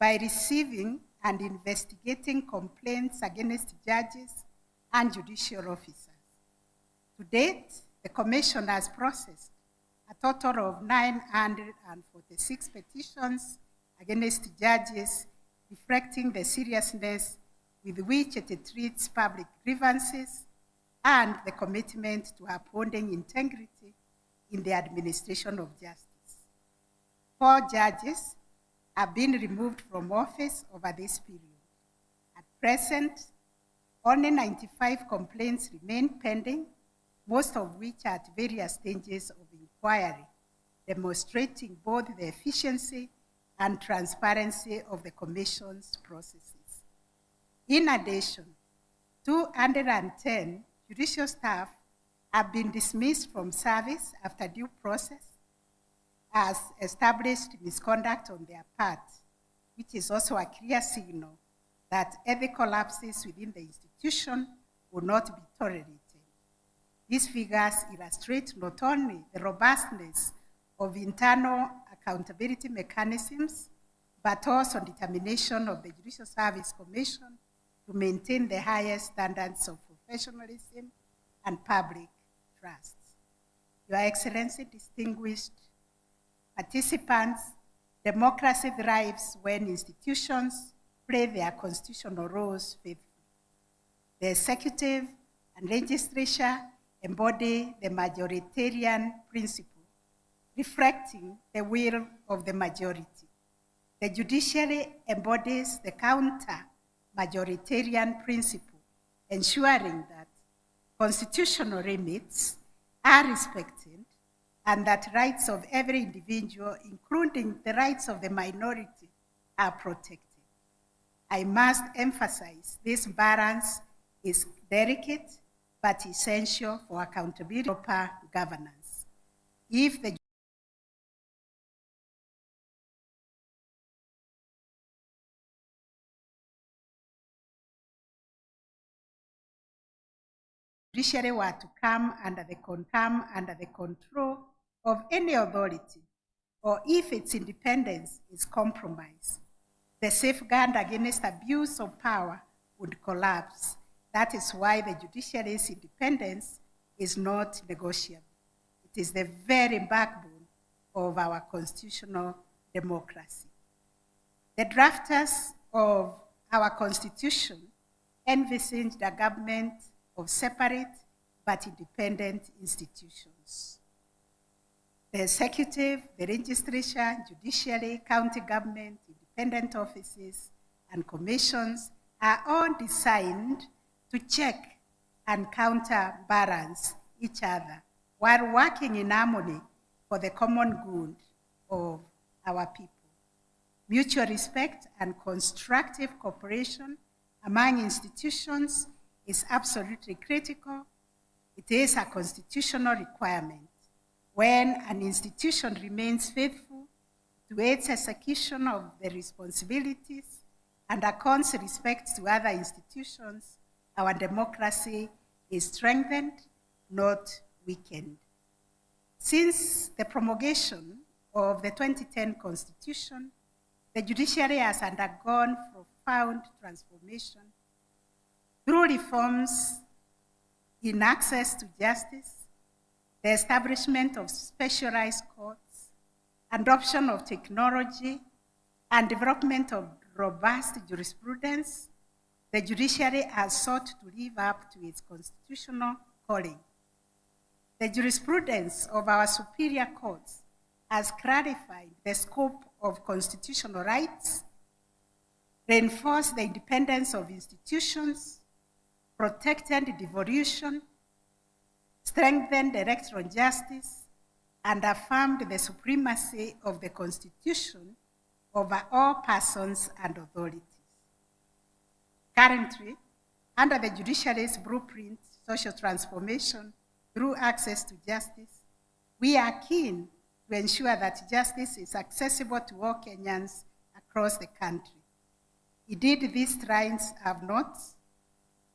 Speaker 18: by receiving and investigating complaints against judges and judicial officers. To date, the Commission has processed a total of 946 petitions against judges, reflecting the seriousness with which it treats public grievances and the commitment to upholding integrity in the administration of justice. 4 judges have been removed from office over this period. At present, only 95 complaints remain pending, most of which are at various stages of inquiry, demonstrating both the efficiency and transparency of the Commission's processes. In addition, 210 judicial staff have been dismissed from service after due process as established misconduct on their part, which is also a clear signal that ethical lapses within the institution will not be tolerated. These figures illustrate not only the robustness of internal accountability mechanisms, but also determination of the Judicial Service Commission to maintain the highest standards of professionalism and public trust. Your Excellency, distinguished participants, democracy thrives when institutions play their constitutional roles faithfully. The executive and legislature embody the majoritarian principle, reflecting the will of the majority. The judiciary embodies the counter-majoritarian principle, ensuring that constitutional limits are respected and that rights of every individual, including the rights of the minority, are protected. I must emphasize this balance is delicate but essential for accountability and proper governance. If the judiciary were to come under the control of any authority, or if its independence is compromised, the safeguard against abuse of power would collapse. That is why the judiciary's independence is not negotiable. It is the very backbone of our constitutional democracy. The drafters of our constitution envisaged a government of separate but independent institutions. The executive, the legislature, judiciary, county government, independent offices, and commissions are all designed to check and counterbalance each other while working in harmony for the common good of our people. Mutual respect and constructive cooperation among institutions is absolutely critical. It is a constitutional requirement. When an institution remains faithful to its execution of the responsibilities and accords respect to other institutions, our democracy is strengthened, not weakened. Since the promulgation of the 2010 Constitution, the judiciary has undergone profound transformation through reforms in access to justice, the establishment of specialized courts, adoption of technology, and development of robust jurisprudence. The judiciary has sought to live up to its constitutional calling. The jurisprudence of our superior courts has clarified the scope of constitutional rights, reinforced the independence of institutions, protected devolution, strengthened electoral justice, and affirmed the supremacy of the Constitution over all persons and authorities. Currently, under the judiciary's blueprint, social transformation through access to justice, we are keen to ensure that justice is accessible to all Kenyans across the country. Indeed, these strides have not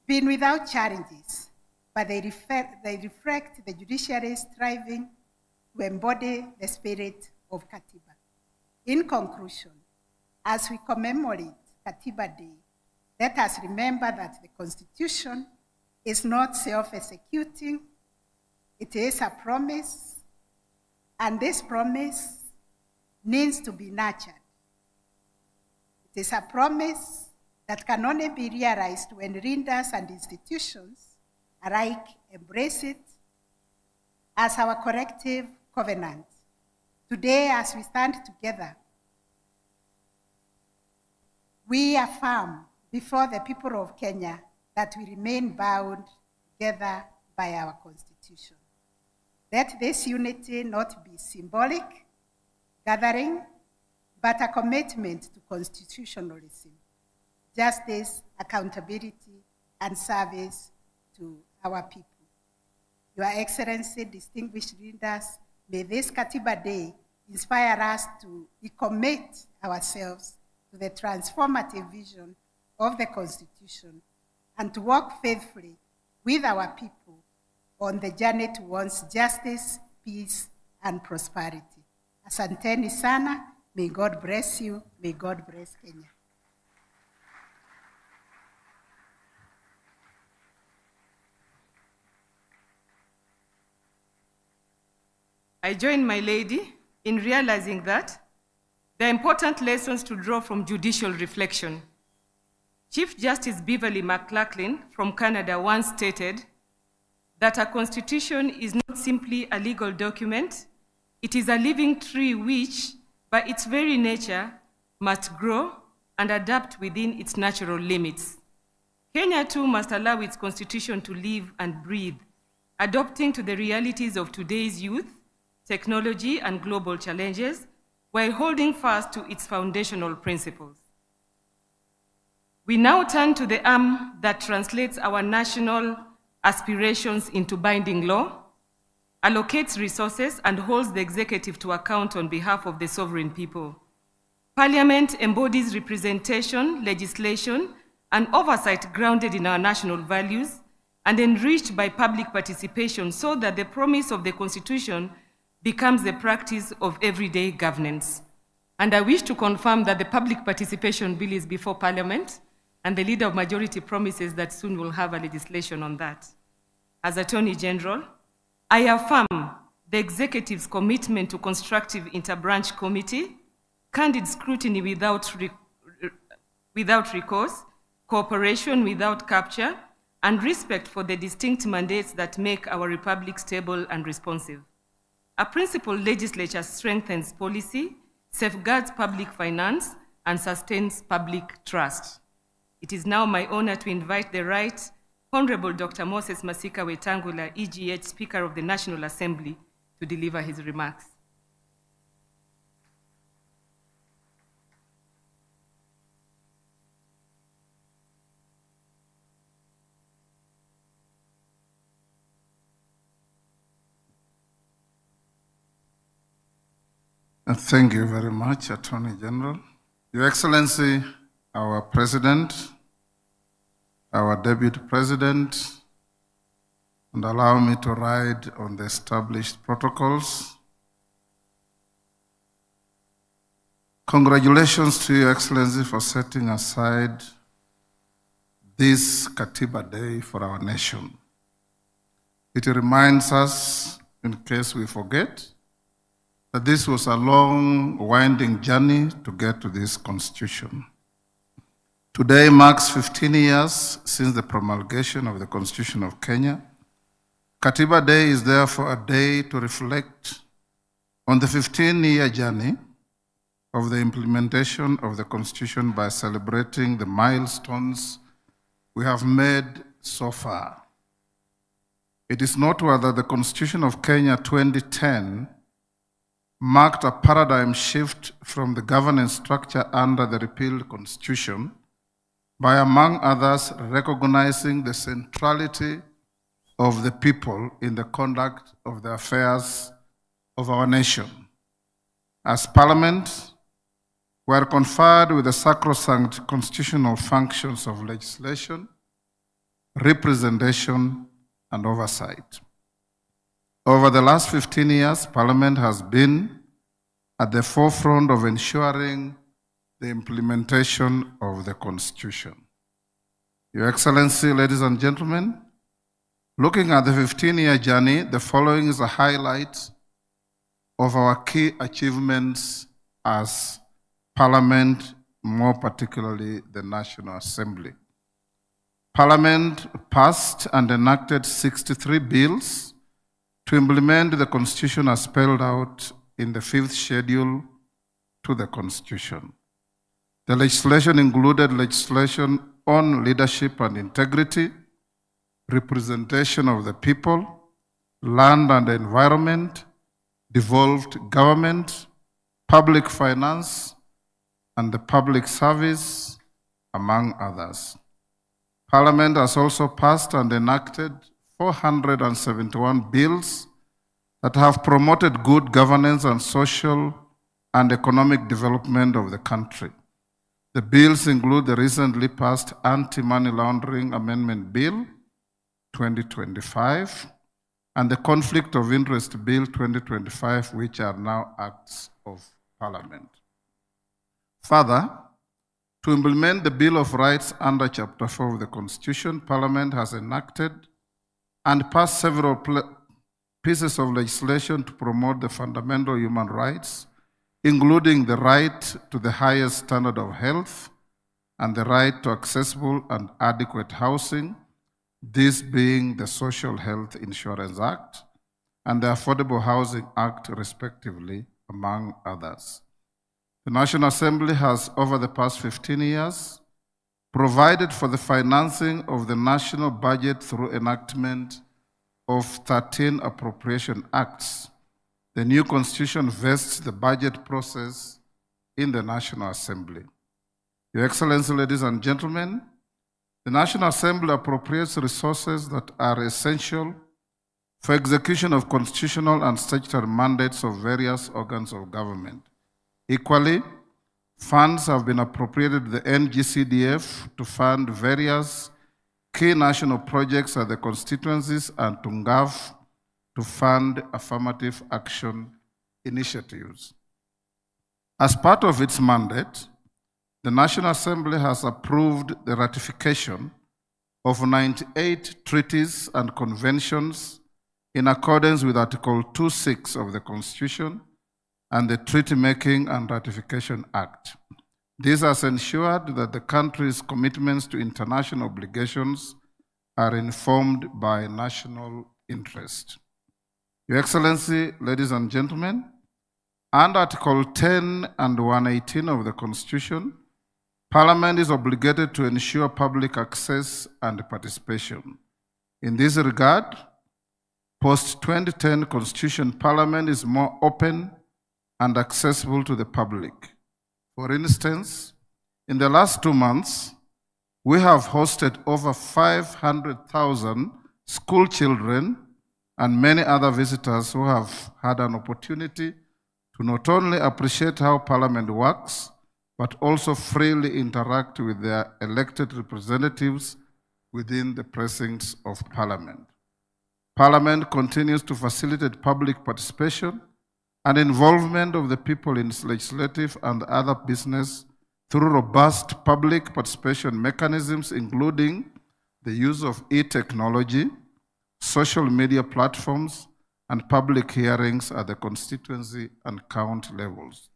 Speaker 18: been without challenges, but they reflect the judiciary's striving to embody the spirit of Katiba. In conclusion, as we commemorate Katiba Day, let us remember that the Constitution is not self-executing. It is a promise, and this promise needs to be nurtured. It is a promise that can only be realized when leaders and institutions alike embrace it as our collective covenant. Today, as we stand together, we affirm before the people of Kenya that we remain bound together by our Constitution. Let this unity not be symbolic gathering, but a commitment to constitutionalism, justice, accountability, and service to our people. Your Excellency, distinguished leaders, may this Katiba Day inspire us to recommit ourselves to the transformative vision of the Constitution and to work faithfully with our people on the journey towards justice, peace, and prosperity. Asanteni sana. May God bless you. May God bless Kenya.
Speaker 15: I join my lady in realizing that there are important lessons to draw from judicial reflection. Chief Justice Beverly McLachlan from Canada once stated that a constitution is not simply a legal document, it is a living tree which, by its very nature, must grow and adapt within its natural limits. Kenya too must allow its constitution to live and breathe, adapting to the realities of today's youth, technology, and global challenges, while holding fast to its foundational principles. We now turn to the arm that translates our national aspirations into binding law, allocates resources, and holds the executive to account on behalf of the sovereign people. Parliament embodies representation, legislation, and oversight grounded in our national values and enriched by public participation so that the promise of the Constitution becomes the practice of everyday governance. And I wish to confirm that the public participation bill is before Parliament, and the Leader of Majority promises that soon we'll have a legislation on that. As Attorney General, I affirm the Executive's commitment to constructive interbranch committee, candid scrutiny without recourse, cooperation without capture, and respect for the distinct mandates that make our republic stable and responsive. A principled legislature strengthens policy, safeguards public finance, and sustains public trust. It is now my honor to invite the Right Honorable Dr. Moses Masika Wetangula, EGH Speaker of the National Assembly, to deliver his remarks.
Speaker 19: Thank you very much, Attorney General. Your Excellency, our President, our Deputy President, and allow me to ride on the established protocols. Congratulations to Your Excellency for setting aside this Katiba Day for our nation. It reminds us, in case we forget, that this was a long, winding journey to get to this Constitution. Today marks 15 years since the promulgation of the Constitution of Kenya. Katiba Day is therefore a day to reflect on the 15-year journey of the implementation of the Constitution by celebrating the milestones we have made so far. It is noteworthy that the Constitution of Kenya 2010 marked a paradigm shift from the governance structure under the repealed Constitution by, among others, recognizing the centrality of the people in the conduct of the affairs of our nation. As Parliament, we are conferred with the sacrosanct constitutional functions of legislation, representation, and oversight. Over the last 15 years, Parliament has been at the forefront of ensuring the implementation of the Constitution. Your Excellency, ladies and gentlemen, looking at the 15-year journey, the following is a highlight of our key achievements as Parliament, more particularly the National Assembly. Parliament passed and enacted 63 bills to implement the Constitution as spelled out in the 5th schedule to the Constitution. The legislation included legislation on leadership and integrity, representation of the people, land and environment, devolved government, public finance, and the public service, among others. Parliament has also passed and enacted 471 bills that have promoted good governance and social and economic development of the country. The bills include the recently passed Anti-Money Laundering Amendment Bill 2025 and the Conflict of Interest Bill 2025, which are now acts of Parliament. Further, to implement the Bill of Rights under Chapter 4 of the Constitution, Parliament has enacted and passed several pieces of legislation to promote the fundamental human rights, including the right to the highest standard of health and the right to accessible and adequate housing, this being the Social Health Insurance Act and the Affordable Housing Act, respectively, among others. The National Assembly has, over the past 15 years, provided for the financing of the national budget through enactment of 13 appropriation acts. The new Constitution vests the budget process in the National Assembly. Your Excellency, ladies and gentlemen, the National Assembly appropriates resources that are essential for execution of constitutional and statutory mandates of various organs of government. Equally, funds have been appropriated to the NGCDF to fund various key national projects at the constituencies and to NGAV to fund affirmative action initiatives. As part of its mandate, the National Assembly has approved the ratification of 98 treaties and conventions in accordance with Article 26 of the Constitution and the Treaty Making and Ratification Act. This has ensured that the country's commitments to international obligations are informed by national interest. Your Excellency, ladies and gentlemen, under Article 10 and 118 of the Constitution, Parliament is obligated to ensure public access and participation. In this regard, post-2010 Constitution, Parliament is more open and accessible to the public. For instance, in the last 2 months, we have hosted over 500,000 school children and many other visitors who have had an opportunity to not only appreciate how Parliament works, but also freely interact with their elected representatives within the precincts of Parliament. Parliament continues to facilitate public participation and involvement of the people in legislative and other business through robust public participation mechanisms, including the use of e-technology, social media platforms, and public hearings at the constituency and county levels.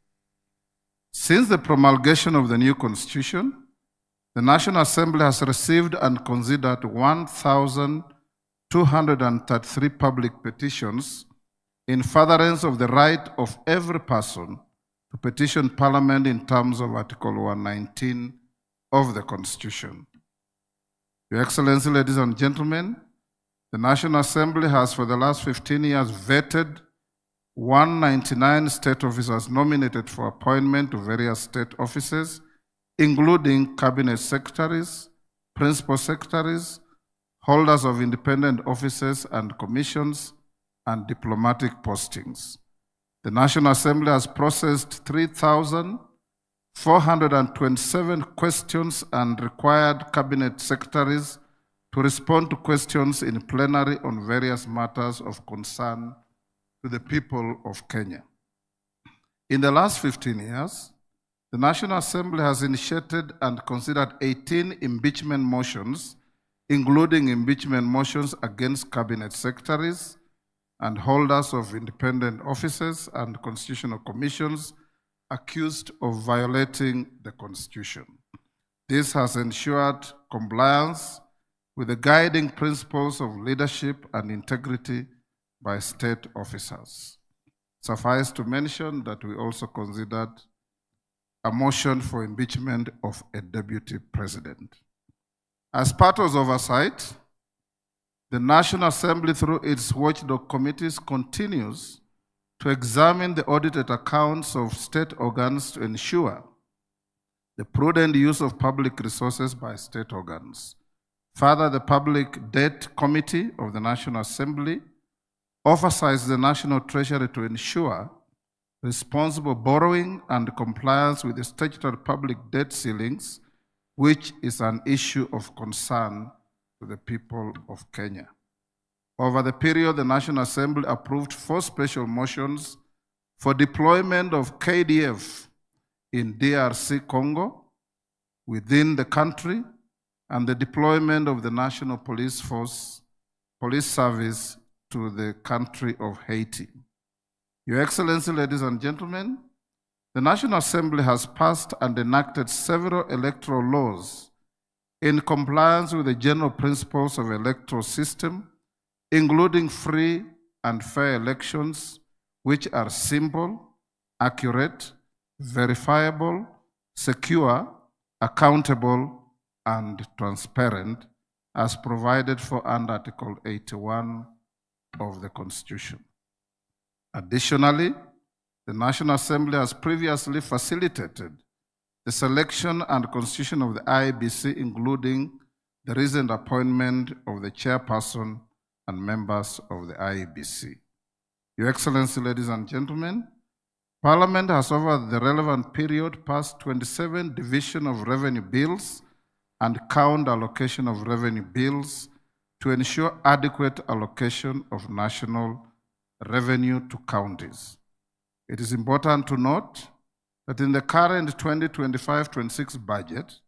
Speaker 19: Since the promulgation of the new Constitution, the National Assembly has received and considered 1,233 public petitions in furtherance of the right of every person to petition Parliament in terms of Article 119 of the Constitution. Your Excellency, ladies and gentlemen, the National Assembly has for the last 15 years vetted 199 state officers nominated for appointment to various state offices, including cabinet secretaries, principal secretaries, holders of independent offices and commissions, and diplomatic postings. The National Assembly has processed 3,427 questions and required cabinet secretaries to respond to questions in plenary on various matters of concern to the people of Kenya. In the last 15 years, the National Assembly has initiated and considered 18 impeachment motions, including impeachment motions against cabinet secretaries and holders of independent offices and constitutional commissions accused of violating the Constitution. This has ensured compliance with the guiding principles of leadership and integrity by state officers. Suffice to mention that we also considered a motion for impeachment of a deputy president. As part of oversight, the National Assembly, through its watchdog committees, continues to examine the audited accounts of state organs to ensure the prudent use of public resources by state organs. Further, the Public Debt Committee of the National Assembly oversights the National Treasury to ensure responsible borrowing and compliance with the statutory public debt ceilings, which is an issue of concern to the people of Kenya. Over the period, the National Assembly approved 4 special motions for deployment of KDF in DRC Congo, within the country, and the deployment of the National Police Service to the country of Haiti. Your Excellency, ladies and gentlemen, the National Assembly has passed and enacted several electoral laws in compliance with the general principles of the electoral system, including free and fair elections, which are simple, accurate, verifiable, secure, accountable, and transparent, as provided for under Article 81 of the Constitution. Additionally, the National Assembly has previously facilitated the selection and constitution of the IEBC, including the recent appointment of the chairperson and members of the IEBC. Your Excellency, ladies and gentlemen, Parliament has over the relevant period passed 27 division of revenue bills and count allocation of revenue bills to ensure adequate allocation of national revenue to counties. It is important to note that in the current 2025-26 budget,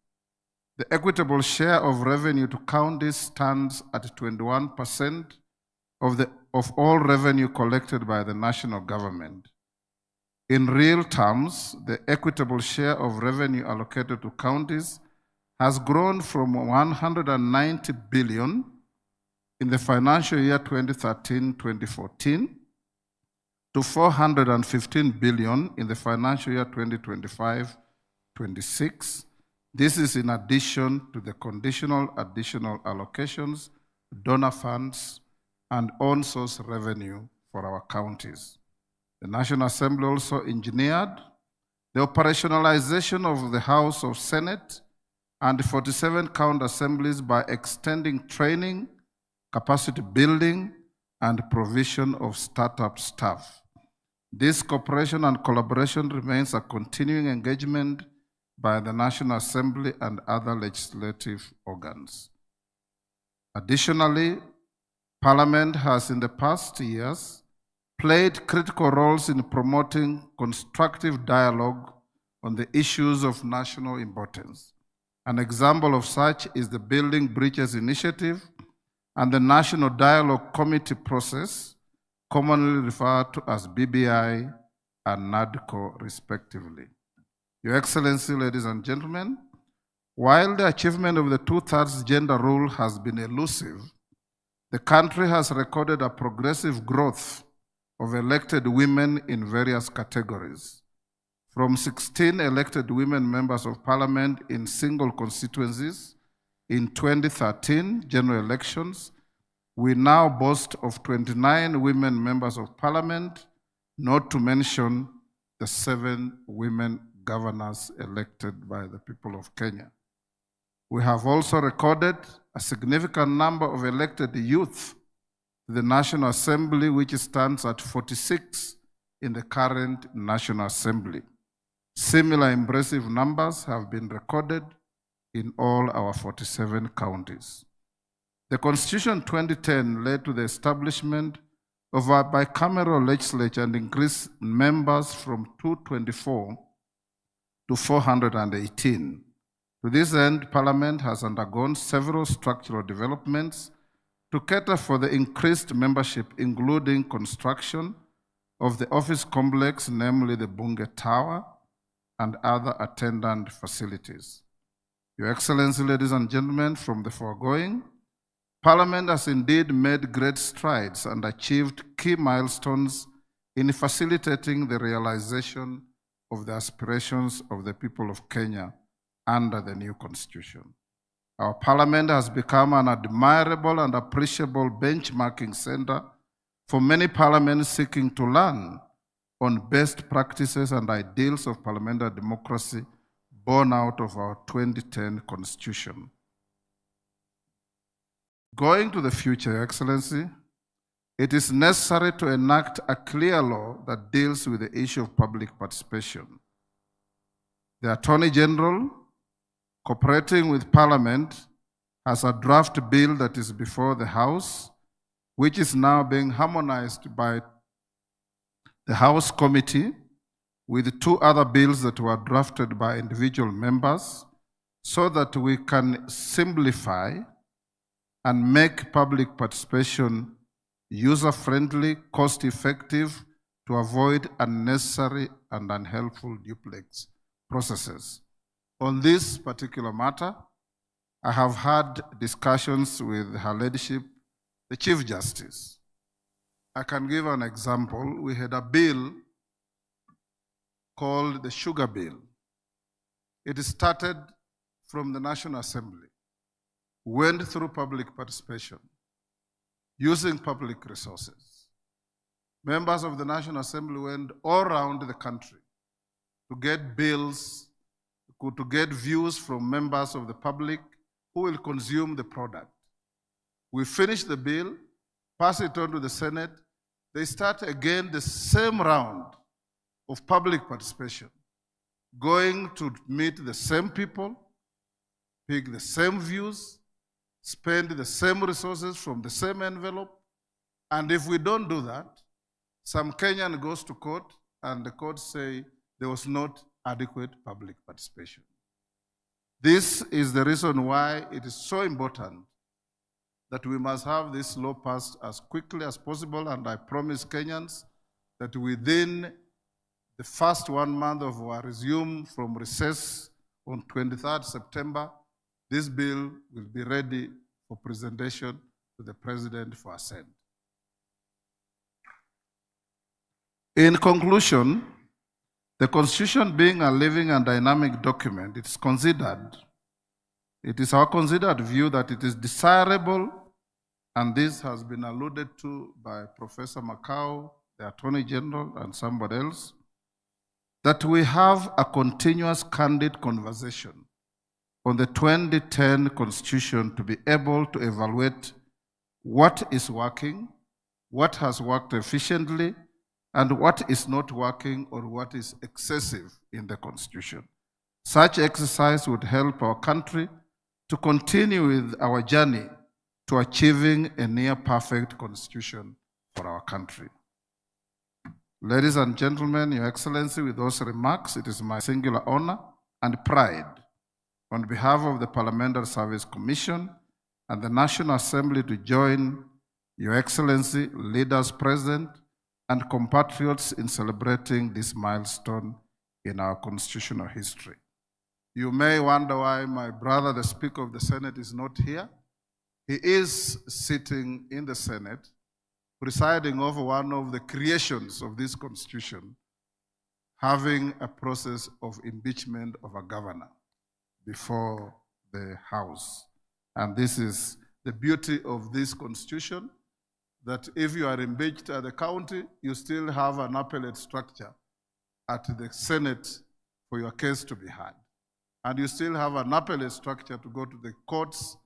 Speaker 19: the equitable share of revenue to counties stands at 21% of all revenue collected by the national government. In real terms, the equitable share of revenue allocated to counties has grown from 190 billion in the financial year 2013-2014 to 415 billion in the financial year 2025-26. This is in addition to the conditional additional allocations, donor funds, and on-source revenue for our counties. The National Assembly also engineered the operationalization of the House of Senate and 47 county assemblies by extending training, capacity building, and provision of startup staff. This cooperation and collaboration remains a continuing engagement by the National Assembly and other legislative organs. Additionally, Parliament has in the past years played critical roles in promoting constructive dialogue on the issues of national importance. An example of such is the Building Bridges Initiative and the National Dialogue Committee process, commonly referred to as BBI and NADCO respectively. Your Excellency, ladies and gentlemen, while the achievement of the 2/3 gender rule has been elusive, the country has recorded a progressive growth of elected women in various categories. From 16 elected women members of parliament in single constituencies in 2013 general elections, we now boast of 29 women members of parliament, not to mention the 7 women governors elected by the people of Kenya. We have also recorded a significant number of elected youth to the National Assembly, which stands at 46 in the current National Assembly. Similar impressive numbers have been recorded in all our 47 counties. The Constitution 2010 led to the establishment of a bicameral legislature and increased members from 224 to 418. To this end, Parliament has undergone several structural developments to cater for the increased membership, including construction of the office complex, namely the Bunge Tower, and other attendant facilities. Your Excellency, ladies and gentlemen, from the foregoing, Parliament has indeed made great strides and achieved key milestones in facilitating the realization of the aspirations of the people of Kenya under the new Constitution. Our Parliament has become an admirable and appreciable benchmarking center for many parliaments seeking to learn on best practices and ideals of parliamentary democracy born out of our 2010 Constitution. Going to the future, Your Excellency, it is necessary to enact a clear law that deals with the issue of public participation. The Attorney General, cooperating with Parliament, has a draft bill that is before the House, which is now being harmonized by the House Committee with 2 other bills that were drafted by individual members so that we can simplify and make public participation user-friendly, cost-effective to avoid unnecessary and unhelpful duplex processes. On this particular matter, I have had discussions with Her Ladyship, the Chief Justice. I can give an example. We had a bill called the Sugar Bill. It started from the National Assembly, went through public participation, using public resources. Members of the National Assembly went all around the country to get bills, to get views from members of the public who will consume the product. We finish the bill, pass it on to the Senate. They start again the same round of public participation, going to meet the same people, pick the same views, spend the same resources from the same envelope. And if we don't do that, some Kenyan goes to court and the court say there was not adequate public participation. This is the reason why it is so important that we must have this law passed as quickly as possible, and I promise Kenyans that within the first 1 month of our resume from recess on 23rd September, this bill will be ready for presentation to the President for assent. In conclusion, the Constitution being a living and dynamic document, it is our considered view that it is desirable, and this has been alluded to by Professor Makau, the Attorney General, and somebody else, that we have a continuous candid conversation on the 2010 Constitution to be able to evaluate what is working, what has worked efficiently, and what is not working or what is excessive in the Constitution. Such exercise would help our country to continue with our journey to achieving a near-perfect Constitution for our country. Ladies and gentlemen, Your Excellency, with those remarks, it is my singular honor and pride on behalf of the Parliamentary Service Commission and the National Assembly to join Your Excellency, leaders present, and compatriots in celebrating this milestone in our constitutional history. You may wonder why my brother, the Speaker of the Senate, is not here. He is sitting in the Senate, presiding over one of the creations of this Constitution, having a process of impeachment of a governor before the House. And this is the beauty of this Constitution, that if you are impeached at the county, you still have an appellate structure at the Senate for your case to be heard. And you still have an appellate structure to go to the courts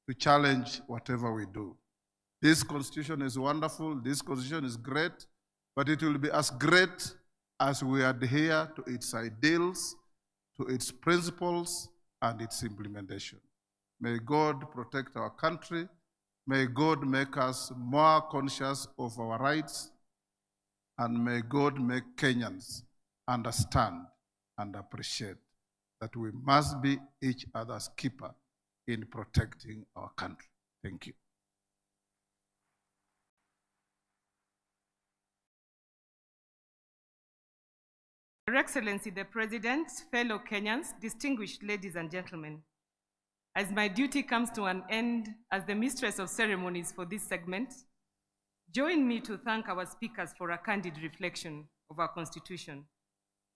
Speaker 19: to challenge whatever we do. This Constitution is wonderful, this Constitution is great, but it will be as great as we adhere to its ideals, to its principles, and its implementation. May God protect our country. May God make us more conscious of our rights, and may God make Kenyans understand and appreciate that we must be each other's keeper in protecting our country. Thank you.
Speaker 15: Your Excellency the President, fellow Kenyans, distinguished ladies and gentlemen, as my duty comes to an end as the mistress of ceremonies for this segment, join me to thank our speakers for a candid reflection of our Constitution,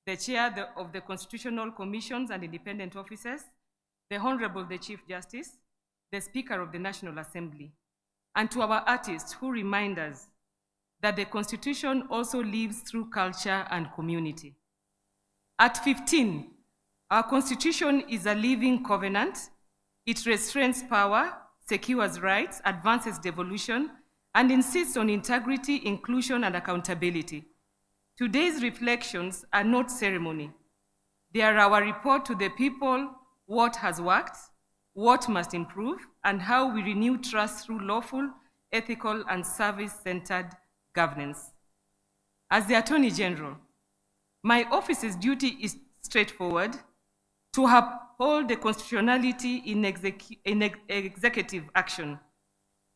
Speaker 15: the Chair of the Constitutional Commissions and Independent Officers, the Honorable the Chief Justice, the Speaker of the National Assembly, and to our artists who remind us that the Constitution also lives through culture and community. At 15, our Constitution is a living covenant. It restrains power, secures rights, advances devolution, and insists on integrity, inclusion, and accountability. Today's reflections are not ceremony. They are our report to the people, what has worked, what must improve, and how we renew trust through lawful, ethical, and service-centered governance. As the Attorney General, my office's duty is straightforward: to uphold the constitutionality in executive action,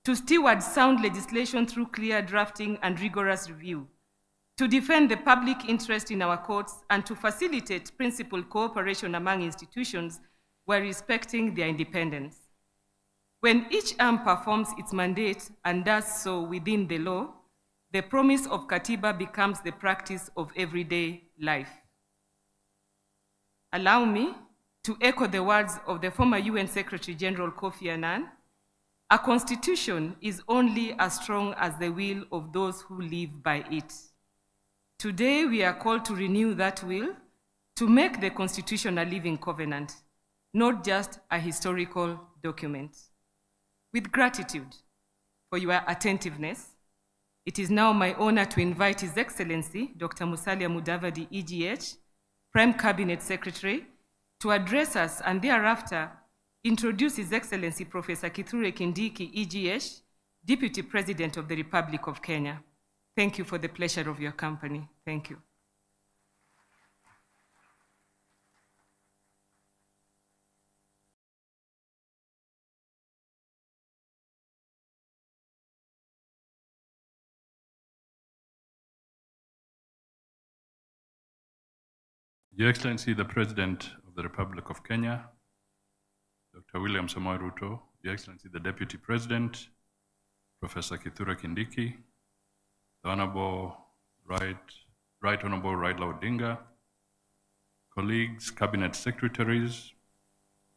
Speaker 15: to steward sound legislation through clear drafting and rigorous review, to defend the public interest in our courts, and to facilitate principled cooperation among institutions while respecting their independence. When each arm performs its mandate and does so within the law, the promise of Katiba becomes the practice of everyday life. Allow me to echo the words of the former UN Secretary General Kofi Annan: a constitution is only as strong as the will of those who live by it. Today, we are called to renew that will, to make the Constitution a living covenant, not just a historical document. With gratitude for your attentiveness, it is now my honor to invite His Excellency, Dr. Musalia Mudavadi, EGH, Prime Cabinet Secretary, to address us and thereafter introduce His Excellency Professor Kithure Kindiki, EGH, Deputy President of the Republic of Kenya. Thank you for the pleasure of your company. Thank you.
Speaker 17: Your Excellency, the President of the Republic of Kenya, Dr. William Samoei Ruto, Your Excellency, the Deputy President,
Speaker 20: Professor Kithure Kindiki, the Honorable Right Honorable Raila Odinga, colleagues, cabinet secretaries,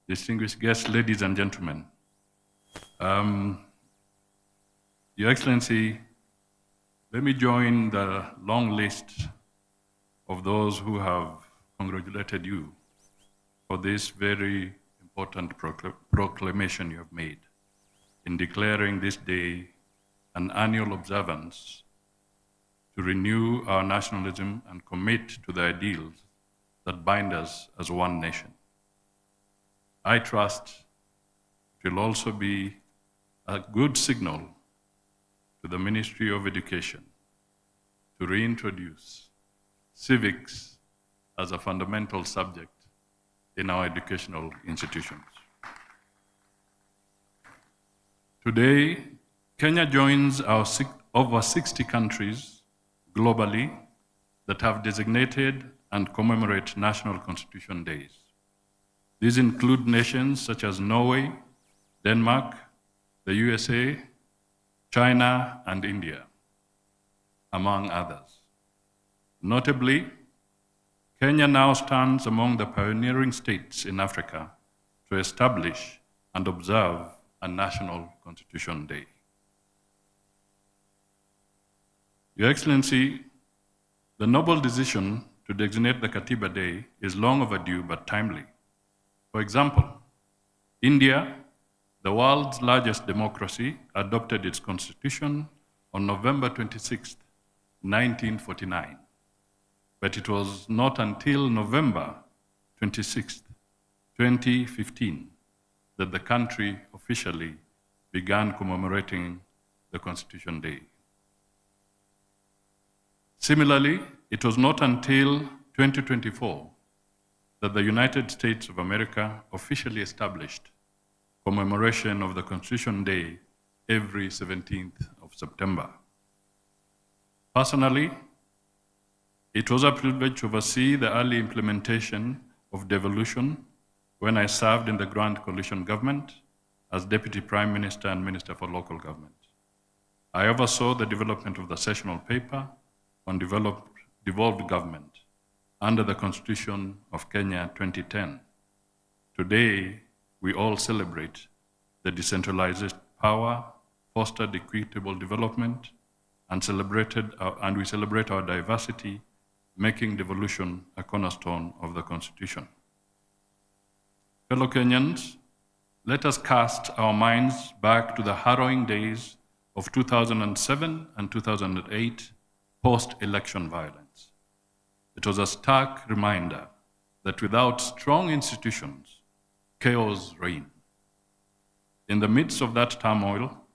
Speaker 20: distinguished guests, ladies and gentlemen. Your Excellency, let me join the long list of those who have congratulated you for this very important proclamation you have made in declaring this day an annual observance to renew our nationalism and commit to the ideals that bind us as one nation. I trust it will also be a good signal to the Ministry of Education to reintroduce civics as a fundamental subject in our educational institutions. Today, Kenya joins our over 60 countries globally that have designated and commemorate National Constitution Days. These include nations such as Norway, Denmark, the USA, China, and India, among others. Notably, Kenya now stands among the pioneering states in Africa to establish and observe a National Constitution Day. Your Excellency, the noble decision to designate the Katiba Day is long overdue but timely. For example, India, the world's largest democracy, adopted its constitution on November 26, 1949. But it was not until November 26, 2015, that the country officially began commemorating the Constitution Day. Similarly, it was not until 2024 that the United States of America officially established commemoration of the Constitution Day every 17th of September. Personally, it was a privilege to oversee the early implementation of devolution when I served in the Grand Coalition government as Deputy Prime Minister and Minister for Local Government. I oversaw the development of the sessional paper on devolved government under the Constitution of Kenya 2010. Today, we all celebrate the decentralized power, fostered equitable development, and we celebrate our diversity, making devolution a cornerstone of the Constitution. Fellow Kenyans, let us cast our minds back to the harrowing days of 2007 and 2008 post-election violence. It was a stark reminder that without strong institutions, chaos reigned. In the midst of that turmoil,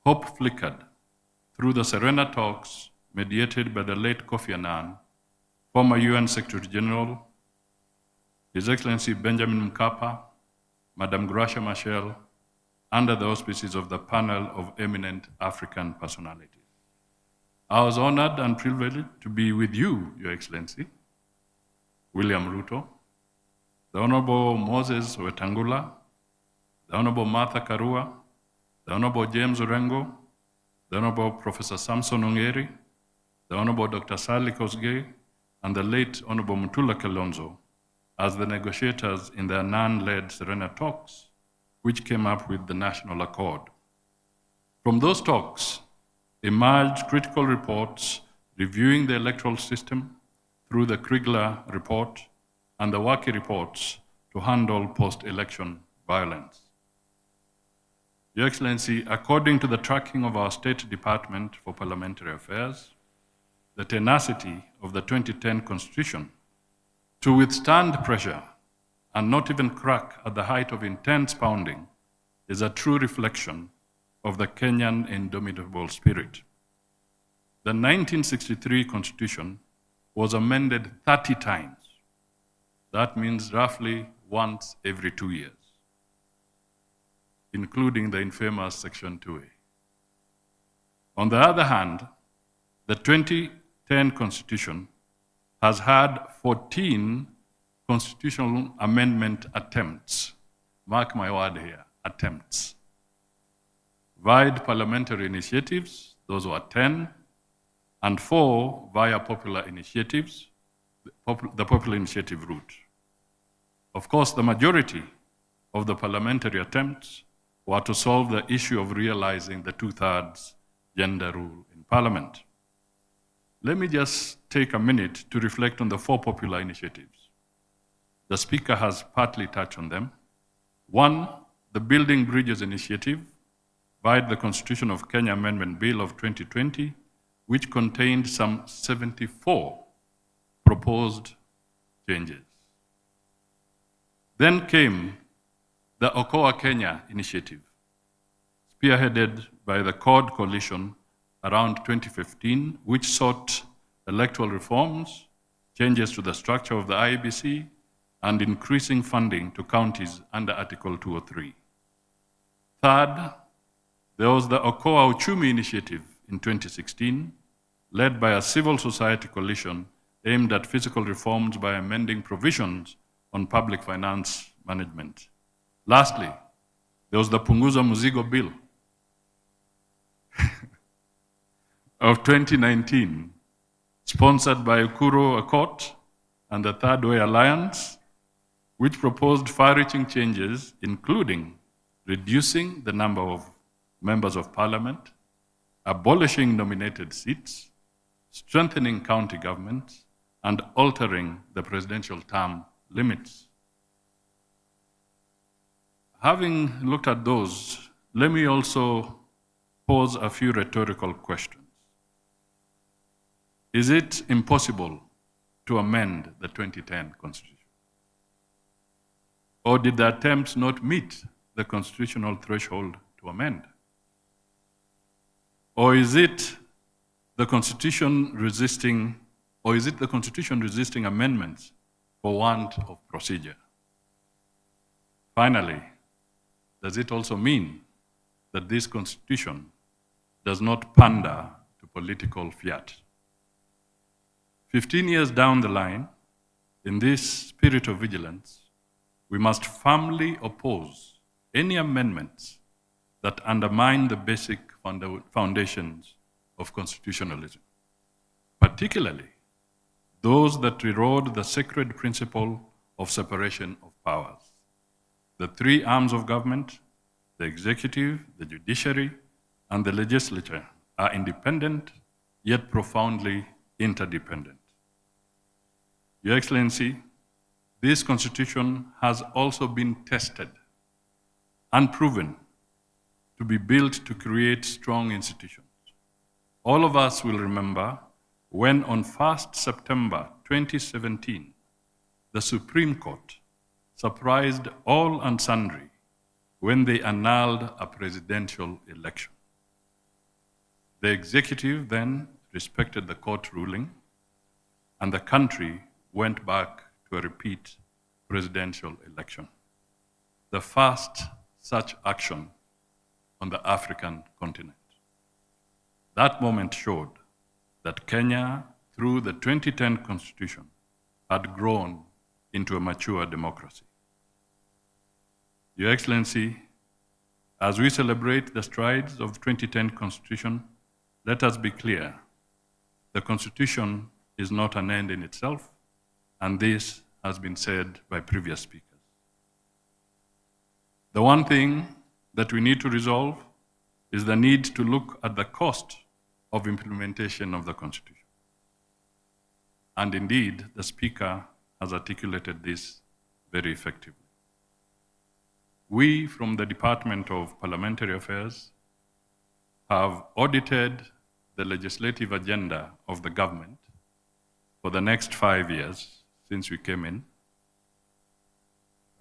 Speaker 20: hope flickered through the Serena talks mediated by the late Kofi Annan, former UN Secretary General, His Excellency Benjamin Mkapa, Madame Gracia Machel, under the auspices of the panel of eminent African personalities. I was honored and privileged to be with you, Your Excellency, William Ruto, the Honorable Moses Wetangula, the Honorable Martha Karua, the Honorable James Orengo, the Honorable Professor Samson Ongeri, the Honorable Dr. Sally Kosgei, and the late Honorable Mutula Kilonzo as the negotiators in the Annan-led Serena talks, which came up with the National Accord. From those talks emerged critical reports reviewing the electoral system through the Kriegler report and the Waki reports to handle post-election violence. Your Excellency, according to the tracking of our State Department for Parliamentary Affairs, the tenacity of the 2010 Constitution to withstand pressure and not even crack at the height of intense pounding is a true reflection of the Kenyan indomitable spirit. The 1963 Constitution was amended 30 times. That means roughly once every 2 years, including the infamous Section 2A. On the other hand, the 2010 Constitution has had 14 constitutional amendment attempts. Mark my word here, attempts. via parliamentary initiatives, those were 10, and 4 via popular initiatives, the popular initiative route. Of course, the majority of the parliamentary attempts were to solve the issue of realizing the 2/3 gender rule in Parliament. Let me just take a minute to reflect on the 4 popular initiatives. The Speaker has partly touched on them. 1, the Building Bridges Initiative, via the Constitution of Kenya Amendment Bill of 2020, which contained some 74 proposed changes. Then came the Okoa Kenya initiative, spearheaded by the CORD coalition around 2015, which sought electoral reforms, changes to the structure of the IEBC, and increasing funding to counties under Article 203. Third, there was the Okoa Uchumi initiative in 2016, led by a civil society coalition aimed at physical reforms by amending provisions on public finance management. Lastly, there was the Punguza Muzigo Bill of 2019, sponsored by Ukuru Akot and the Third Way Alliance, which proposed far-reaching changes, including reducing the number of members of parliament, abolishing nominated seats, strengthening county governments, and altering the presidential term limits. Having looked at those, let me also pose a few rhetorical questions. Is it impossible to amend the 2010 Constitution? Or did the attempts not meet the constitutional threshold to amend? Or is it the Constitution resisting amendments for want of procedure? Finally, does it also mean that this Constitution does not pander to political fiat? 15 years down the line, in this spirit of vigilance, we must firmly oppose any amendments that undermine the basic foundations of constitutionalism, particularly those that erode the sacred principle of separation of powers. The 3 arms of government, the executive, the judiciary, and the legislature, are independent, yet profoundly interdependent. Your Excellency, this Constitution has also been tested and proven to be built to create strong institutions. All of us will remember when on 1st September 2017, the Supreme Court surprised all and sundry when they annulled a presidential election. The executive then respected the court ruling, and the country went back to a repeat presidential election, the first such action on the African continent. That moment showed that Kenya, through the 2010 Constitution, had grown into a mature democracy. Your Excellency, as we celebrate the strides of the 2010 Constitution, let us be clear, the Constitution is not an end in itself, and this has been said by previous speakers. The one thing that we need to resolve is the need to look at the cost of implementation of the Constitution. And indeed, the Speaker has articulated this very effectively. We, from the Department of Parliamentary Affairs, have audited the legislative agenda of the government for the next 5 years since we came in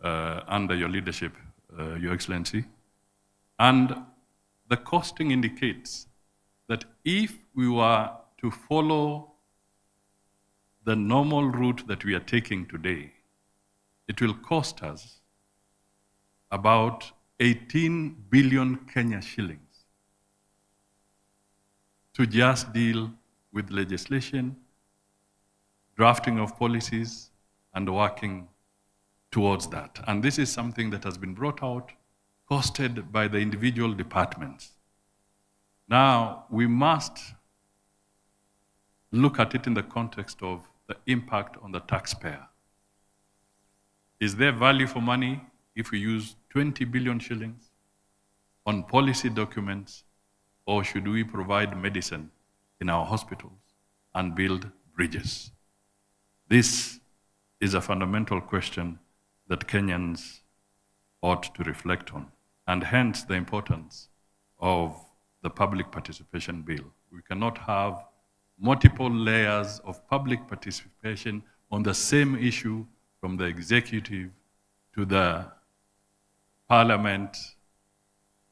Speaker 20: under your leadership, Your Excellency. And the costing indicates that if we were to follow the normal route that we are taking today, it will cost us about 18 billion Kenya shillings to just deal with legislation, drafting of policies, and working towards that. And this is something that has been brought out, costed by the individual departments Now, we must look at it in the context of the impact on the taxpayer. Is there value for money if we use 20 billion shillings on policy documents, or should we provide medicine in our hospitals and build bridges? This is a fundamental question that Kenyans ought to reflect on, and hence the importance of the public participation bill. We cannot have multiple layers of public participation on the same issue, from the executive to the parliament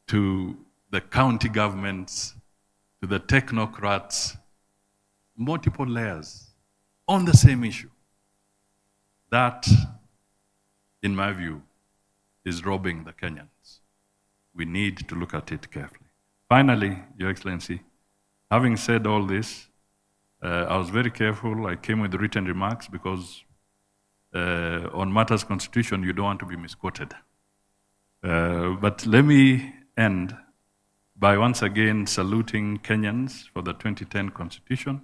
Speaker 20: to the county governments to the technocrats, multiple layers on the same issue. That, in my view, is robbing the Kenyans. We need to look at it carefully. Finally, Your Excellency, having said all this, I was very careful. I came with written remarks because on matters constitution, you don't want to be misquoted. But let me end by once again saluting Kenyans for the 2010 Constitution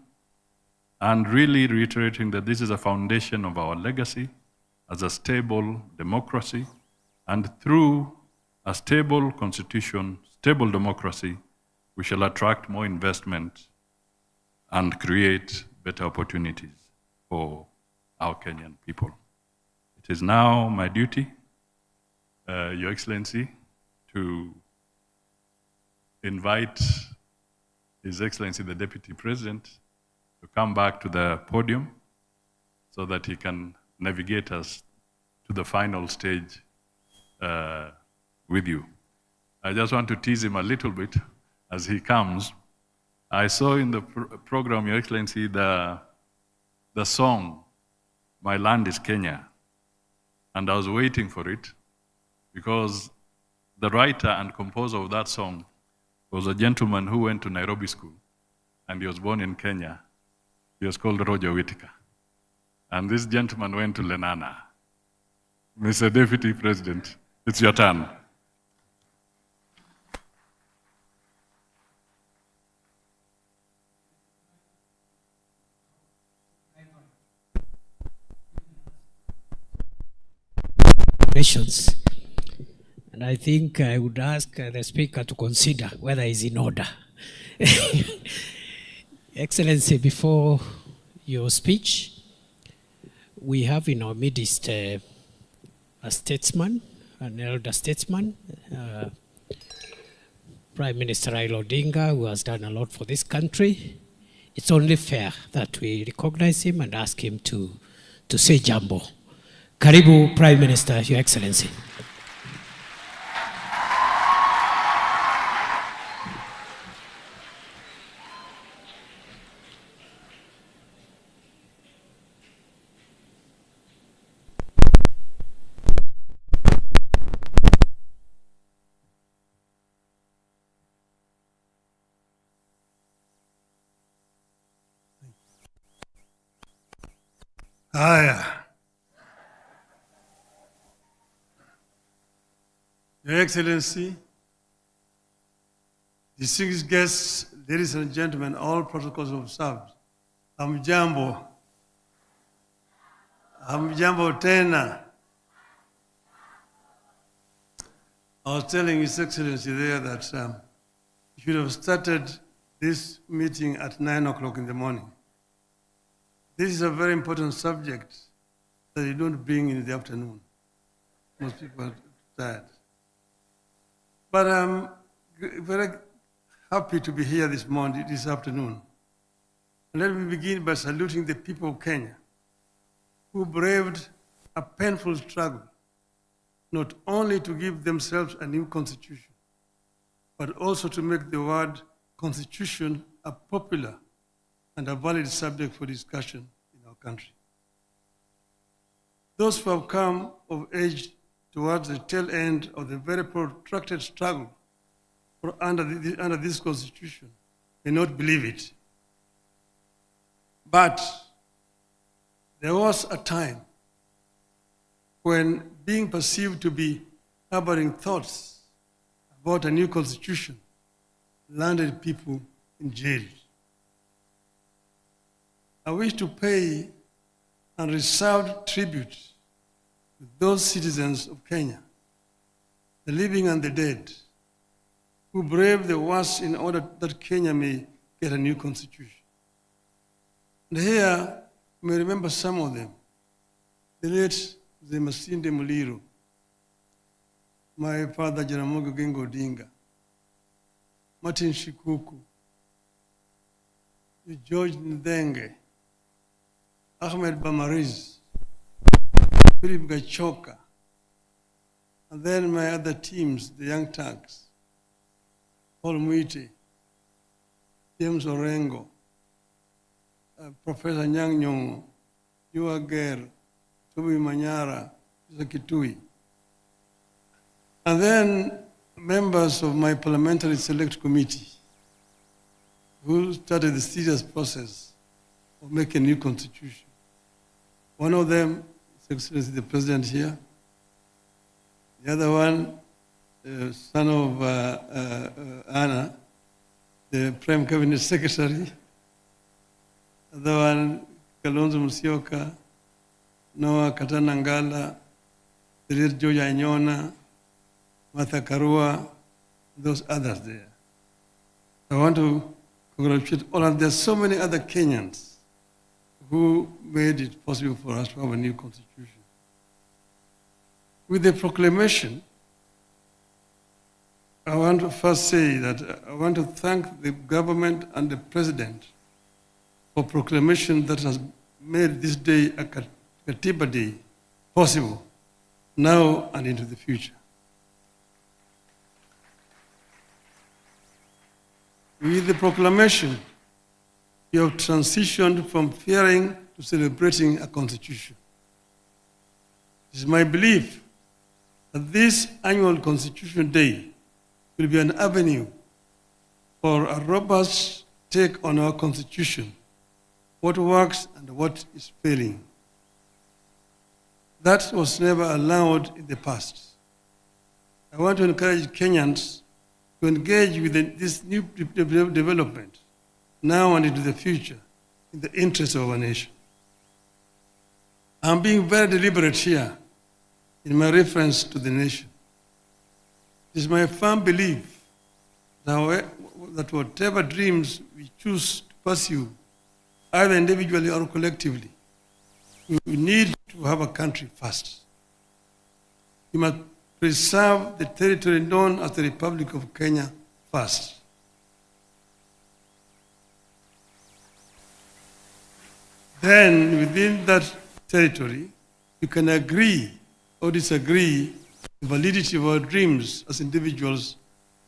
Speaker 20: and really reiterating that this is a foundation of our legacy as a stable democracy, and through a stable constitution, stable democracy, we shall attract more investment and create better opportunities for our Kenyan people. It is now my duty, Your Excellency, to invite His Excellency the Deputy President to come back to the podium so that he can navigate us to the final stage with you. I just want to tease him a little bit as he comes. I saw in the program, Your Excellency, the song, My Land is Kenya. And I was waiting for it because the writer and composer of that song was a gentleman who went to Nairobi school, and he was born in Kenya. He was called Roger Whittaker. And this gentleman went to Lenana. Mr. Deputy President, it's your turn.
Speaker 8: And I think I would ask the Speaker to consider whether it's in order. Excellency, before your speech, we have in our midst a statesman, an elder statesman, Prime Minister Raila Odinga, who has done a lot for this country. It's only fair that we recognize him and ask him to say jambo. Karibu, Prime Minister, Your Excellency.
Speaker 21: Haya. Your Excellency, distinguished guests, ladies and gentlemen, all protocols observed. Hamjambo. Hamjambo tena. I was telling His Excellency there that we should have started this meeting at 9 o'clock in the morning. This is a very important subject that you don't bring in the afternoon. Most people are tired. But I'm very happy to be here this afternoon. And let me begin by saluting the people of Kenya who braved a painful struggle, not only to give themselves a new constitution, but also to make the word constitution a popular and a valid subject for discussion in our country. Those who have come of age towards the tail end of the very protracted struggle under this constitution may not believe it. But there was a time when being perceived to be harboring thoughts about a new constitution landed people in jail. I wish to pay unreserved tribute to those citizens of Kenya, the living and the dead, who braved the worst in order that Kenya may get a new constitution. And here, you may remember some of them. The late Masinde Muliro, my father Jaramogi Oginga Odinga, Martin Shikuku, George Ndenge, Ahmed Bamariz, Philip Gachoka, and then my other teams, the Young Turks, Paul Mwite, James Orengo, Professor Nyang' Nyong'o, Yua Ger, Toby Manyara, Kitui. And then members of my parliamentary select committee who started the serious process of making a new constitution. One of them, His Excellency the President here. The other one, son of Anna, the Prime Cabinet Secretary. The other one, Kalonzo Musyoka, Noah Katanangala, the late George Anyona, Martha Karua, those others there. I want to congratulate all of them. There's so many other Kenyans who made it possible for us to have a new constitution. With the proclamation, I want to first say that I want to thank the government and the president for proclamation that has made this day a Katiba Day possible now and into the future. With the proclamation, you have transitioned from fearing to celebrating a constitution. It is my belief that this annual Constitution Day will be an avenue for a robust take on our constitution, what works and what is failing. That was never allowed in the past. I want to encourage Kenyans to engage with this new development now and into the future in the interest of our nation. I'm being very deliberate here in my reference to the nation. It is my firm belief that whatever dreams we choose to pursue, either individually or collectively, we need to have a country first. We must preserve the territory known as the Republic of Kenya first. Then, within that territory, you can agree or disagree the validity of our dreams as individuals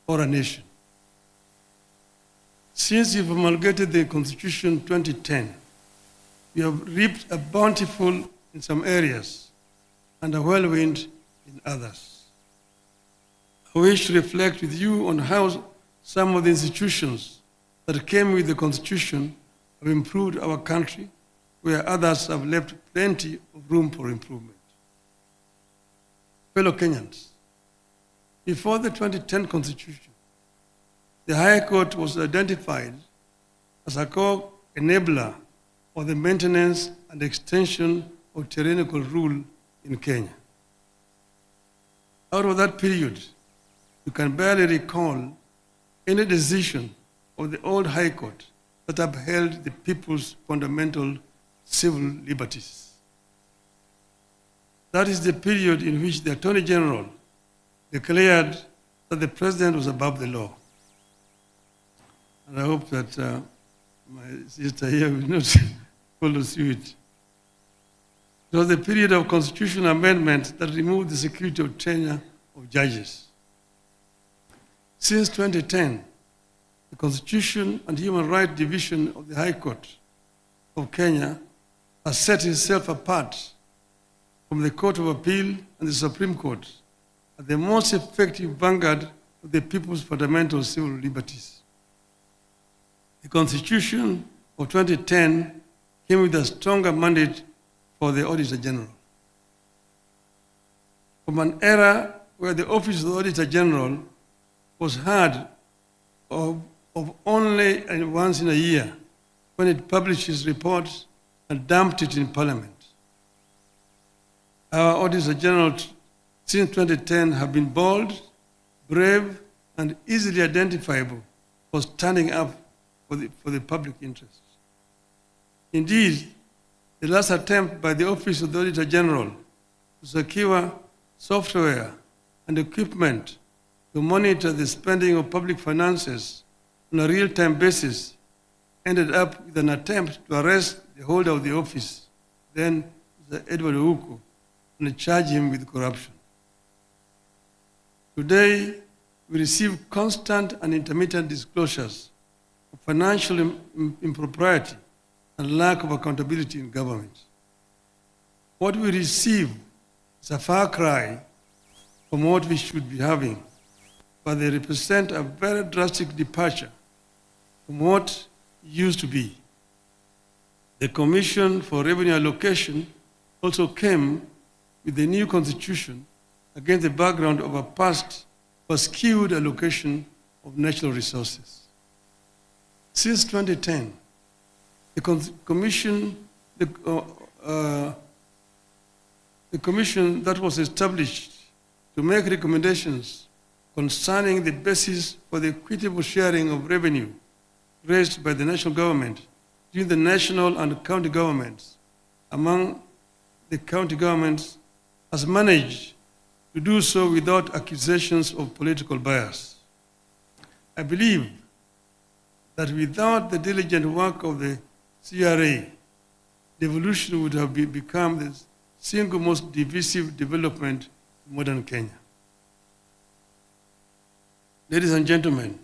Speaker 21: or a nation. Since you promulgated the Constitution 2010, we have reaped a bountiful in some areas and a whirlwind in others. I wish to reflect with you on how some of the institutions that came with the Constitution have improved our country, where others have left plenty of room for improvement. Fellow Kenyans, before the 2010 Constitution, the High Court was identified as a core enabler of the maintenance and extension of tyrannical rule in Kenya. Out of that period, you can barely recall any decision of the old High Court that upheld the people's fundamental civil liberties. That is the period in which the Attorney General declared that the President was above the law. And I hope that my sister here will not follow suit. It was the period of constitutional amendment that removed the security of tenure of judges. Since 2010, the Constitution and Human Rights Division of the High Court of Kenya has set itself apart from the Court of Appeal and the Supreme Court as the most effective vanguard of the people's fundamental civil liberties. The Constitution of 2010 came with a stronger mandate for the Auditor General. From an era where the Office of the Auditor General was heard of of only once in a year when it publishes reports and dumped it in Parliament. Our Auditor General since 2010 have been bold, brave, and easily identifiable for standing up for the public interest. Indeed, the last attempt by the Office of the Auditor General to secure software and equipment to monitor the spending of public finances on a real-time basis ended up with an attempt to arrest the holder of the office, then Edward Ouko, and charge him with corruption. Today, we receive constant and intermittent disclosures of financial impropriety and lack of accountability in government. What we receive is a far cry from what we should be having, but they represent a very drastic departure from what used to be. The Commission for Revenue Allocation also came with the new constitution against the background of a past skewed allocation of natural resources. Since 2010, the commission that was established to make recommendations concerning the basis for the equitable sharing of revenue raised by the national government between the national and county governments among the county governments has managed to do so without accusations of political bias. I believe that without the diligent work of the CRA, devolution would have become the single most divisive development in modern Kenya. Ladies and gentlemen,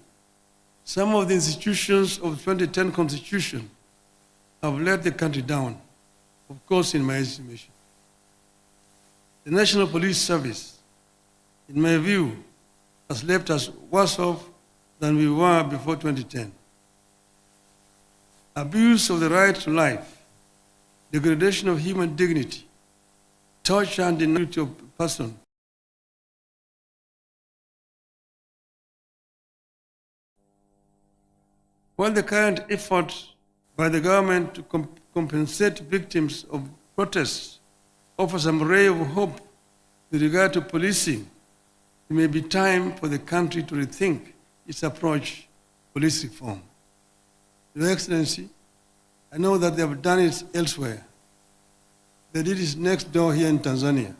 Speaker 21: some of the institutions of the 2010 Constitution have let the country down, of course, in my estimation. The National Police Service, in my view, has left us worse off than we were before 2010. Abuse of the right to life, degradation of human dignity, torture and indignity of person, while the current effort by the government to compensate victims of protests offers some ray of hope with regard to policing, it may be time for the country to rethink its approach to police reform. Your Excellency, I know that they have done it elsewhere. They did it next door here in Tanzania.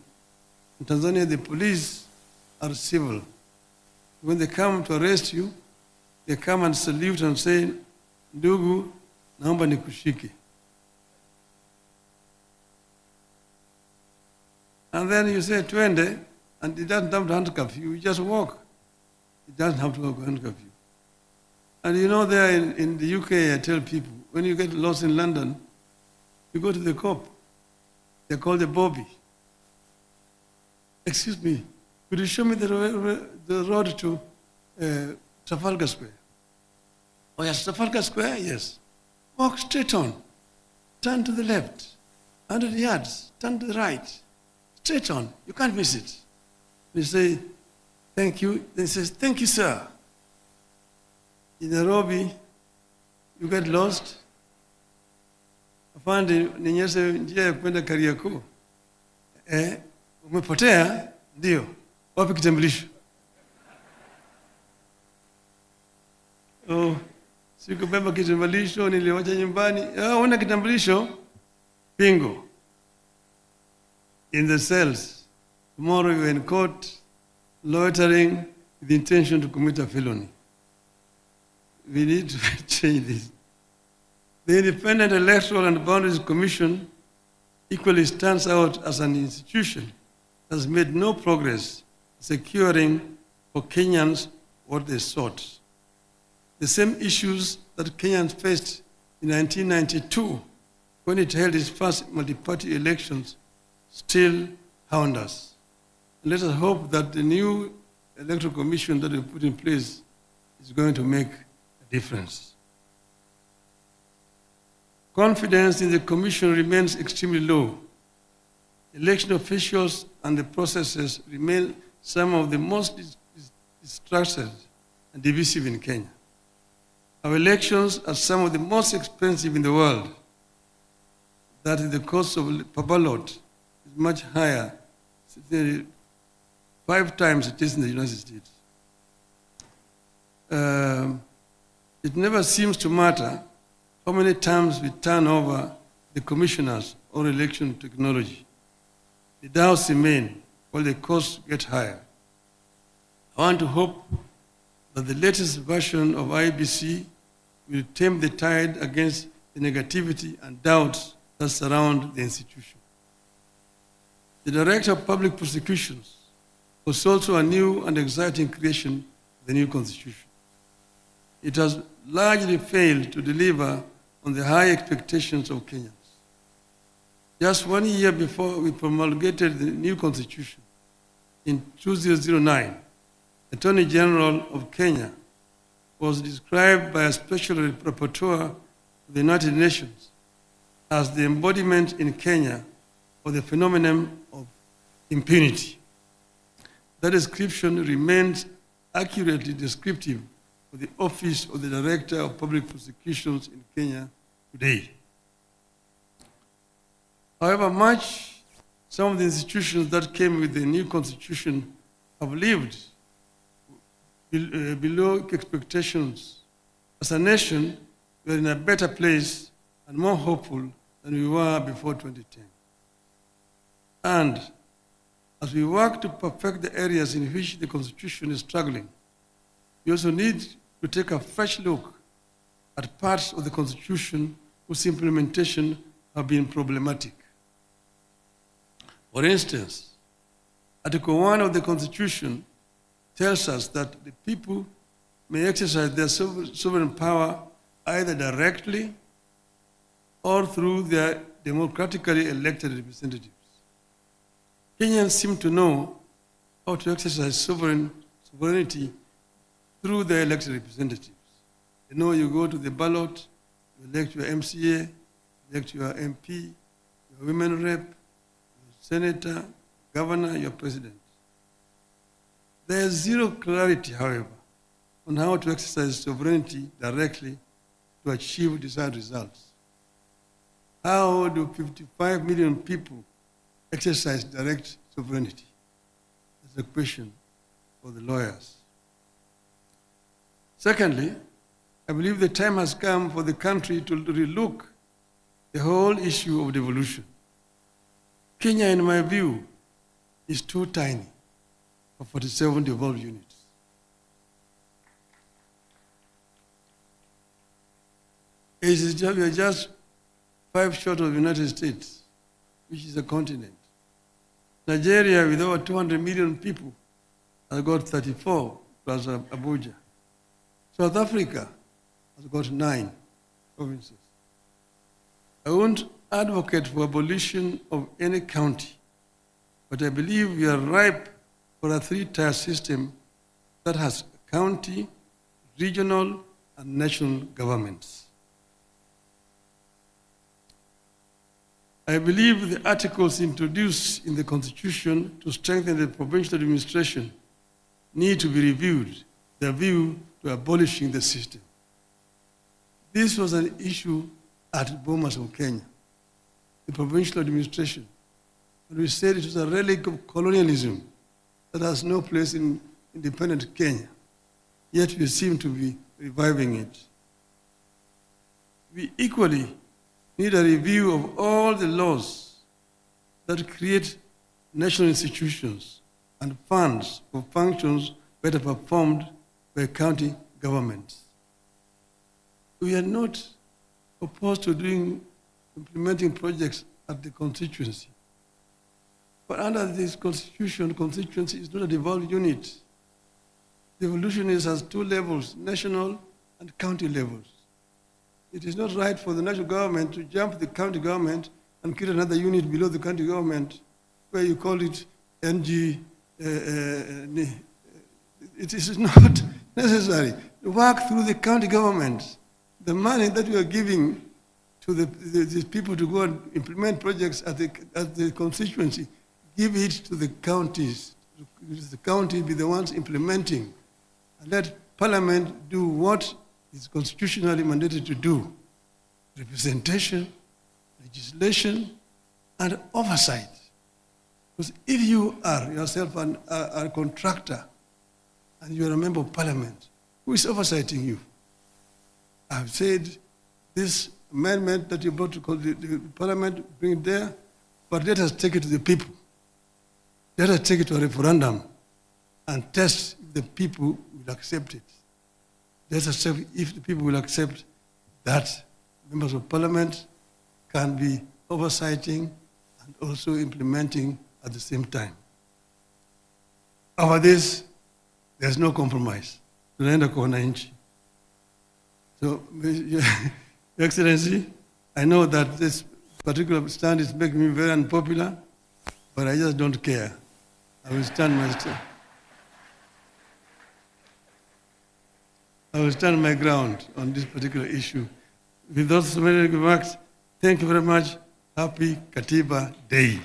Speaker 21: In Tanzania, the police are civil. When they come to arrest you, they come and salute and say, "Ndugu, naomba nikushike." And then you say, "Twende," and it doesn't have to handcuff you, you just walk. It doesn't have to handcuff you. And you know, there in the UK, I tell people, when you get lost in London, you go to the cop. They're called the Bobby. "Excuse me, could you show me the road to Trafalgar Square?" "Oh yes, Trafalgar Square, yes. Walk straight on. Turn to the left. 100 yards, turn to the right. Straight on, you can't miss it." You say, "Thank you." Then he says, "Thank you, sir." In Nairobi, you get lost. Afande, nionyeshe njia ya kwenda Kariakoo. Umepotea? Ndio. Wapi kitambulisho? "Oh, sikubeba kitambulisho, niliwacha nyumbani." "Una kitambulisho?" Bingo. In the cells. Tomorrow you're in court, loitering with the intention to commit a felony. We need to change this. The Independent Electoral and Boundaries Commission equally stands out as an institution that has made no progress securing for Kenyans what they sought. The same issues that Kenyans faced in 1992 when it held its first multi-party elections still hound us. Let us hope that the new electoral commission that we put in place is going to make a difference. Confidence in the commission remains extremely low. Election officials and the processes remain some of the most distrusted and divisive in Kenya. Our elections are some of the most expensive in the world. That is, the cost of per ballot is much higher, 5 times it is in the United States. It never seems to matter how many times we turn over the commissioners or election technology. The doubts remain while the costs get higher. I want to hope that the latest version of IBC will tame the tide against the negativity and doubts that surround the institution. The Director of Public Prosecutions was also a new and exciting creation of the new Constitution. It has largely failed to deliver on the high expectations of Kenyans. Just 1 year before we promulgated the new Constitution, in 2009, Attorney General of Kenya was described by a special rapporteur of the United Nations as the embodiment in Kenya of the phenomenon of impunity. That description remains accurately descriptive of the Office of the Director of Public Prosecutions in Kenya today. However, some of the institutions that came with the new constitution have lived below expectations. As a nation, we are in a better place and more hopeful than we were before 2010. And as we work to perfect the areas in which the Constitution is struggling, we also need to take a fresh look at parts of the Constitution whose implementation have been problematic. For instance, Article 1 of the Constitution tells us that the people may exercise their sovereign power either directly or through their democratically elected representatives. Kenyans seem to know how to exercise sovereignty through their elected representatives. You know, you go to the ballot, you elect your MCA, elect your MP, your women rep, your senator, governor, your president. There is zero clarity, however, on how to exercise sovereignty directly to achieve desired results. How do 55 million people exercise direct sovereignty? That's a question for the lawyers. Secondly, I believe the time has come for the country to relook the whole issue of devolution. Kenya, in my view, is too tiny for 47 devolved units. We are just 5 short of the United States, which is a continent. Nigeria, with over 200 million people, has got 34 plus Abuja. South Africa has got 9 provinces. I won't advocate for abolition of any county, but I believe we are ripe for a 3-tier system that has county, regional, and national governments. I believe the articles introduced in the Constitution to strengthen the provincial administration need to be reviewed, the view to abolishing the system. This was an issue at Bomas of Kenya, the provincial administration. And we said it was a relic of colonialism that has no place in independent Kenya, yet we seem to be reviving it. We equally need a review of all the laws that create national institutions and funds for functions better performed by county governments. We are not opposed to implementing projects at the constituency. But under this constitution, constituency is not a devolved unit. Devolution has 2 levels, national and county levels. It is not right for the national government to jump the county government and create another unit below the county government where you call it NG. It is not necessary. Work through the county government. The money that we are giving to the people to go and implement projects at the constituency, give it to the counties. The county be the ones implementing. And let Parliament do what is constitutionally mandated to do: representation, legislation, and oversight. Because if you are yourself a contractor and you are a member of parliament, who is oversighting you? I've said this amendment that you brought to the parliament, bring it there, but let us take it to the people. Let us take it to a referendum and test if the people will accept it. Let us check if the people will accept that members of parliament can be oversighting and also implementing at the same time. Over this, there's no compromise. Tunaenda kwa wananchi. So, Your Excellency, I know that this particular stand is making me very unpopular, but I just don't care. I will stand my ground on this particular issue. With those many remarks, thank you very much. Happy Katiba Day.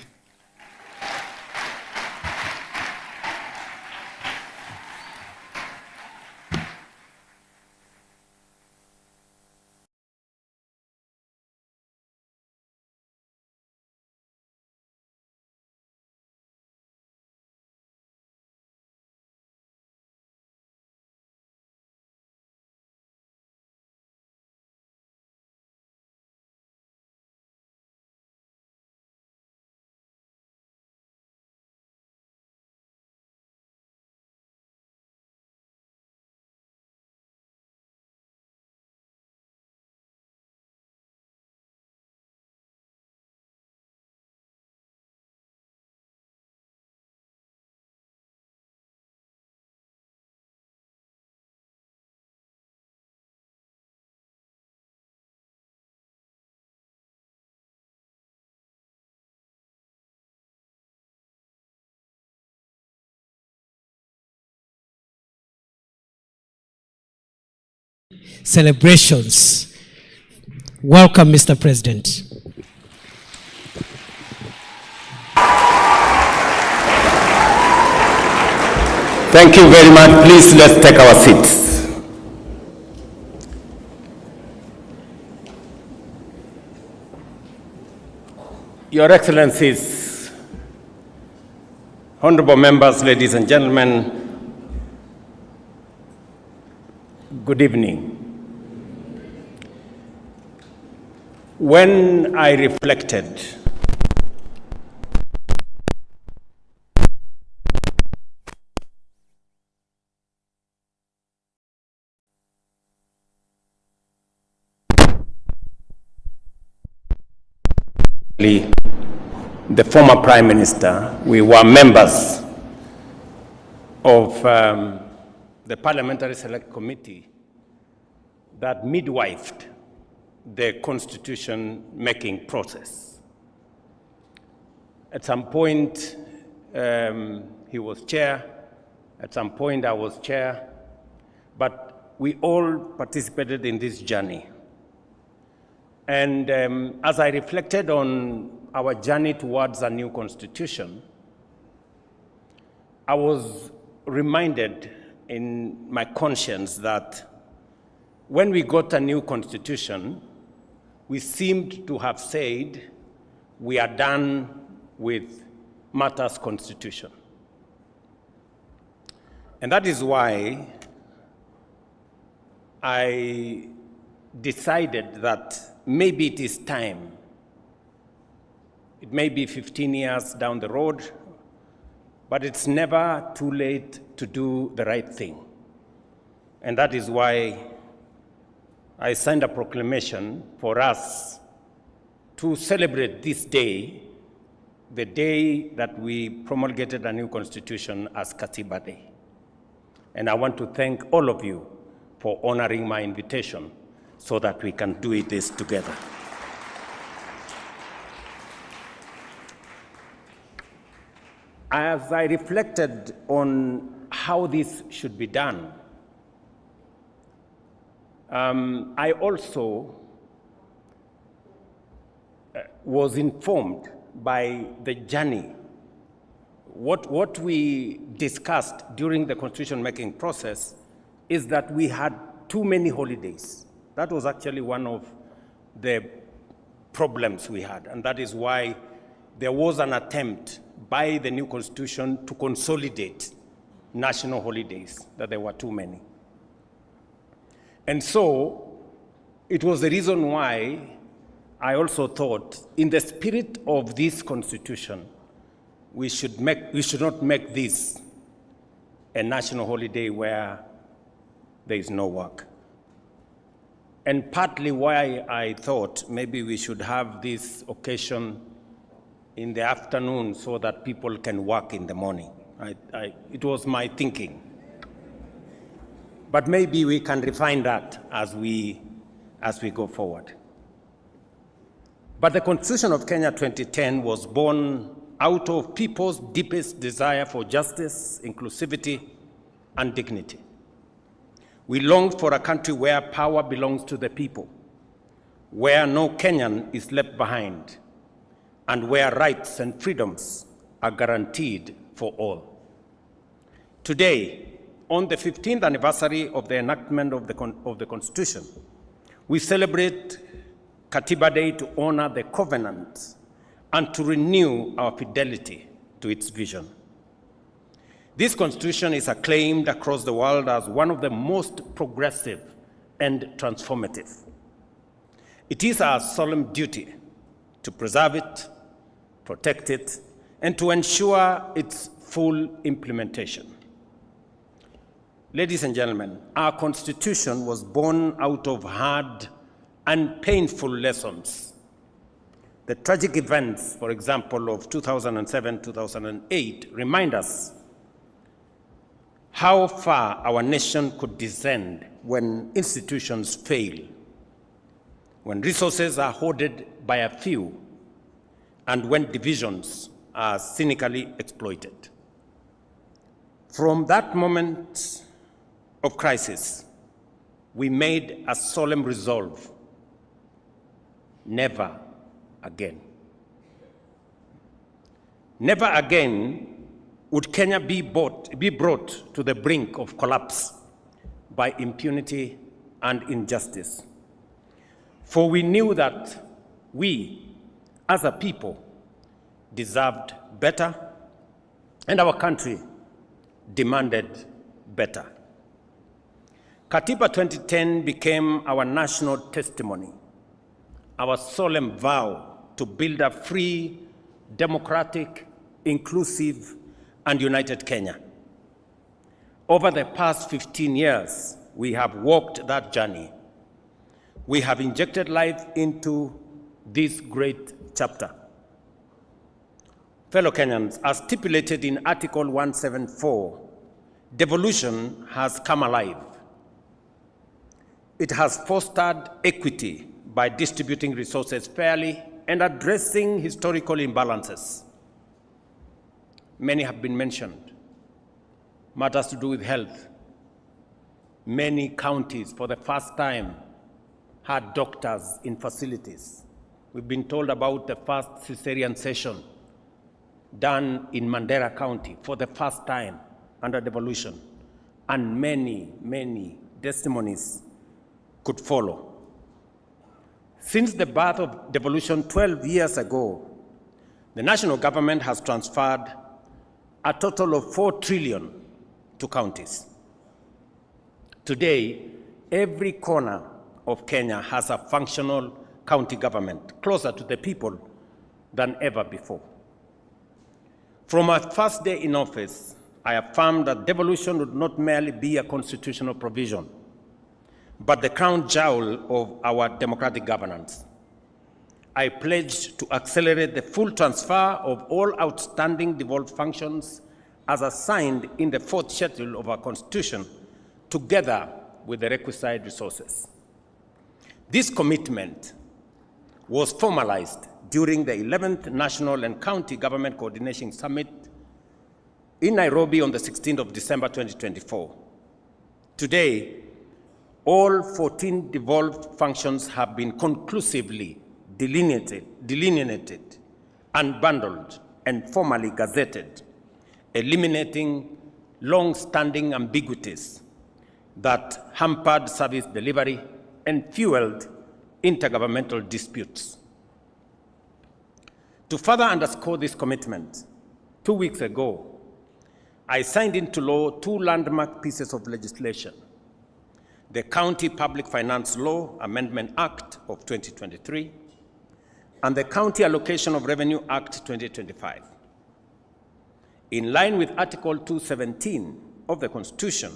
Speaker 8: Celebrations. Welcome, Mr. President.
Speaker 2: Thank you very much. Please, let's take our seats. Your Excellencies, honorable members, ladies and gentlemen, good evening. When I reflected the former Prime Minister, we were members of the Parliamentary Select Committee that midwifed the constitution-making process. At some point, he was chair. At some point, I was chair. But we all participated in this journey. And as I reflected on our journey towards a new constitution, I was reminded in my conscience that when we got a new constitution, we seemed to have said we are done with matters constitution. And that is why I decided that maybe it is time. It may be 15 years down the road, but it's never too late to do the right thing. And that is why I signed a proclamation for us to celebrate this day, the day that we promulgated a new constitution, as Katiba Day. And I want to thank all of you for honoring my invitation so that we can do this together. As I reflected on how this should be done, I also was informed by the journey. What we discussed during the constitution-making process is that we had too many holidays. That was actually one of the problems we had, and that is why there was an attempt by the new constitution to consolidate national holidays, that there were too many. And so it was the reason why I also thought, in the spirit of this constitution, we should not make this a national holiday where there is no work. And partly why I thought maybe we should have this occasion in the afternoon so that people can work in the morning. It was my thinking. But maybe we can refine that as we go forward. But the Constitution of Kenya 2010 was born out of people's deepest desire for justice, inclusivity, and dignity. We longed for a country where power belongs to the people, where no Kenyan is left behind, and where rights and freedoms are guaranteed for all. Today, on the 15th anniversary of the enactment of the Constitution, we celebrate Katiba Day to honor the covenant and to renew our fidelity to its vision. This Constitution is acclaimed across the world as one of the most progressive and transformative. It is our solemn duty to preserve it, protect it, and to ensure its full implementation. Ladies and gentlemen, our Constitution was born out of hard and painful lessons. The tragic events, for example, of 2007-2008 remind us how far our nation could descend when institutions fail, when resources are hoarded by a few, and when divisions are cynically exploited. From that moment of crisis, we made a solemn resolve: never again. Never again would Kenya be brought to the brink of collapse by impunity and injustice. For we knew that we, as a people, deserved better, and our country demanded better. Katiba 2010 became our national testimony, our solemn vow to build a free, democratic, inclusive, and united Kenya. Over the past 15 years, we have walked that journey. We have injected life into this great chapter. Fellow Kenyans, as stipulated in Article 174, devolution has come alive. It has fostered equity by distributing resources fairly and addressing historical imbalances. Many have been mentioned. Matters to do with health. Many counties, for the first time, had doctors in facilities. We've been told about the first cesarean session done in Mandera County for the first time under devolution, and many, many testimonies could follow. Since the birth of devolution 12 years ago, the national government has transferred a total of 4 trillion to counties. Today, every corner of Kenya has a functional county government, closer to the people than ever before. From my first day in office, I affirmed that devolution would not merely be a constitutional provision, but the crown jewel of our democratic governance. I pledged to accelerate the full transfer of all outstanding devolved functions as assigned in the 4th schedule of our Constitution, together with the requisite resources. This commitment was formalized during the 11th National and County Government Coordination Summit in Nairobi on the 16th of December 2024. Today, all 14 devolved functions have been conclusively delineated, unbundled, and formally gazetted, eliminating long-standing ambiguities that hampered service delivery and fueled intergovernmental disputes. To further underscore this commitment, 2 weeks ago, I signed into law 2 landmark pieces of legislation: the County Public Finance Law Amendment Act of 2023 and the County Allocation of Revenue Act 2025. In line with Article 217 of the Constitution,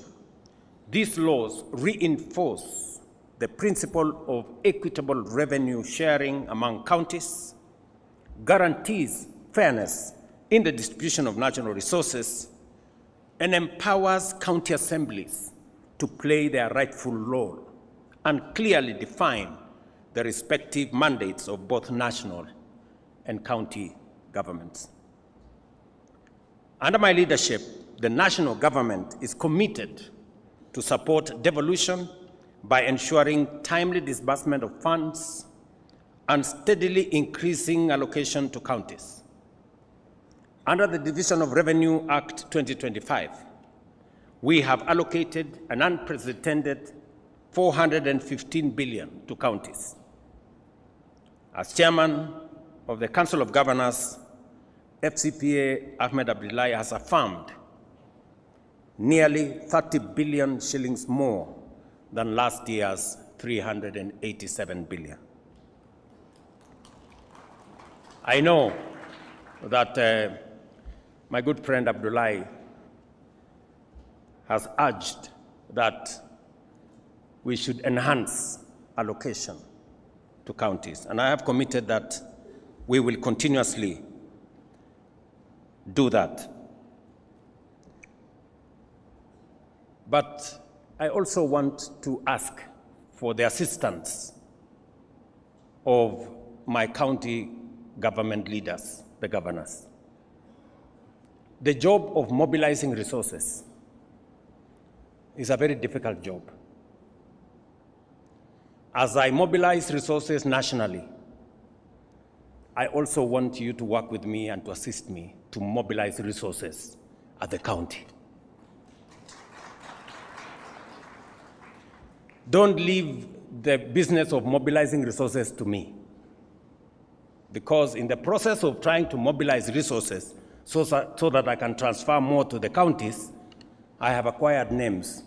Speaker 2: these laws reinforce the principle of equitable revenue sharing among counties, guarantees fairness in the distribution of national resources, and empowers county assemblies to play their rightful role and clearly define the respective mandates of both national and county governments. Under my leadership, the national government is committed to support devolution by ensuring timely disbursement of funds and steadily increasing allocation to counties. Under the Division of Revenue Act 2025, we have allocated an unprecedented $415 billion to counties. As chairman of the Council of Governors, FCPA Ahmed Abdullahi has affirmed nearly 30 billion shillings more than last year's 387 billion. I know that my good friend Abdullahi has urged that we should enhance allocation to counties, and I have committed that we will continuously do that. But I also want to ask for the assistance of my county government leaders, the governors. The job of mobilizing resources is a very difficult job. As I mobilize resources nationally, I also want you to work with me and to assist me to mobilize resources at the county. Don't leave the business of mobilizing resources to me, because in the process of trying to mobilize resources so that I can transfer more to the counties, I have acquired names,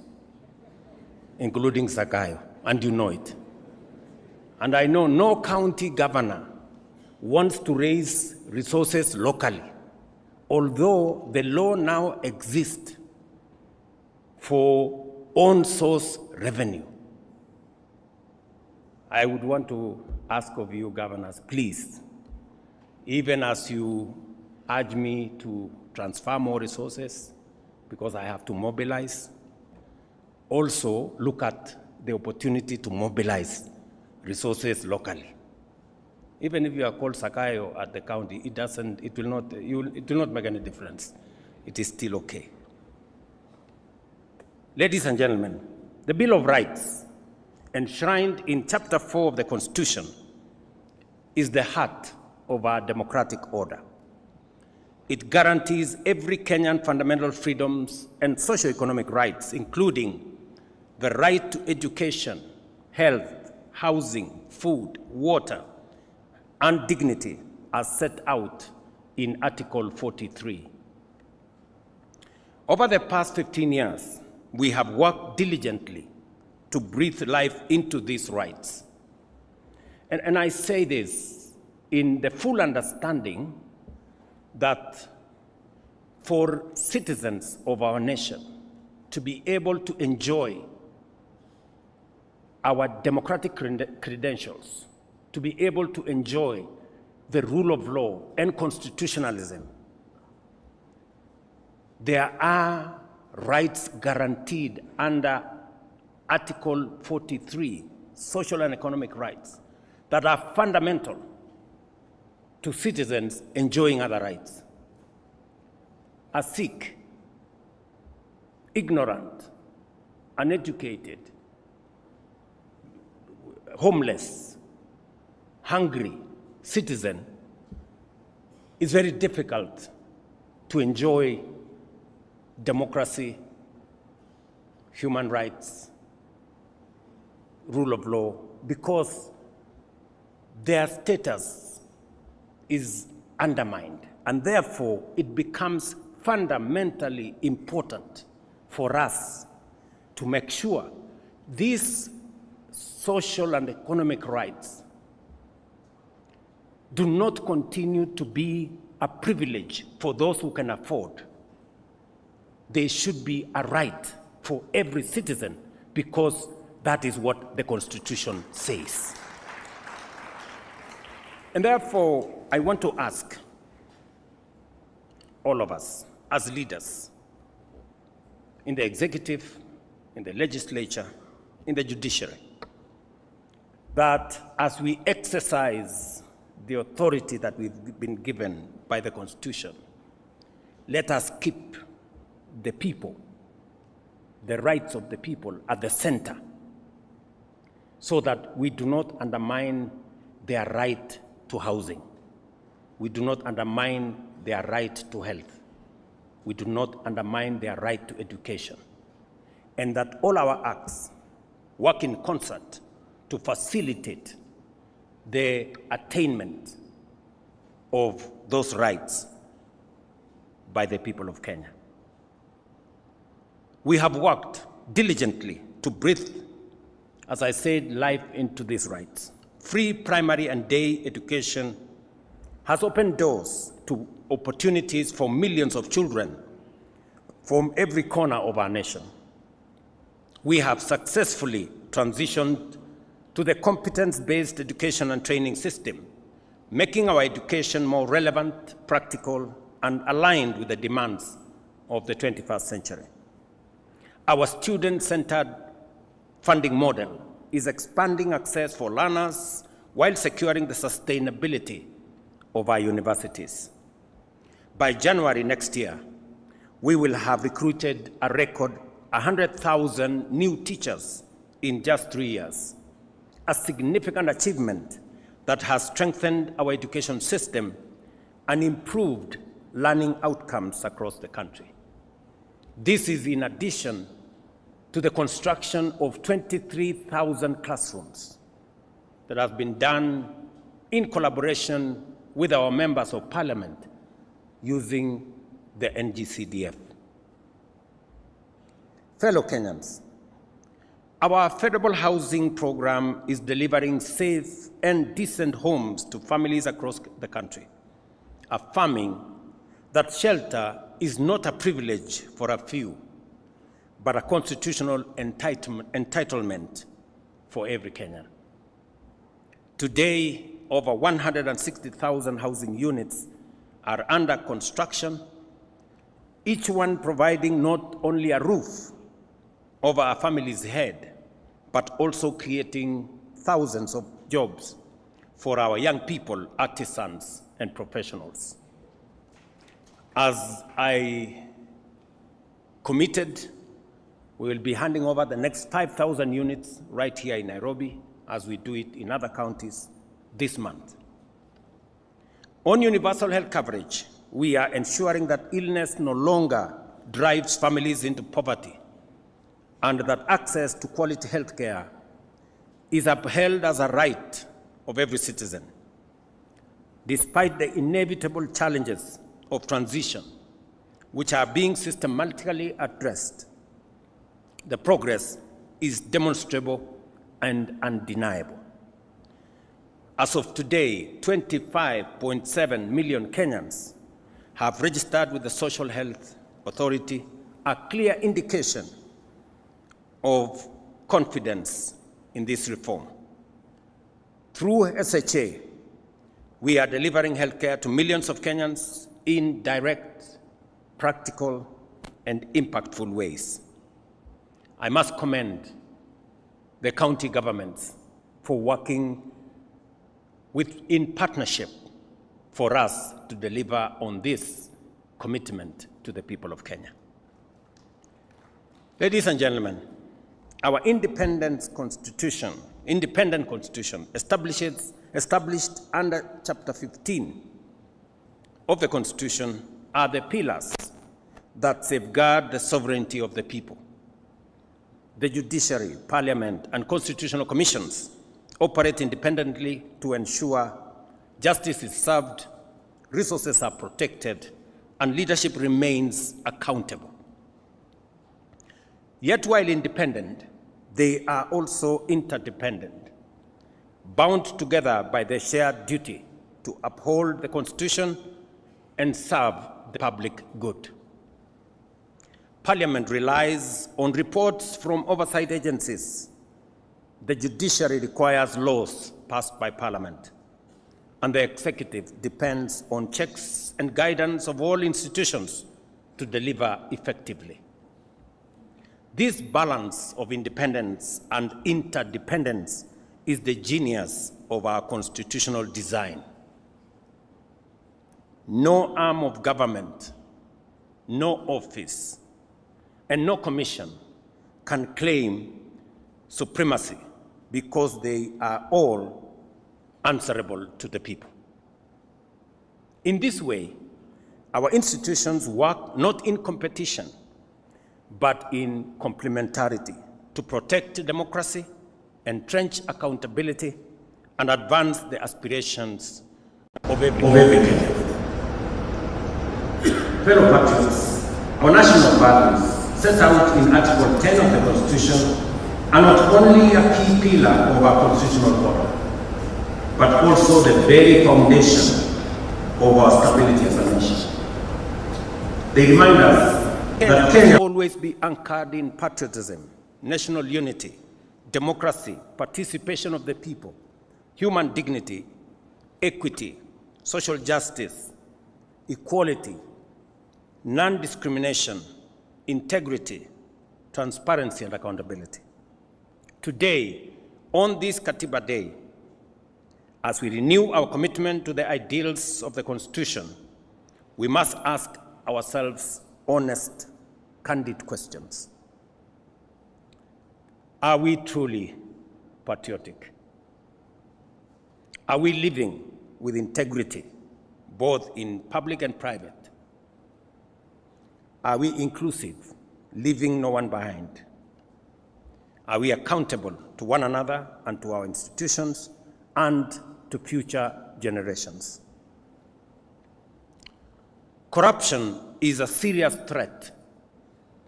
Speaker 2: including Zakayo, and you know it. And I know no county governor wants to raise resources locally, although the law now exists for own source revenue. I would want to ask of you, governors, please, even as you urge me to transfer more resources, because I have to mobilize, also look at the opportunity to mobilize resources locally. Even if you are called Sakayo at the county, it will not make any difference. It is still okay. Ladies and gentlemen, the Bill of Rights, enshrined in Chapter 4 of the Constitution, is the heart of our democratic order. It guarantees every Kenyan fundamental freedoms and socio-economic rights, including the right to education, health, housing, food, water, and dignity, as set out in Article 43. Over the past 15 years, we have worked diligently to breathe life into these rights. And I say this in the full understanding that for citizens of our nation to be able to enjoy our democratic credentials, to be able to enjoy the rule of law and constitutionalism, there are rights guaranteed under Article 43, social and economic rights, that are fundamental to citizens enjoying other rights. A Sikh, ignorant, uneducated, homeless, hungry citizen is very difficult to enjoy democracy human rights, rule of law, because their status is undermined. And therefore, it becomes fundamentally important for us to make sure these social and economic rights do not continue to be a privilege for those who can afford. They should be a right for every citizen, because that is what the Constitution says. And therefore, I want to ask all of us as leaders in the executive, in the legislature, in the judiciary, that as we exercise the authority that we've been given by the Constitution, let us keep the people, the rights of the people at the center, so that we do not undermine their right to housing. We do not undermine their right to health. We do not undermine their right to education. And that all our acts work in concert to facilitate the attainment of those rights by the people of Kenya. We have worked diligently to breathe, as I said, life into these rights. Free primary and day education has opened doors to opportunities for millions of children from every corner of our nation. We have successfully transitioned to the competence-based education and training system, making our education more relevant, practical, and aligned with the demands of the 21st century. Our student-centered funding model is expanding access for learners while securing the sustainability of our universities. By January next year, we will have recruited a record 100,000 new teachers in just 3 years, a significant achievement that has strengthened our education system and improved learning outcomes across the country. This is in addition to the construction of 23,000 classrooms that have been done in collaboration with our members of parliament using the NGCDF. Fellow Kenyans, our affordable housing program is delivering safe and decent homes to families across the country, affirming that shelter is not a privilege for a few, but a constitutional entitlement for every Kenyan. Today, over 160,000 housing units are under construction, each one providing not only a roof over a family's head, but also creating thousands of jobs for our young people, artisans, and professionals. As I committed, we will be handing over the next 5,000 units right here in Nairobi, as we do it in other counties this month. On universal health coverage, we are ensuring that illness no longer drives families into poverty, and that access to quality health care is upheld as a right of every citizen. Despite the inevitable challenges of transition, which are being systematically addressed, the progress is demonstrable and undeniable. As of today, 25.7 million Kenyans have registered with the Social Health Authority, a clear indication of confidence in this reform. Through SHA, we are delivering healthcare to millions of Kenyans in direct, practical, and impactful ways. I must commend the county governments for working in partnership for us to deliver on this commitment to the people of Kenya. Ladies and gentlemen, our independent constitution established under Chapter 15 of the Constitution are the pillars that safeguard the sovereignty of the people. the judiciary, parliament, and constitutional commissions operate independently to ensure justice is served, resources are protected, and leadership remains accountable. Yet while independent, they are also interdependent, bound together by the shared duty to uphold the Constitution and serve the public good. Parliament relies on reports from oversight agencies. The judiciary requires laws passed by Parliament, and the executive depends on checks and guidance of all institutions to deliver effectively. This balance of independence and interdependence is the genius of our constitutional design. No arm of government, no office, and no commission can claim supremacy because they are all answerable to the people. In this way, our institutions work not in competition, but in complementarity to protect democracy, entrench accountability, and advance the aspirations of every Kenyan. Fellow patriots, our national values set out in Article 10 of the Constitution are not only a key pillar of our constitutional order, but also the very foundation of our stability as a nation. They remind us that Kenya will always be anchored in patriotism, national unity, democracy, participation of the people, human dignity, equity, social justice, equality, non-discrimination, integrity, transparency, and accountability. Today, on this Katiba Day, as we renew our commitment to the ideals of the Constitution, we must ask ourselves honest, candid questions. Are we truly patriotic? Are we living with integrity, both in public and private? Are we inclusive, leaving no one behind? Are we accountable to one another and to our institutions and to future generations? Corruption is a serious threat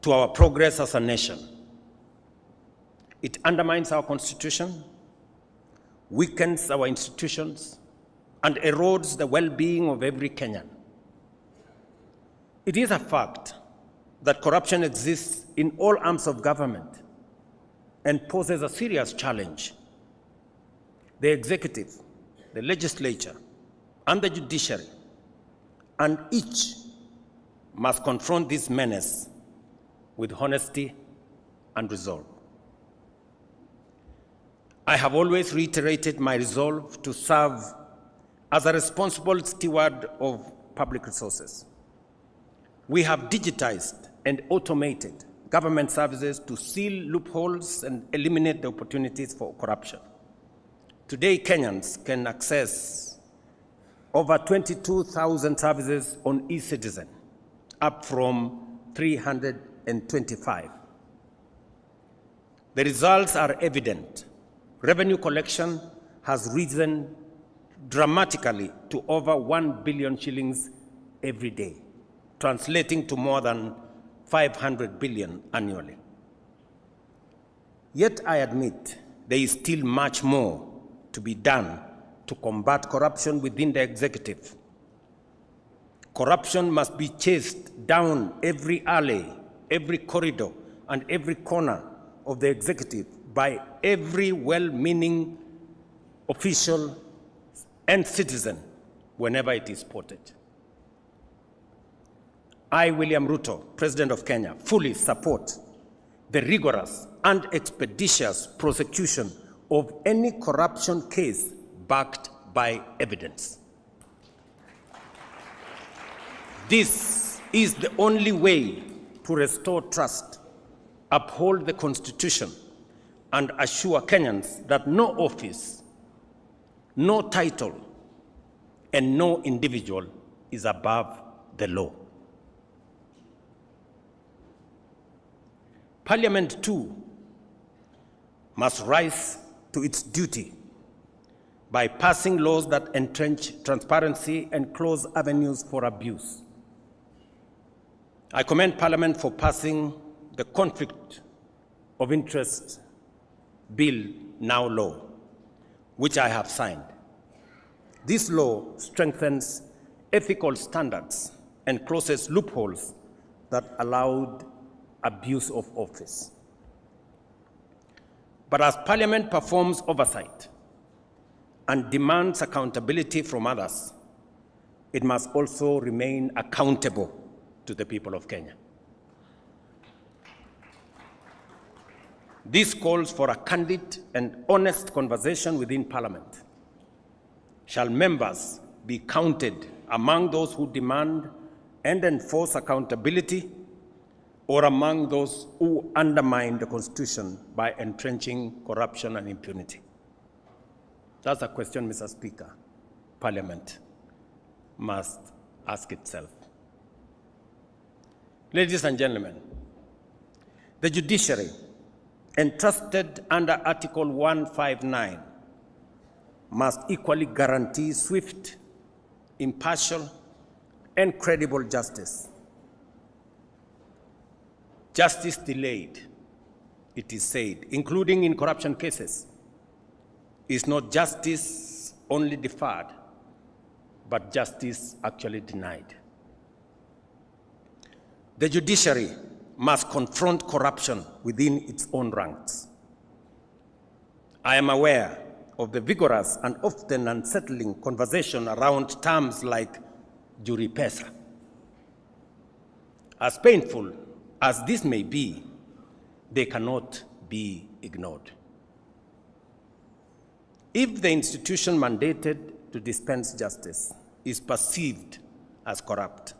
Speaker 2: to our progress as a nation. It undermines our Constitution, weakens our institutions, and erodes the well-being of every Kenyan. It is a fact that corruption exists in all arms of government and poses a serious challenge. The executive, the legislature, and the judiciary, and each must confront this menace with honesty and resolve. I have always reiterated my resolve to serve as a responsible steward of public resources. We have digitized and automated government services to seal loopholes and eliminate the opportunities for corruption. Today, Kenyans can access over 22,000 services on eCitizen, up from 325. The results are evident. Revenue collection has risen dramatically to over 1 billion shillings every day, translating to more than 500 billion annually. Yet I admit there is still much more to be done to combat corruption within the executive. Corruption must be chased down every alley, every corridor, and every corner of the executive by every well-meaning official and citizen whenever it is spotted. I, William Ruto, President of Kenya, fully support the rigorous and expeditious prosecution of any corruption case backed by evidence. This is the only way to restore trust, uphold the Constitution, and assure Kenyans that no office, no title, and no individual is above the law. Parliament, too, must rise to its duty by passing laws that entrench transparency and close avenues for abuse. I commend Parliament for passing the Conflict of Interest Bill, now law, which I have signed. This law strengthens ethical standards and closes loopholes that allowed abuse of office. But as Parliament performs oversight and demands accountability from others, it must also remain accountable to the people of Kenya. This calls for a candid and honest conversation within Parliament. Shall members be counted among those who demand and enforce accountability, or among those who undermine the Constitution by entrenching corruption and impunity? That's a question, Mr. Speaker, Parliament must ask itself. Ladies and gentlemen, the judiciary, entrusted under Article 159, must equally guarantee swift, impartial, and credible justice. Justice delayed, it is said, including in corruption cases, is not justice only deferred, but justice actually denied. The judiciary must confront corruption within its own ranks. I am aware of the vigorous and often unsettling conversation around terms like jury pesa. As painful as this may be, they cannot be ignored. If the institution mandated to dispense justice is perceived as corrupt,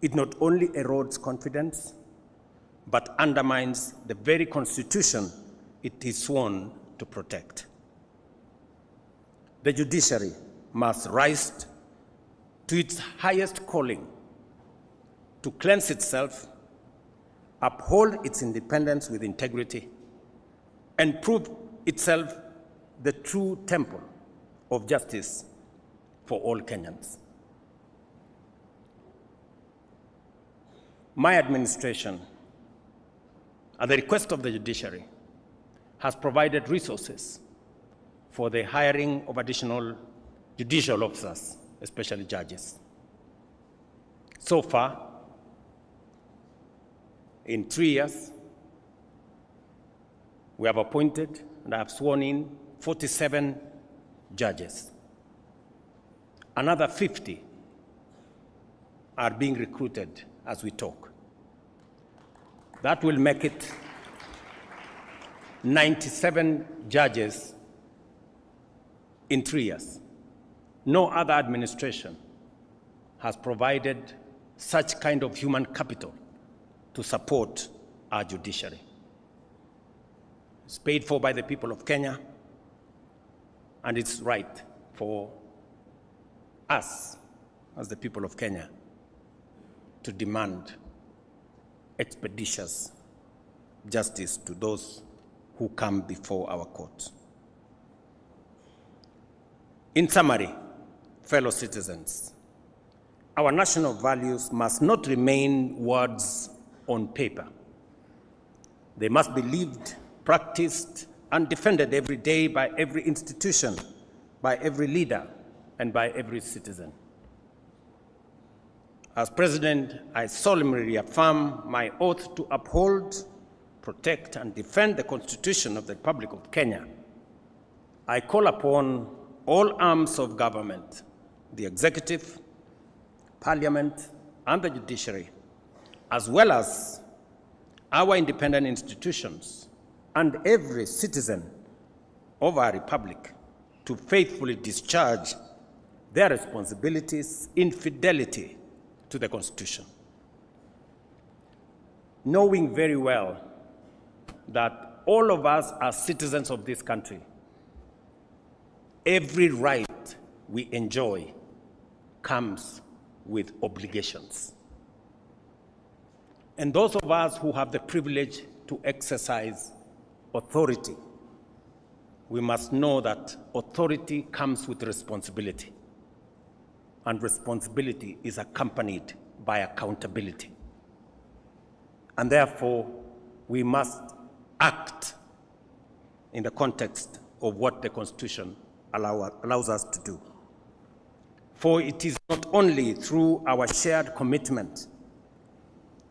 Speaker 2: it not only erodes confidence, but undermines the very Constitution it is sworn to protect. The judiciary must rise to its highest calling to cleanse itself, uphold its independence with integrity, and prove itself the true temple of justice for all Kenyans. My administration, at the request of the judiciary, has provided resources for the hiring of additional judicial officers, especially judges. So far, in 3 years, we have appointed and I have sworn in 47 judges. Another 50 are being recruited as we talk. That will make it 97 judges in 3 years. No other administration has provided such kind of human capital to support our judiciary. It's paid for by the people of Kenya, and it's right for us, as the people of Kenya, to demand expeditious justice to those who come before our courts. In summary, fellow citizens, our national values must not remain words on paper. They must be lived, practiced, and defended every day by every institution, by every leader, and by every citizen. As President, I solemnly reaffirm my oath to uphold, protect, and defend the Constitution of the Republic of Kenya. I call upon all arms of government, the executive, parliament, and the judiciary, as well as our independent institutions and every citizen of our republic, to faithfully discharge their responsibilities in fidelity to the Constitution, knowing very well that all of us are citizens of this country. Every right we enjoy comes with obligations. And those of us who have the privilege to exercise authority, we must know that authority comes with responsibility, and responsibility is accompanied by accountability. And therefore, we must act in the context of what the Constitution allows us to do. For it is not only through our shared commitment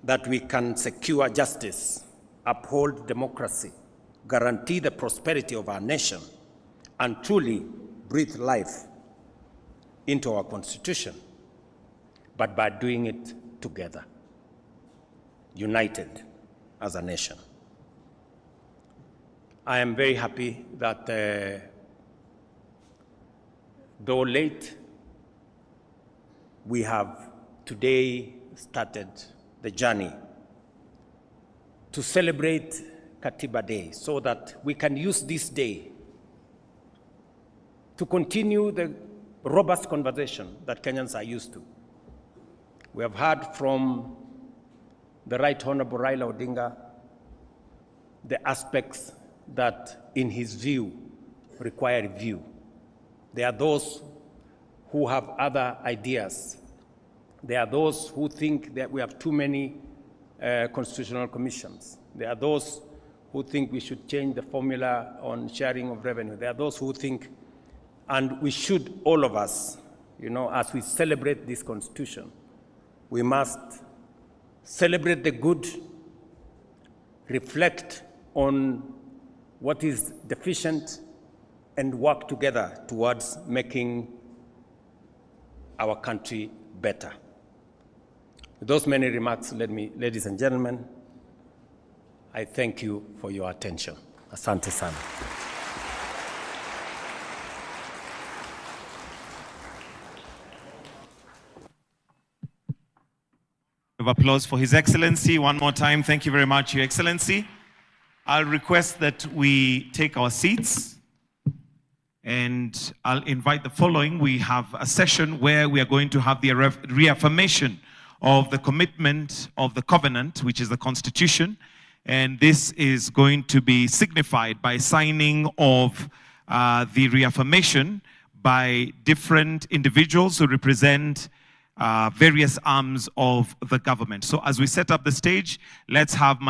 Speaker 2: that we can secure justice, uphold democracy, guarantee the prosperity of our nation, and truly breathe life into our Constitution, but by doing it together, united as a nation. I am very happy that, though late, we have today started the journey to celebrate Katiba Day so that we can use this day to continue the robust conversation that Kenyans are used to. We have heard from the Right Honorable Raila Odinga the aspects that, in his view, require review. There are those who have other ideas. There are those who think that we have too many constitutional commissions. There are those who think we should change the formula on sharing of revenue. There are those who think, and we should, all of us, as we celebrate this Constitution, we must celebrate the good, reflect on what is deficient, and work together towards making our country better. With those many remarks, ladies and gentlemen, I thank you for your attention. Asante sana.
Speaker 1: Of applause for His Excellency. One more time, thank you very much, Your Excellency. I'll request that we take our seats, and I'll invite the following. We have a session where we are going to have the reaffirmation of the commitment of the covenant, which is the Constitution, and this is going to be signified by signing of the reaffirmation by different individuals who represent various arms of the government. So as we set up the stage, let's have my